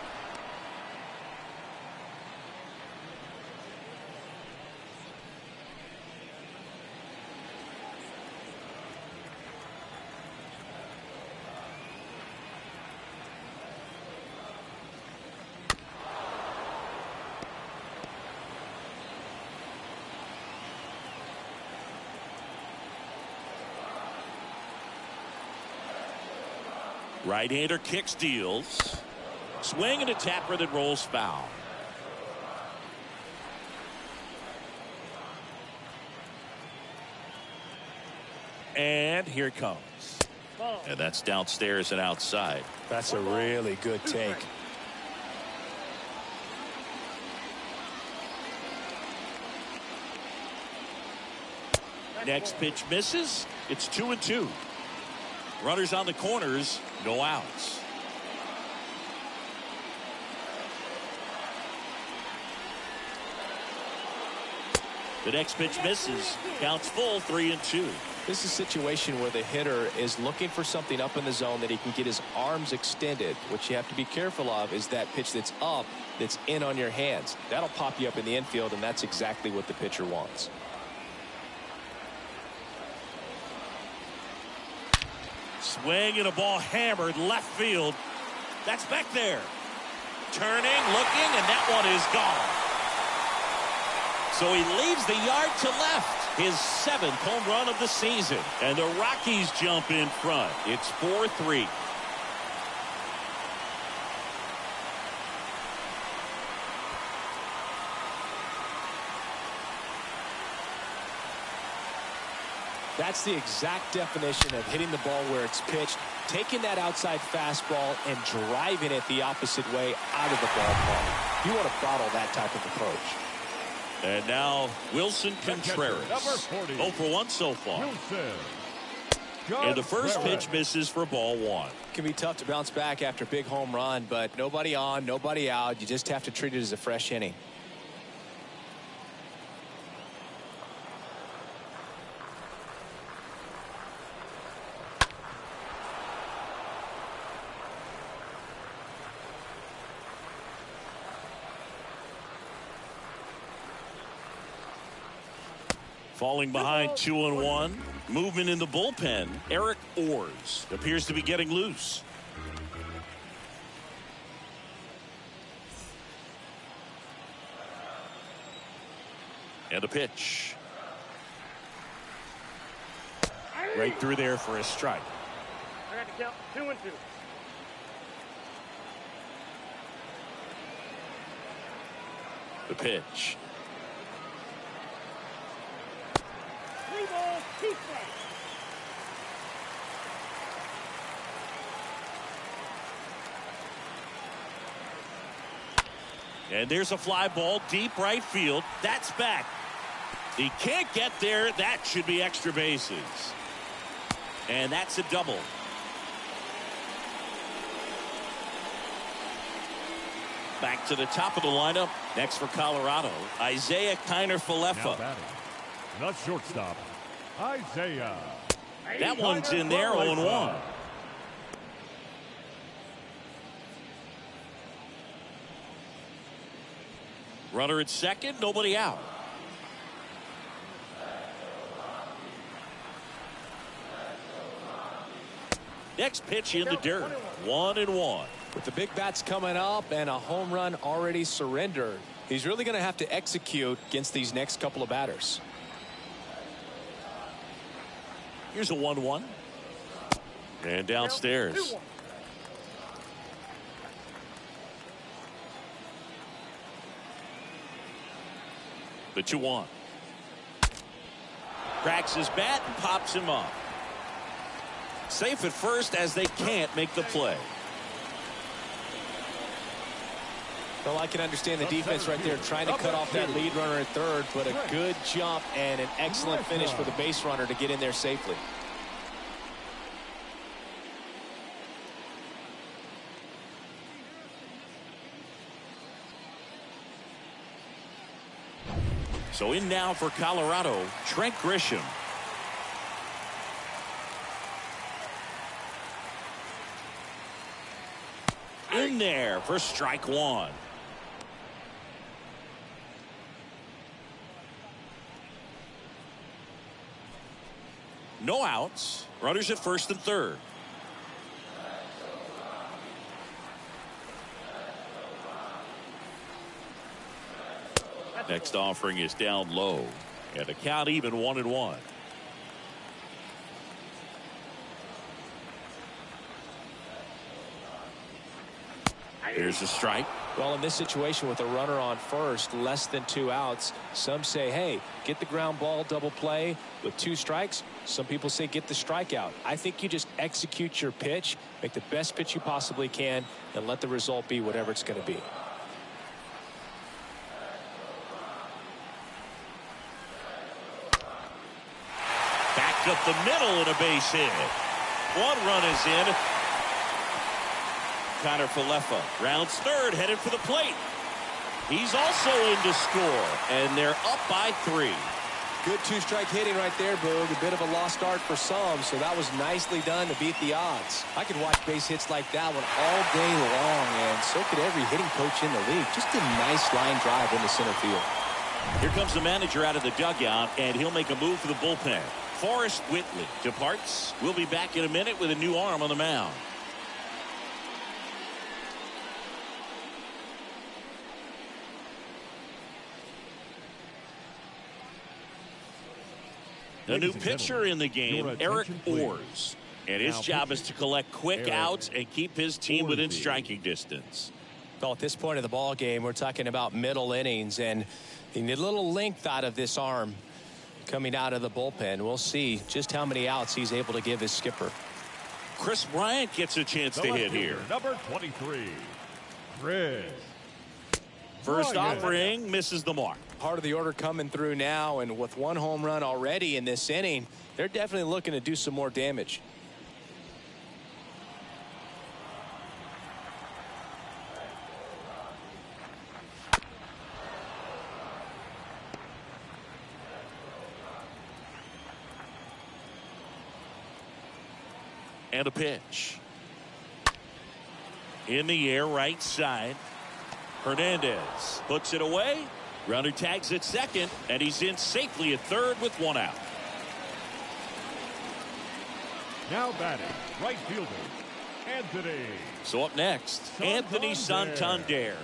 Right-hander kicks, deals. Swing and a tapper that rolls foul. And here it comes. And that's downstairs and outside. That's a really good take. Next pitch misses. It's 2-2. Runners on the corners, no outs. The next pitch misses. Counts full, 3-2. This is a situation where the hitter is looking for something up in the zone that he can get his arms extended. What you have to be careful of is that pitch that's up, that's in on your hands. That'll pop you up in the infield, and that's exactly what the pitcher wants. Swing and a ball hammered left field. That's back there. Turning, looking, and that one is gone. So he leaves the yard to left. His 7th home run of the season. And the Rockies jump in front. It's 4-3. That's the exact definition of hitting the ball where it's pitched, taking that outside fastball and driving it the opposite way out of the ballpark. You want to bottle that type of approach. And now Wilson Contreras. 0 for 1 so far. Wilson. And the first pitch misses for ball one. It can be tough to bounce back after a big home run, but nobody on, nobody out. You just have to treat it as a fresh inning. Falling behind 2-1. Movement in the bullpen. Eric Orrs appears to be getting loose. And a pitch. Right through there for a strike. I got to count 2-2. The pitch. 3 balls, 2 strikes. And there's a fly ball deep right field. That's back. He can't get there. That should be extra bases. And that's a double. Back to the top of the lineup. Next for Colorado, Isaiah Kiner-Falefa. The shortstop, Isaiah. That one's in there, 0-1. Runner at second, nobody out. Next pitch in the dirt, 1-1. With the big bats coming up and a home run already surrendered, he's really going to have to execute against these next couple of batters. Here's a 1-1. And downstairs. The 2-1. Cracks his bat and pops him up. Safe at first as they can't make the play. Well, I can understand the defense right there trying to cut off that lead runner at third, but a good jump and an excellent finish for the base runner to get in there safely. So in now for Colorado, Trent Grisham. In there for strike one. No outs. Runners at first and third. Next offering is down low. And the count even 1-1. Here's a strike. Well, in this situation with a runner on first, less than 2 outs, some say, hey, get the ground ball double play with 2 strikes. Some people say get the strikeout. I think you just execute your pitch, make the best pitch you possibly can, and let the result be whatever it's going to be. Back up the middle and a base hit. 1 run is in. Kiner-Falefa rounds third, headed for the plate. He's also in to score, and they're up by 3. Good 2-strike hitting right there, Boog. A bit of a lost start for some, so that was nicely done to beat the odds. I could watch base hits like that one all day long, and so could every hitting coach in the league. Just a nice line drive into center field. Here comes the manager out of the dugout, and he'll make a move for the bullpen. Forrest Whitley departs. We'll be back in a minute with a new arm on the mound. The new pitcher in the game, Eric Orrs. And his job is to collect quick outs and keep his team within striking distance. Well, at this point of the ball game, we're talking about middle innings, and you need a little length out of this arm coming out of the bullpen. We'll see just how many outs he's able to give his skipper. Chris Bryant gets a chance to hit here. Number 23, Chris. First offering misses the mark. Part of the order coming through now, and with one home run already in this inning, they're definitely looking to do some more damage. And a pitch. In the air, right side. Hernandez puts it away. Runner tags at second, and he's in safely at third with one out. Now batting, right fielder, Anthony. So up next, Anthony Santander.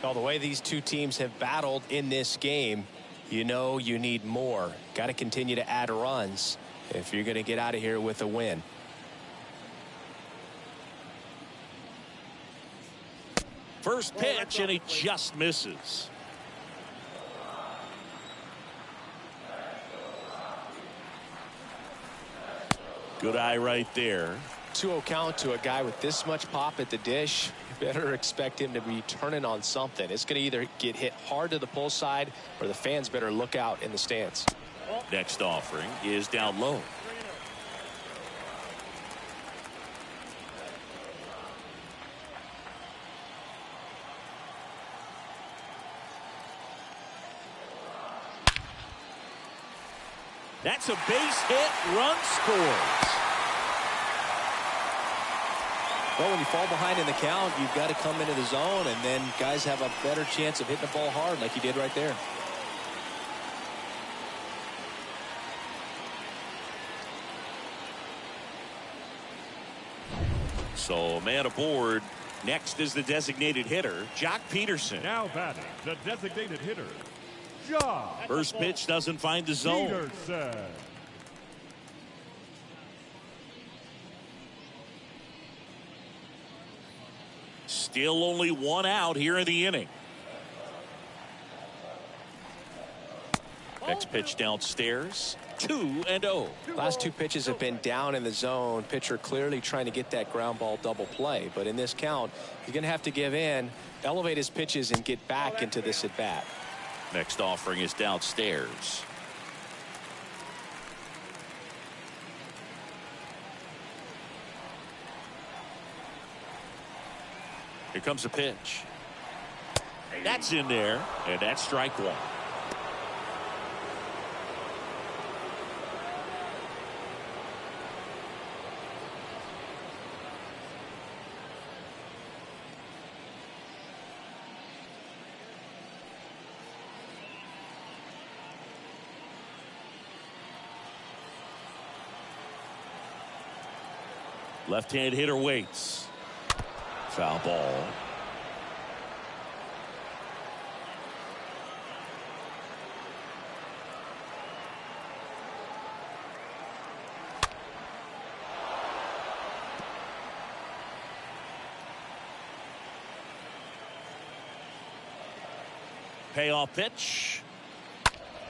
Well, the way these two teams have battled in this game, you know you need more. Got to continue to add runs if you're going to get out of here with a win. First pitch, and he just misses. Good eye right there. 2-0 count to a guy with this much pop at the dish. Better expect him to be turning on something. It's going to either get hit hard to the pull side, or the fans better look out in the stands. Next offering is down low. That's a base hit. Run scores. Well, when you fall behind in the count, you've got to come into the zone, and then guys have a better chance of hitting the ball hard like he did right there. So man aboard. Next is the designated hitter, Jock Peterson. Now batting, the designated hitter, Jock First pitch doesn't find the zone. Peterson. Still only one out here in the inning. Next pitch downstairs. 2-0. Last two pitches have been down in the zone. Pitcher clearly trying to get that ground ball double play. But in this count, he's going to have to give in, elevate his pitches, and get back into this at bat. Next offering is downstairs. Here comes a pitch. That's in there, and that's strike one. Left-hand hitter waits. Foul ball. Payoff pitch.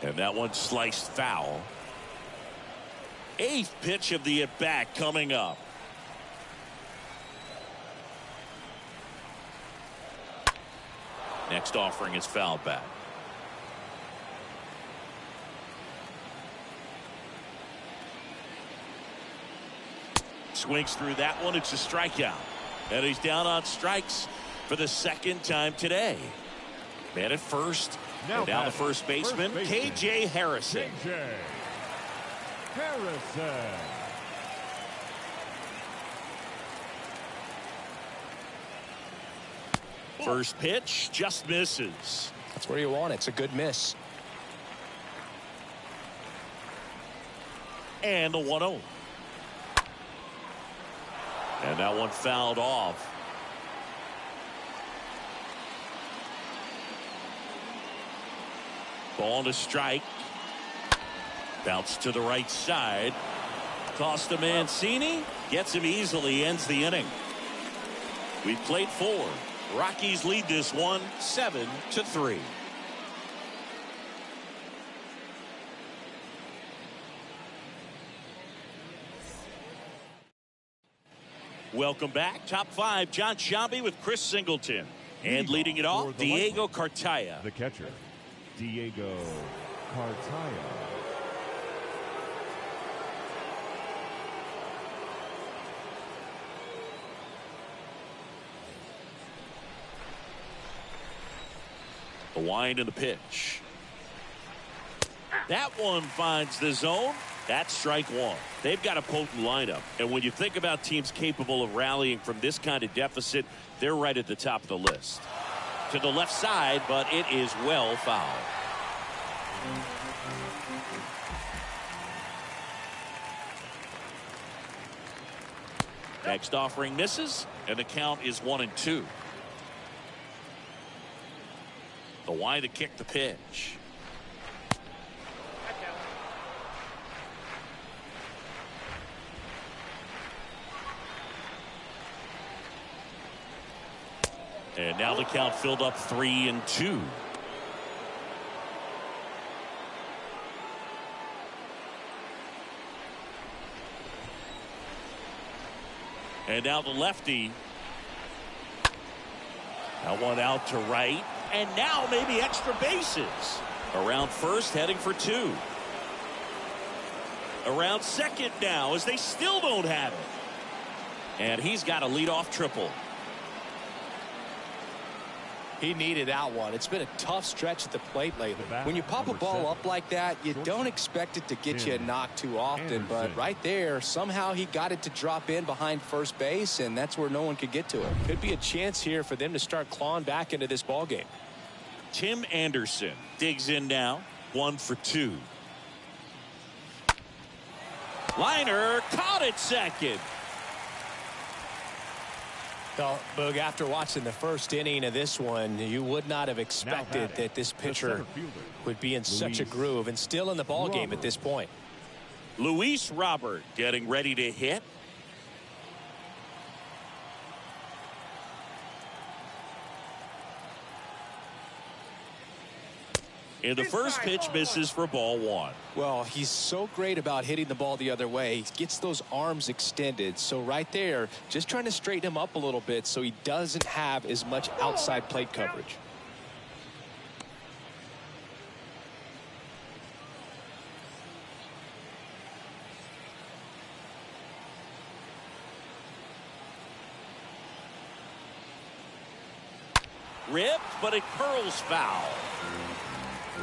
And that one sliced foul. Eighth pitch of the at-bat coming up. Next offering is fouled back. Swings through that one. It's a strikeout. And he's down on strikes for the second time today. Man at first. Now and down the first baseman, K.J. Harrison. K.J. Harrison. First pitch just misses. That's where you want it. It's a good miss. And the 1-0. And that one fouled off. Ball to strike. Bounce to the right side. Toss to Mancini. Gets him easily. Ends the inning. We've played 4. Rockies lead this one 7-3. Welcome back. Top 5, John Sciambi with Chris Singleton. And leading it off, Diego Cartaya. The catcher, Diego Cartaya. The wind and the pitch. That one finds the zone. That's strike one. They've got a potent lineup. And when you think about teams capable of rallying from this kind of deficit, they're right at the top of the list. To the left side, but it is well fouled. Next offering misses, and the count is 1-2. The wind to kick the pitch. And now the count filled up 3-2. And now the lefty. That one out to right. And now maybe extra bases. Around first, heading for 2. Around second now as they still don't have it. And he's got a leadoff triple. He needed that one. It's been a tough stretch at the plate lately. When you pop a ball up like that, you don't expect it to get you a knock too often. But right there, somehow he got it to drop in behind first base, and that's where no one could get to it. Could be a chance here for them to start clawing back into this ball game. Tim Anderson digs in now. 1 for 2. Liner caught at second. Well, Boog, after watching the first inning of this one, you would not have expected that this pitcher would be in such a groove and still in the ball game at this point. Luis Robert getting ready to hit. And the first pitch misses for ball 1. Well, he's so great about hitting the ball the other way. He gets those arms extended. So right there, just trying to straighten him up a little bit so he doesn't have as much outside plate coverage. Ripped, but it curls foul.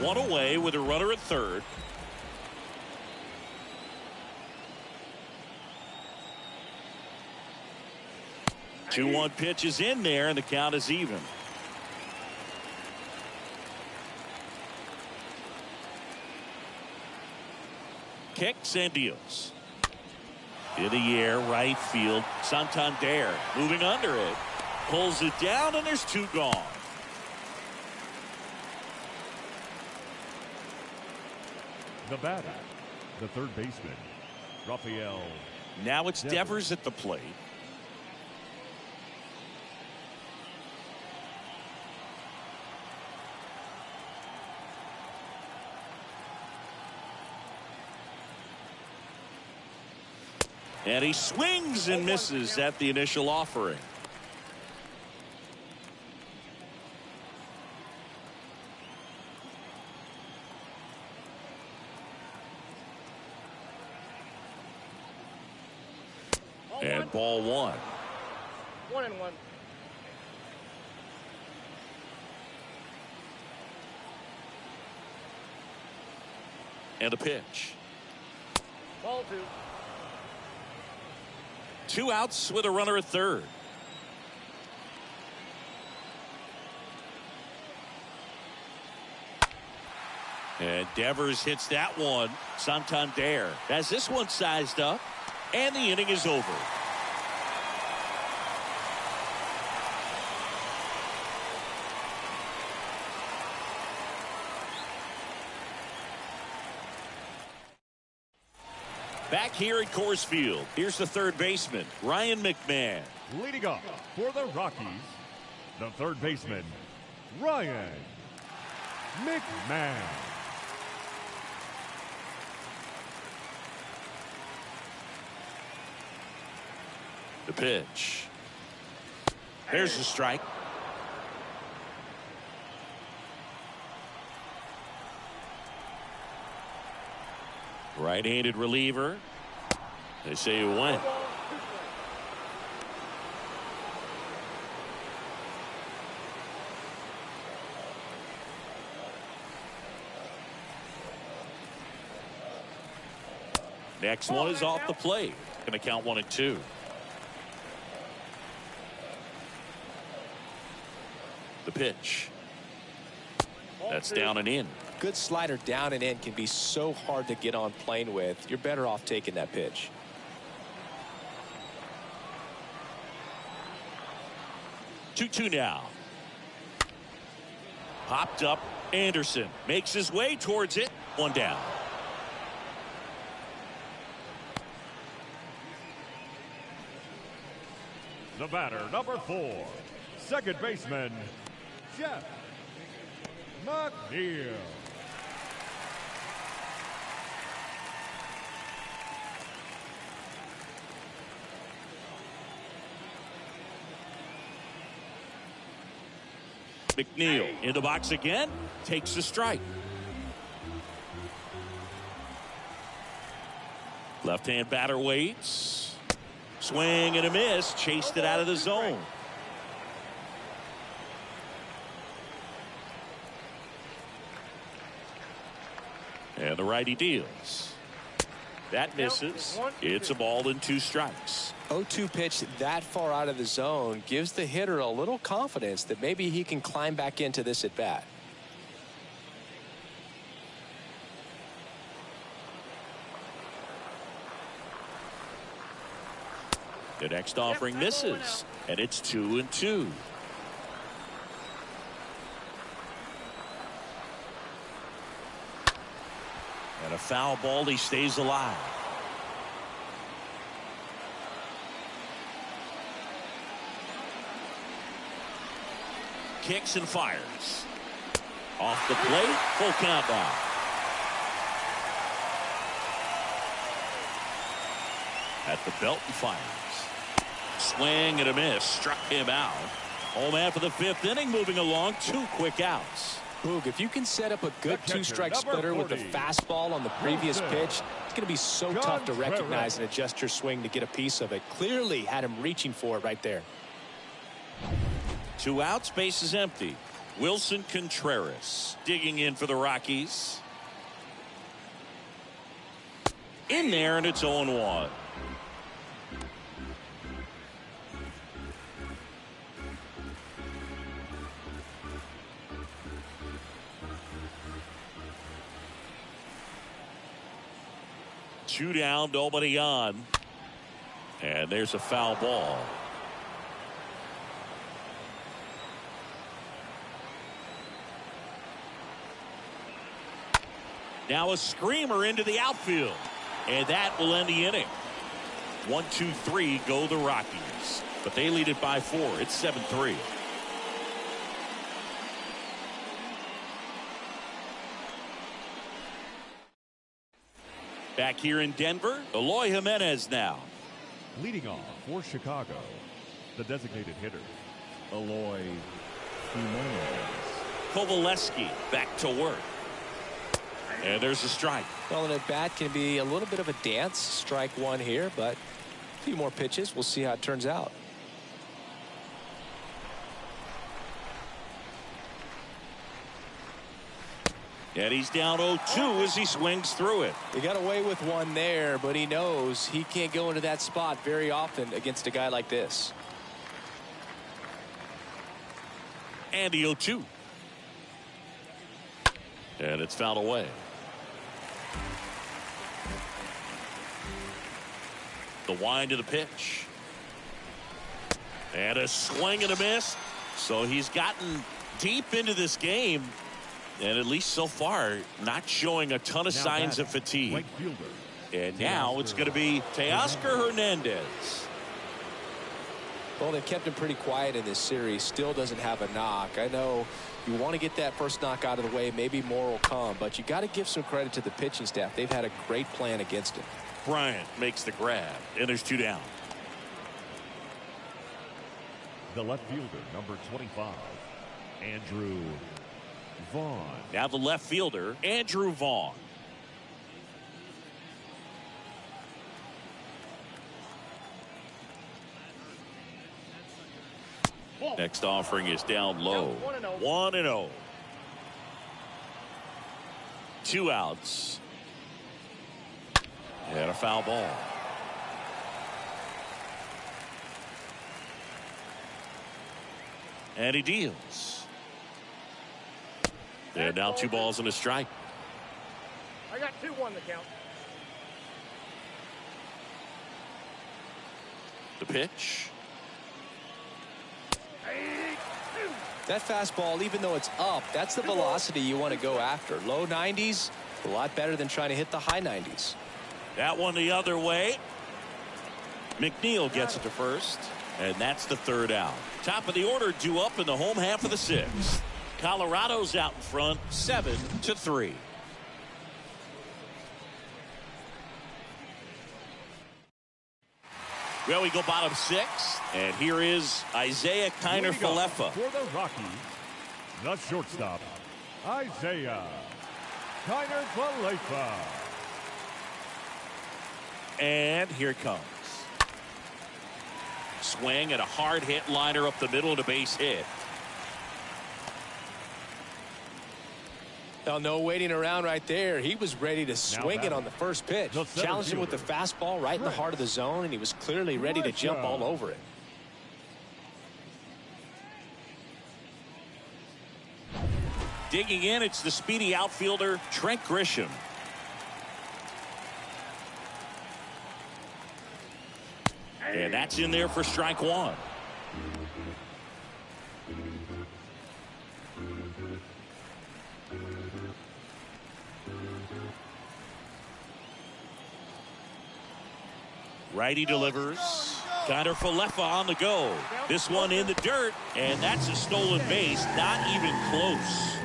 1 away with a runner at third. The 2-1 pitch is in there, and the count is even. Kicks and deals. In the air, right field. Santander moving under it. Pulls it down, and there's 2 gone. The batter, the third baseman, Rafael. Now it's Devers at the plate. And he swings and misses at the initial offering. And ball 1. 1-1. And a pitch. Ball 2. 2 outs with a runner at third. And Devers hits that one. Santander has this one sized up. And the inning is over. Back here at Coors Field, here's the third baseman, Ryan McMahon. Leading off for the Rockies, the third baseman, Ryan McMahon. The pitch. There's the strike. Right-handed reliever. They say he went. Next one is off the plate. Going to count 1-2. The pitch. That's down and in. Good slider down and in can be so hard to get on plane with. You're better off taking that pitch. Two now. Popped up. Anderson makes his way towards it. One down. The batter, number 4, second baseman, Jeff McNeil. McNeil in the box again. Takes the strike. Left-hand batter waits. Swing and a miss. Chased it out of the zone. And the righty deals. That misses. It's a ball and 2 strikes. 0-2 pitch that far out of the zone gives the hitter a little confidence that maybe he can climb back into this at bat. The next offering misses, and it's 2-2. And a foul ball. He stays alive. Kicks and fires. Off the plate. Full count now. At the belt and fires. Swing and a miss. Struck him out. Home after the 5th inning. Moving along. 2 quick outs. Boog, if you can set up a good 2-strike splitter with the fastball on the previous pitch, it's going to be so tough to recognize and adjust your swing to get a piece of it. Clearly had him reaching for it right there. 2 outs. Base is empty. Wilson Contreras digging in for the Rockies. In there, and it's 0-1. Two down, nobody on. And there's a foul ball. Now a screamer into the outfield. And that will end the inning. 1-2-3 go the Rockies. But they lead it by 4. It's 7-3. Back here in Denver, Eloy Jimenez now. Leading off for Chicago, the designated hitter, Eloy Jimenez. Kovaleski back to work. And there's a strike. Well, an at-bat can be a little bit of a dance. Strike 1 here, but a few more pitches. We'll see how it turns out. And he's down 0-2 as he swings through it. He got away with one there, but he knows he can't go into that spot very often against a guy like this. And the 0-2. And it's fouled away. The wind of the pitch. And a swing and a miss. So he's gotten deep into this game. And at least so far, not showing a ton of signs of fatigue. And now it's going to be Teoscar Hernandez. Well, they've kept him pretty quiet in this series. Still doesn't have a knock. I know you want to get that first knock out of the way. Maybe more will come. But you got to give some credit to the pitching staff. They've had a great plan against him. Bryant makes the grab. And there's 2 down. The left fielder, number 25, Andrew Vaughn. Now the left fielder, Andrew Vaughn. Next offering is down low. 1-0. 2 outs. And a foul ball. And he deals. And now 2 balls and a strike. I got 2-1 the count. The pitch. That fastball, even though it's up, that's the velocity you want to go after. Low 90s, a lot better than trying to hit the high 90s. That one the other way. McNeil gets it to first. And that's the 3rd out. Top of the order due up in the home half of the 6th. Colorado's out in front 7-3. Well, we go bottom 6, and here is Isaiah Kiner-Falefa. For the Rockies, the shortstop, Isaiah Kiner-Falefa. And here it comes. Swing and a hard hit liner up the middle and a base hit. Now, no waiting around right there. He was ready to swing it on the first pitch. Challenged him with the fastball right in the heart of the zone, and he was clearly ready to jump all over it. Digging in, it's the speedy outfielder, Trent Grisham. And that's in there for strike 1. Righty delivers. Kiner-Falefa on the go. This one in the dirt, and that's a stolen base. Not even close.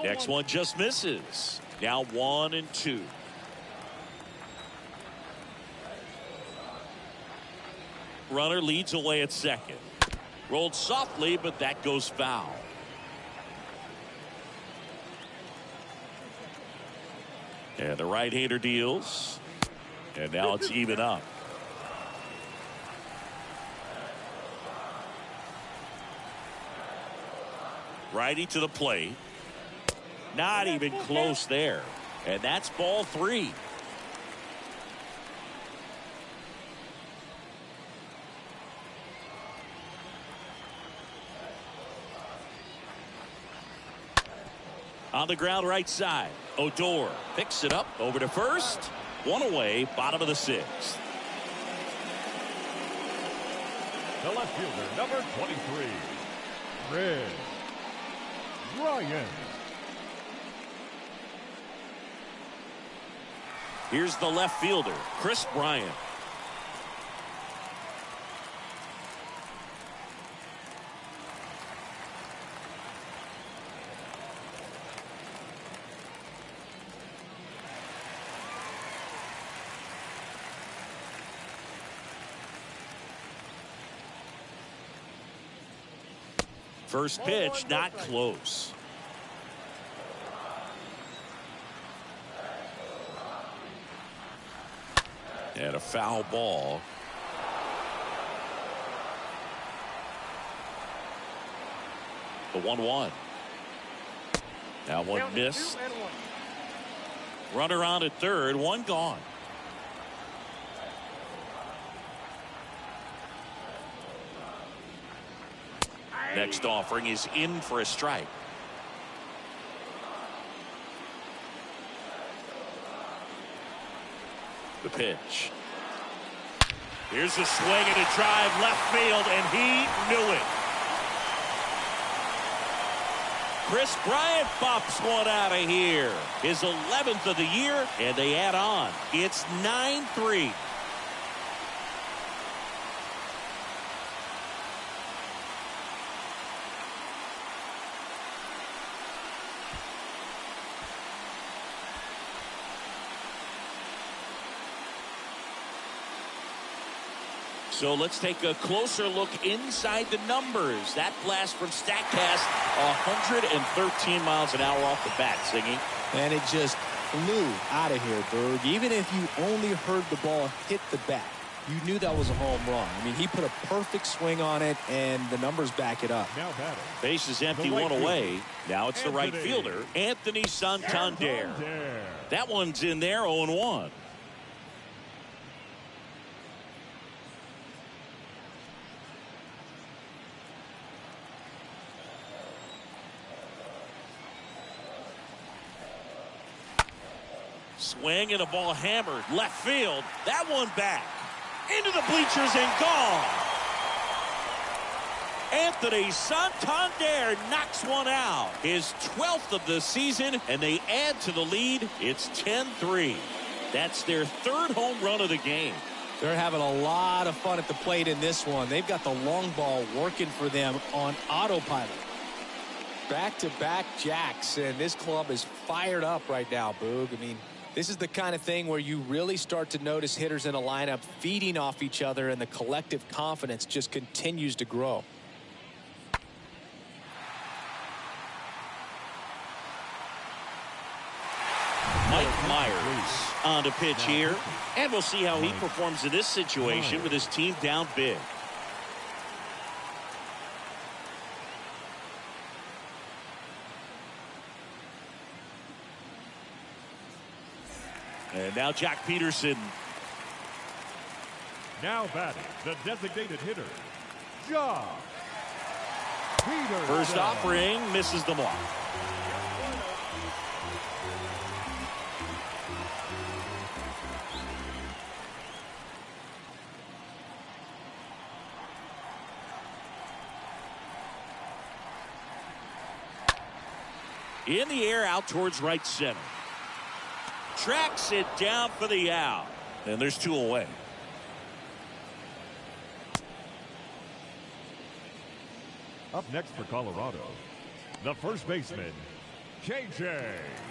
Next one just misses. Now 1-2. Runner leads away at second. Rolled softly, but that goes foul. And the right-hander deals. And now it's even up. Righty to the plate. Not even close there. And that's ball 3. On the ground right side. Odor picks it up over to first. 1 away, bottom of the 6th. The left fielder, number 23, Red Ryan. Here's the left fielder, Chris Bryant. First pitch, not close. And a foul ball. The 1-1. Now one missed. Runner on at third, one gone. Next offering is in for a strike. The pitch. Here's a swing and a drive left field, and he knew it. Chris Bryant pops one out of here. His 11th of the year, and they add on. It's 9-3. So let's take a closer look inside the numbers. That blast from StatCast, 113 miles an hour off the bat, Singy. And it just flew out of here, Berg. Even if you only heard the ball hit the bat, you knew that was a home run. I mean, he put a perfect swing on it, and the numbers back it up. Now batting. Base is empty, one away. Now it's the right fielder, Anthony Santander. That one's in there, 0-1. Swing and a ball hammered left field. That one back into the bleachers and gone. Anthony Santander knocks one out. His 12th of the season, and they add to the lead. It's 10-3. That's their third home run of the game. They're having a lot of fun at the plate in this one. They've got the long ball working for them on autopilot. Back-to-back jacks, and this club is fired up right now, Boog. I mean, this is the kind of thing where you really start to notice hitters in a lineup feeding off each other, and the collective confidence just continues to grow. Mike Myers on to pitch here, and we'll see how he performs in this situation with his team down big. And now Jack Peterson. Now batting, the designated hitter, Josh Peterson. First offering, misses the mark. In the air, out towards right center. Tracks it down for the out. And there's two away. Up next for Colorado, the first baseman, KJ.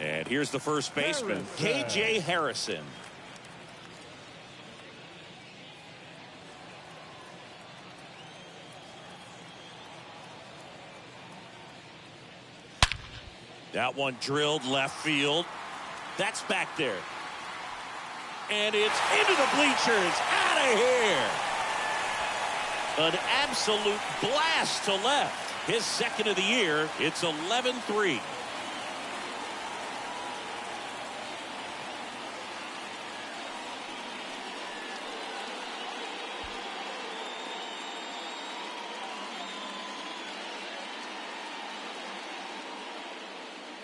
And here's the first baseman, KJ Harrison. That one drilled left field. That's back there. And it's into the bleachers. Out of here. An absolute blast to left. His second of the year. It's 11-3.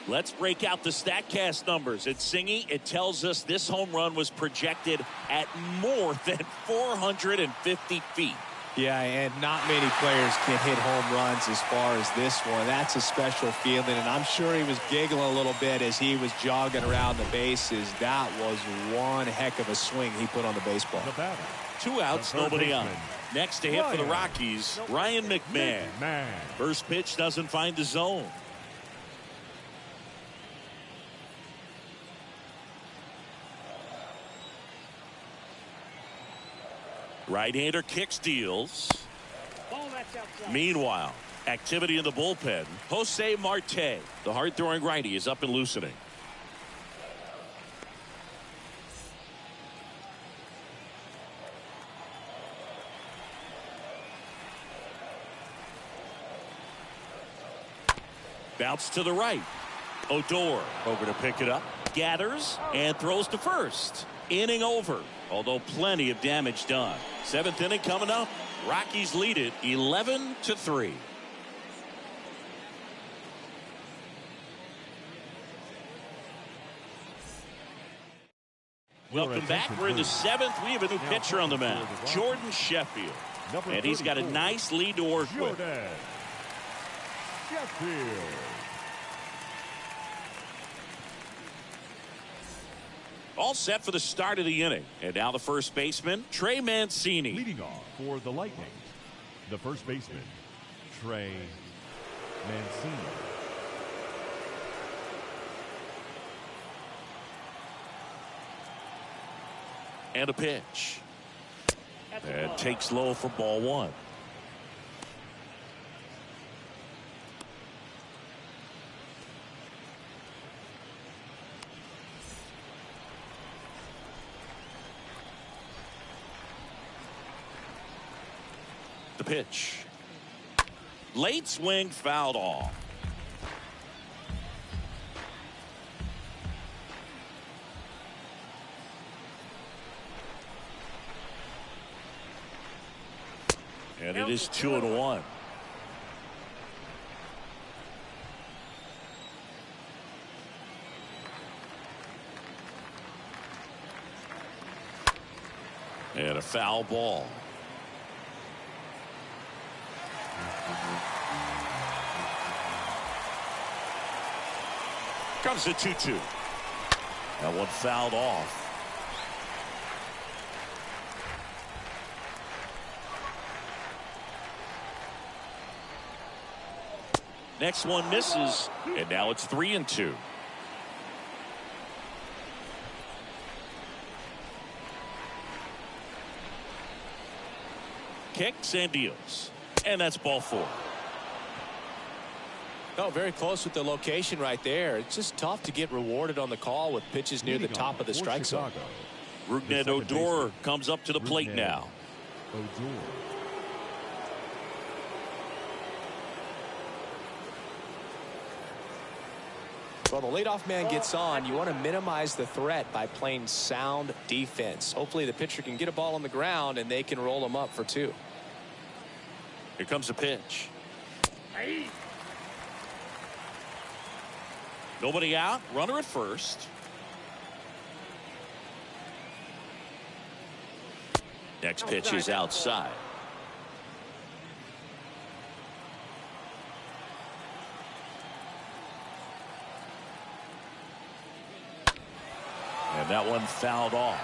Let's break out the StatCast numbers. It's Singy. It tells us this home run was projected at more than 450 feet. Yeah, and not many players can hit home runs as far as this one. That's a special feeling, and I'm sure he was giggling a little bit as he was jogging around the bases. That was one heck of a swing he put on the baseball. Two outs, nobody on. Next to hit for the Rockies, Ryan McMahon. First pitch doesn't find the zone. Right-hander kicks, deals. Meanwhile, activity in the bullpen. Jose Marte, the hard-throwing righty, is up and loosening. Bounce to the right. Odor over to pick it up. Gathers and throws to first. Inning over, although plenty of damage done. Seventh inning coming up. Rockies lead it 11-3. Welcome back. We're in the seventh. We have a new pitcher on the mound, Jordan Sheffield. And he's got a nice lead to work with. Sheffield. All set for the start of the inning. And now the first baseman, Trey Mancini. Leading off for the Lightning, the first baseman, Trey Mancini. And a pitch. And takes low for ball one. The pitch. Late swing, fouled off. And it is 2-1. And a foul ball. Comes the 2-2. That one fouled off. Next one misses, and now it's 3-2. Kicks and deals, and that's ball four. Oh, very close with the location right there. It's just tough to get rewarded on the call with pitches near the top of the strike zone. Rougned Odor comes up to the plate now. Well, the leadoff man gets on. You want to minimize the threat by playing sound defense. Hopefully the pitcher can get a ball on the ground and they can roll him up for two. Here comes a pitch. Nobody out. Runner at first. Next pitch is outside. And that one fouled off.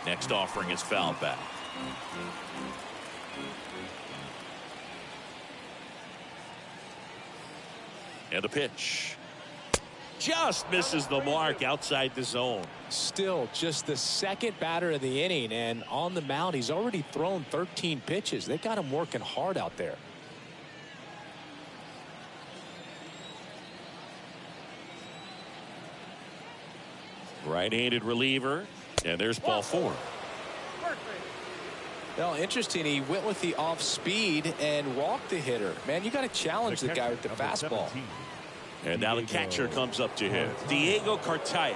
Next offering is fouled back. And a pitch. Just misses the mark outside the zone. Still just the second batter of the inning, and on the mound he's already thrown 13 pitches. They got him working hard out there. Right-handed reliever, and there's ball four. Well, interesting, he went with the off speed and walked the hitter. Man, you got to challenge the guy with the fastball. And now the catcher comes up to him, Diego Cartaya.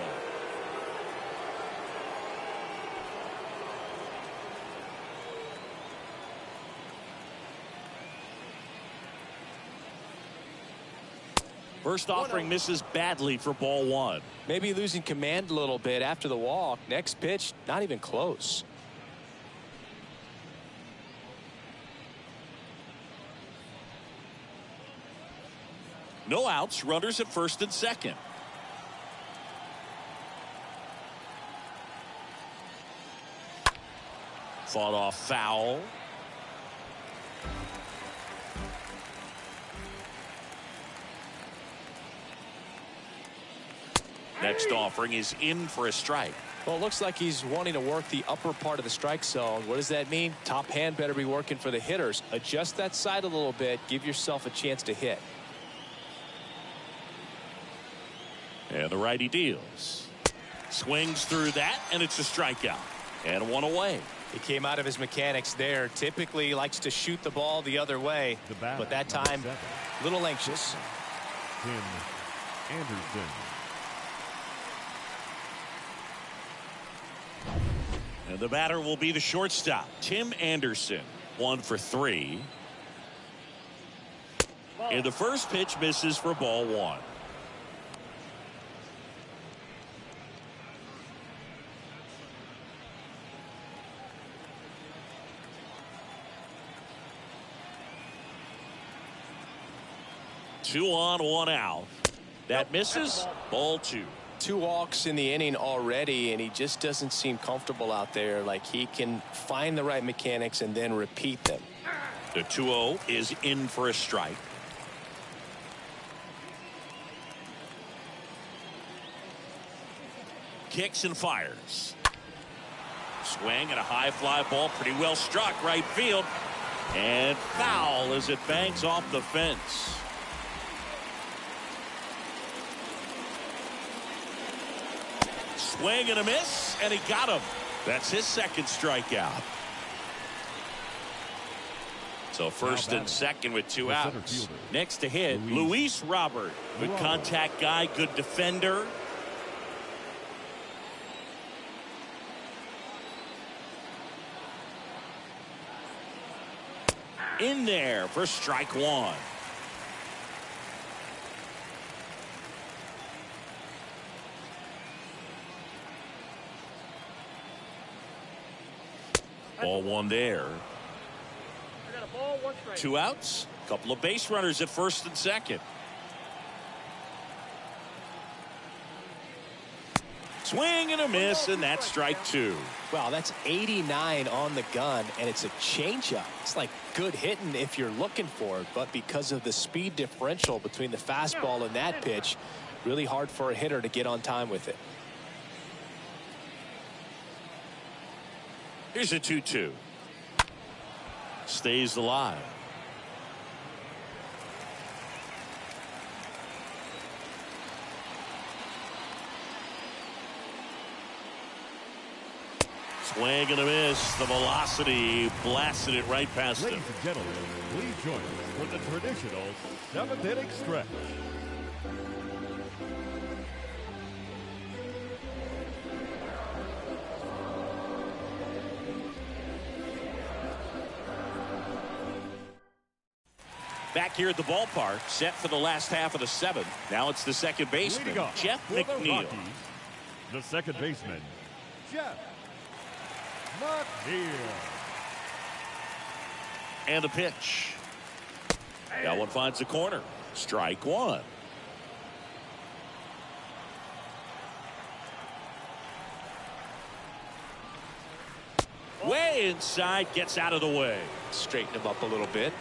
First offering misses badly for ball one. Maybe losing command a little bit after the walk. Next pitch, not even close. No outs, runners at first and second. Fought off foul. Next offering is in for a strike. Well, it looks like he's wanting to work the upper part of the strike zone. What does that mean? Top hand better be working for the hitters. Adjust that side a little bit. Give yourself a chance to hit. And the righty deals. Swings through that, and it's a strikeout. And one away. He came out of his mechanics there. Typically he likes to shoot the ball the other way. But that time, a little anxious. Tim Anderson. And the batter will be the shortstop, Tim Anderson. 1 for 3. And the first pitch misses for ball one. Two on, one out. That misses. Ball two. 2 walks in the inning already, and he just doesn't seem comfortable out there. Like he can find the right mechanics and then repeat them. The 2-0 is in for a strike. Kicks and fires. Swing and a high fly ball, pretty well struck right field, and foul as it banks off the fence. Swing and a miss, and he got him. That's his second strikeout. So first and second with 2 outs. Next to hit, Luis Robert. Good contact guy, good defender. In there for strike one. Ball one there. I got a ball, 1 strike. 2 outs. Couple of base runners at first and second. Swing and a miss, and that's strike 2. Wow, that's 89 on the gun, and it's a changeup. It's like good hitting if you're looking for it, but because of the speed differential between the fastball and that pitch, really hard for a hitter to get on time with it. Here's a 2-2. Stays alive. Swing and a miss. The velocity blasted it right past him. Ladies and gentlemen, please join us for the traditional 7th inning stretch. Back here at the ballpark, set for the last half of the 7th. Now it's the second baseman, Jeff McNeil. Rockies, the second baseman, Jeff McNeil. And a pitch. That one finds the corner. Strike one. Way inside, gets out of the way. Straighten him up a little bit.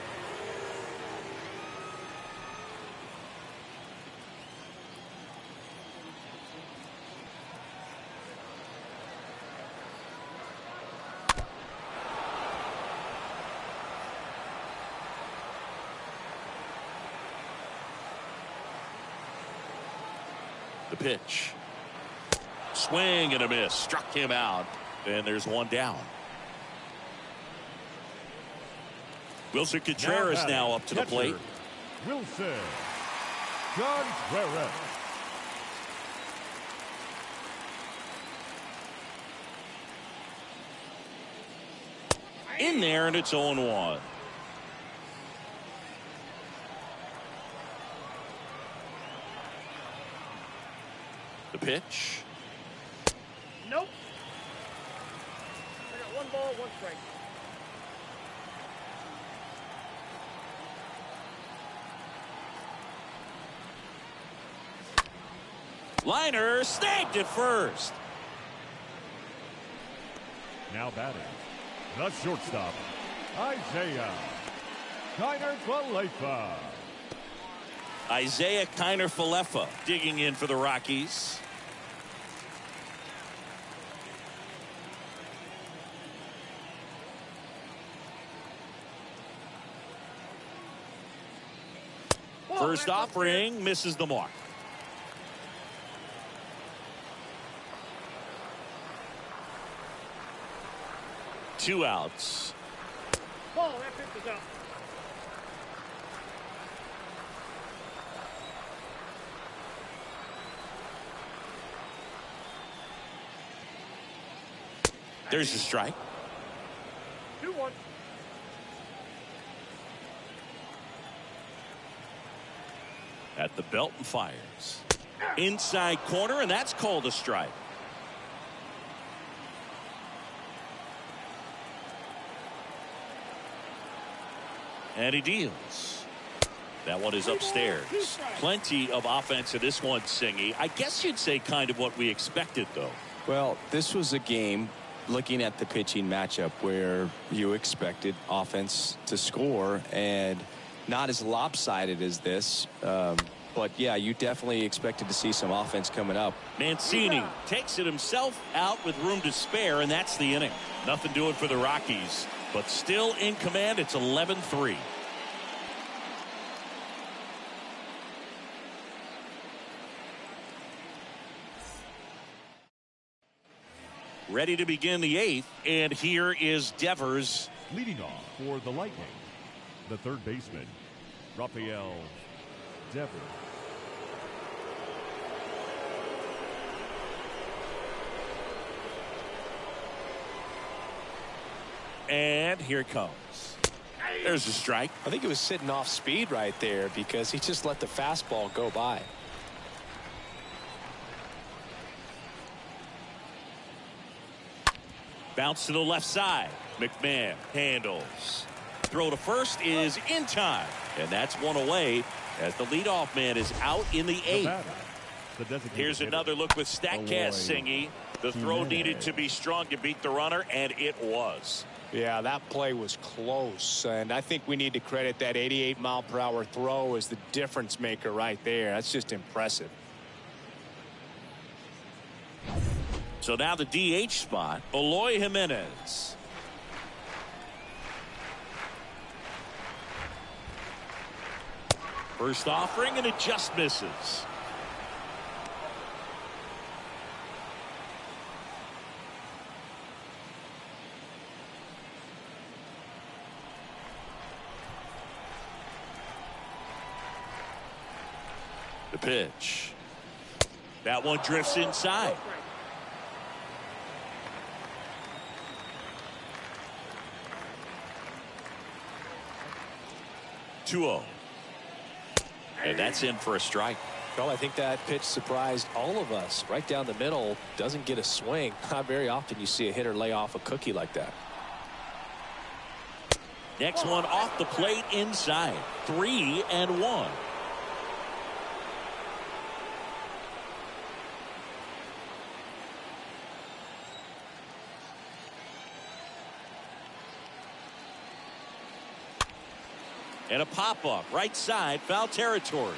The pitch. Swing and a miss. Struck him out. And there's one down. Wilson Contreras now up to the plate. Wilson Contreras. In there, and it's 0-1. The pitch. Nope. I got 1 ball, 1 strike. Liner snagged it first. Now batting, the shortstop, Isaiah Kiner-Falefa. Isaiah Kiner-Falefa digging in for the Rockies. First offering misses the mark. Two outs. Ball, that pitch is up. There's the strike. 2-1. At the belt and fires. Inside corner, and that's called a strike. And he deals. That one is upstairs. Plenty of offense in this one, Singy. I guess you'd say kind of what we expected, though. Well, this was a game looking at the pitching matchup where you expected offense to score, and not as lopsided as this. But yeah, you definitely expected to see some offense coming up. Mancini takes it himself out with room to spare, and that's the inning. Nothing doing for the Rockies, but still in command. It's 11-3. Ready to begin the 8th, and here is Devers. Leading off for the Lightning, the third baseman, Rafael Devers. And here it comes. There's a strike. I think it was sitting off speed right there because he just let the fastball go by. Bounce to the left side. McMahon handles. Throw to first is in time. And that's one away as the leadoff man is out in the 8th. Here's another look with StatCast Singy. The throw needed to be strong to beat the runner, and it was. Yeah, that play was close, and I think we need to credit that 88-mile-per-hour throw as the difference maker right there. That's just impressive. So now the DH spot, Eloy Jimenez. First offering, and it just misses. The pitch. That one drifts inside. Two-0. And that's in for a strike. Well, I think that pitch surprised all of us. Right down the middle, doesn't get a swing. Not very often you see a hitter lay off a cookie like that. Next one off the plate inside. 3-1. And a pop-up right side, foul territory.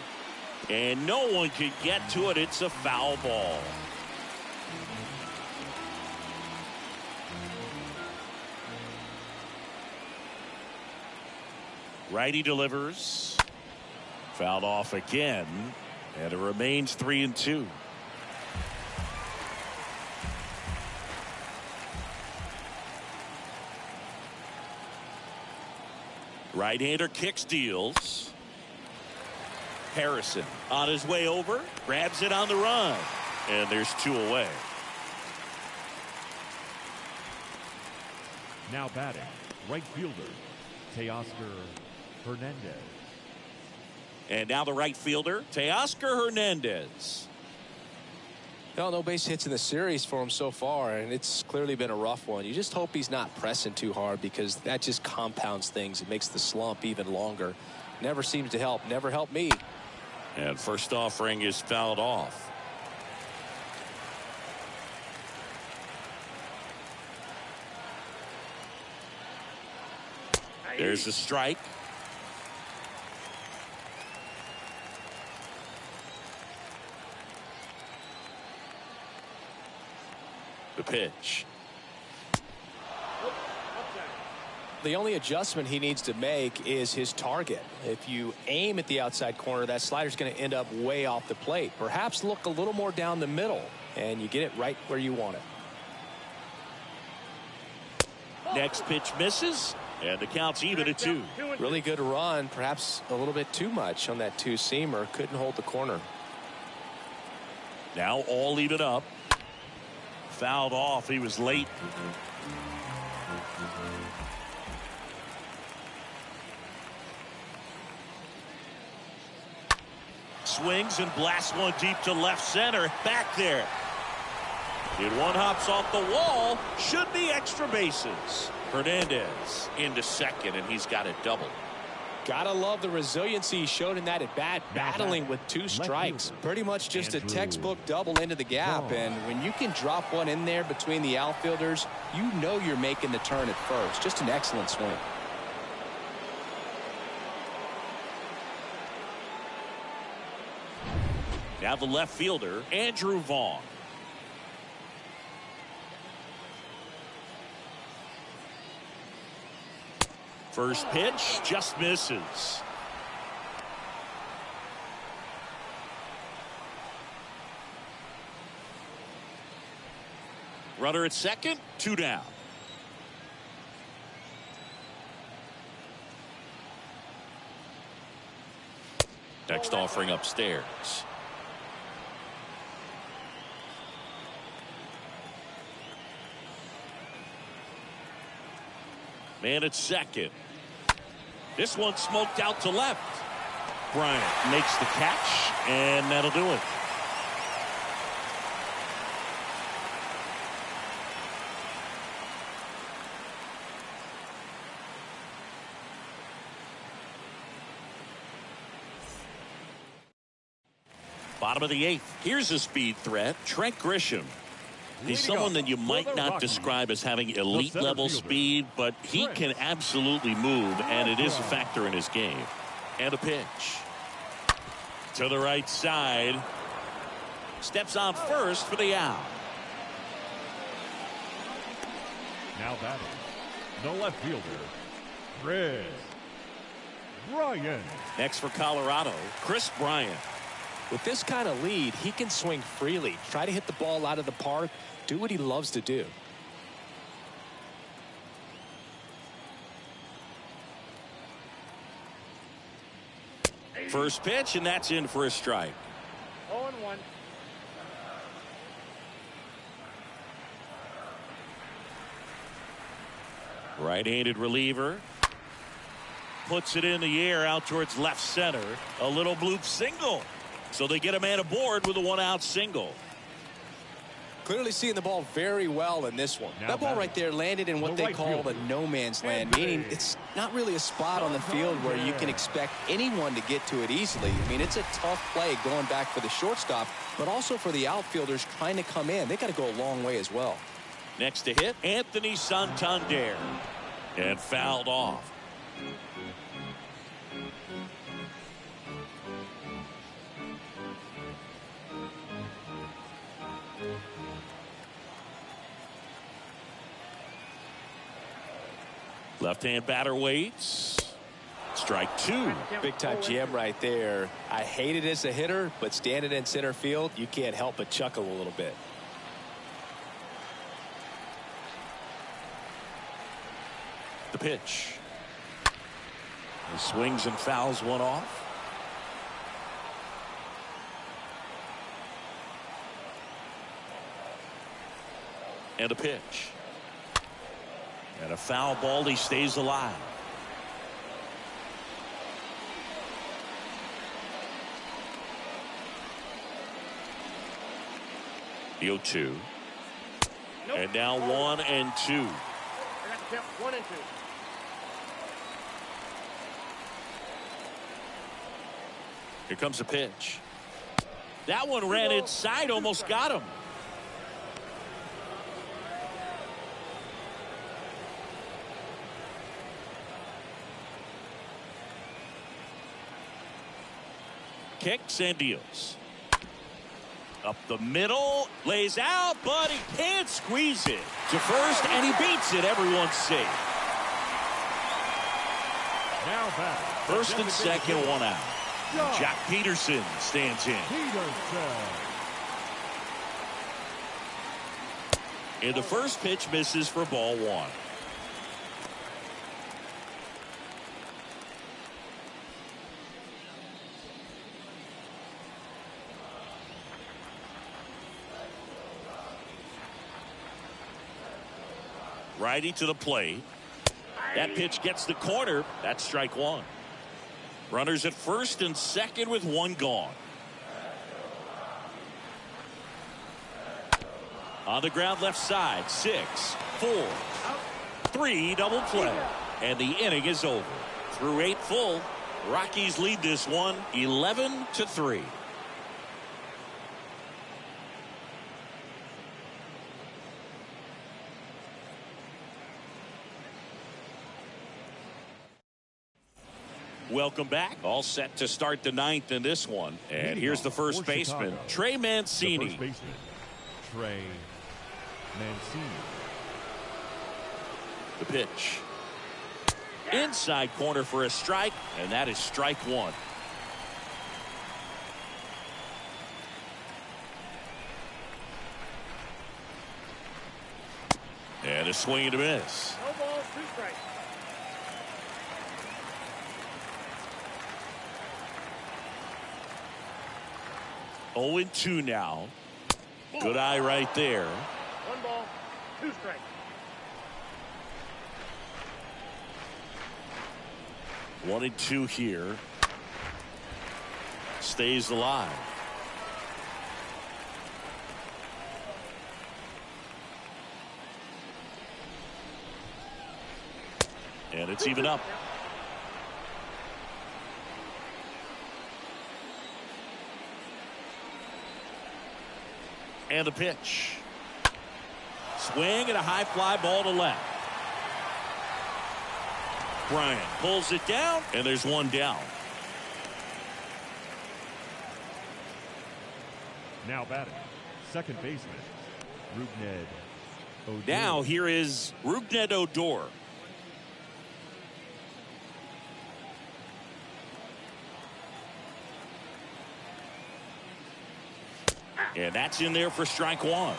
And no one can get to it. It's a foul ball. Righty delivers. Fouled off again. And it remains 3-2. Right-hander kicks, deals. Harrison on his way over, grabs it on the run, and there's 2 away. Now batting, right fielder, Teoscar Hernandez. And now the right fielder, Teoscar Hernandez. No base hits in the series for him so far, and it's clearly been a rough one. You just hope he's not pressing too hard because that just compounds things. It makes the slump even longer. Never seems to help. Never helped me. And first offering is fouled off. There's a strike. The pitch. The only adjustment he needs to make is his target. If you aim at the outside corner, that slider's going to end up way off the plate. Perhaps look a little more down the middle, and you get it right where you want it. Next pitch misses, and the count's even at 2. Really good run, perhaps a little bit too much on that two-seamer. Couldn't hold the corner. Now all even up. Fouled off. He was late. Swings and blasts one deep to left center. Back there. And one hops off the wall. Should be extra bases. Hernandez into second, and he's got a double. Gotta love the resiliency he showed in that at bat, battling with 2 strikes. Pretty much just a textbook double into the gap. And when you can drop one in there between the outfielders, you know you're making the turn at first. Just an excellent swing. Now the left fielder, Andrew Vaughn. First pitch just misses. Runner at second, 2 down. Next offering upstairs. Man at second. This one smoked out to left. Bryant makes the catch, and that'll do it. Bottom of the 8th. Here's a speed threat, Trent Grisham. He's someone that you might not describe as having elite level speed, but he can absolutely move, and it is a factor in his game. And a pitch. To the right side. Steps on first for the out. Now batting, the left fielder, Chris Bryant. Next for Colorado, Chris Bryant. With this kind of lead, he can swing freely, try to hit the ball out of the park, do what he loves to do. First pitch, and that's in for a strike. 0-1. Right-handed reliever. Puts it in the air out towards left center. A little bloop single. So they get a man aboard with a 1-out single. Clearly seeing the ball very well in this one. That ball right there landed in what they call the no man's land, meaning it's not really a spot on the field where you can expect anyone to get to it easily. I mean, it's a tough play going back for the shortstop, but also for the outfielders trying to come in. They got to go a long way as well. Next to hit, Anthony Santander. And fouled off. Left-hand batter waits. Strike 2. Big time jam right there. I hate it as a hitter, but standing in center field, you can't help but chuckle a little bit. The pitch. He swings and fouls one off. And a pitch. And a foul ball. He stays alive. The 0-2. Nope. And now 1 and 2. I got the count. 1 and 2. Here comes a pitch. That one ran inside, almost got him. Kicks and deals. Up the middle, lays out, but he can't squeeze it to first, and he beats it. Everyone's safe. Now back. First and second, 1 out. Jack Peterson stands in. And the first pitch misses for ball 1. Righty to the plate. That pitch gets the corner. That's strike 1. Runners at first and second with 1 gone. On the ground left side. 6, 4, 3 double play. And the inning is over. through 8 full. Rockies lead this one 11-3. Welcome back. All set to start the 9th in this one. And here's the first baseman, Trey Mancini. The first baseman, Trey Mancini. The pitch. Inside corner for a strike, and that is strike 1. And a swing and a miss. No ball, 2 strikes. Oh, 2 now. Good eye right there. 1 ball, 2 strikes. One and 2 here. Stays alive. And it's even up. And a pitch. Swing and a high fly ball to left. Bryant pulls it down, and there's 1 down. Now batting, second baseman, Rougned Odor. Now here is Rougned Odor. And that's in there for strike 1.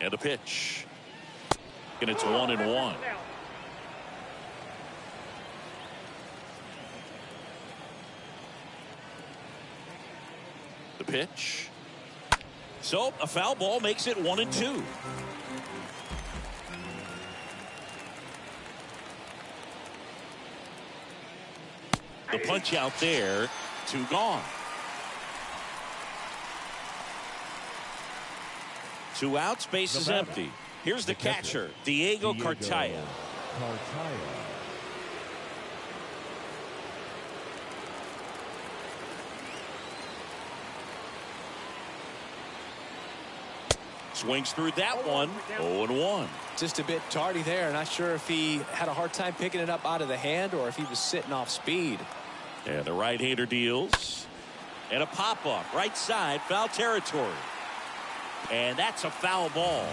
And a pitch. And it's 1-1. The pitch. So a foul ball makes it 1-2. The punch out there, 2 gone. 2 outs, base is empty. Here's the catcher, Diego Cartaya. Swings through that one. 0-1. Just a bit tardy there. Not sure if he had a hard time picking it up out of the hand or if he was sitting off speed. And the right-hander deals. And a pop-up. Right side. Foul territory. And that's a foul ball.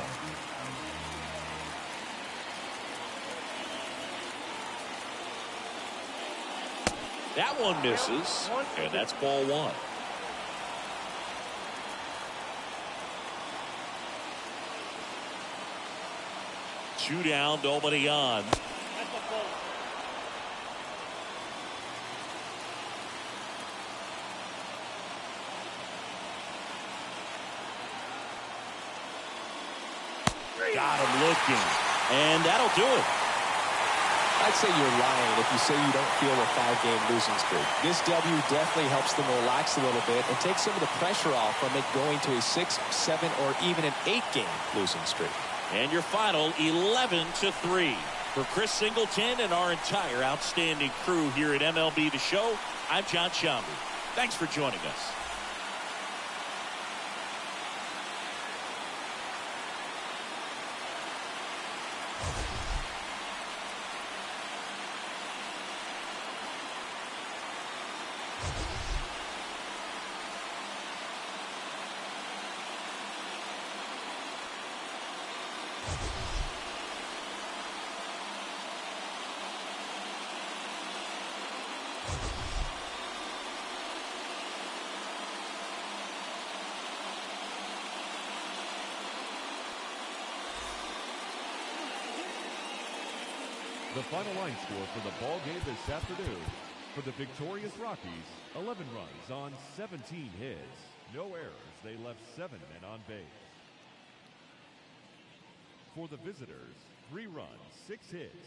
That one misses. And that's ball 1. Two down, nobody on. Got him looking. And that'll do it. I'd say you're lying if you say you don't feel a 5-game losing streak. This W definitely helps them relax a little bit and take some of the pressure off from it going to a 6, 7, or even an 8-game losing streak. And your final 11-3. For Chris Singleton and our entire outstanding crew here at MLB The Show, I'm John Sciambi. Thanks for joining us. The final line score for the ball game this afternoon. For the victorious Rockies, 11 runs on 17 hits. No errors. They left 7 men on base. For the visitors, 3 runs, 6 hits.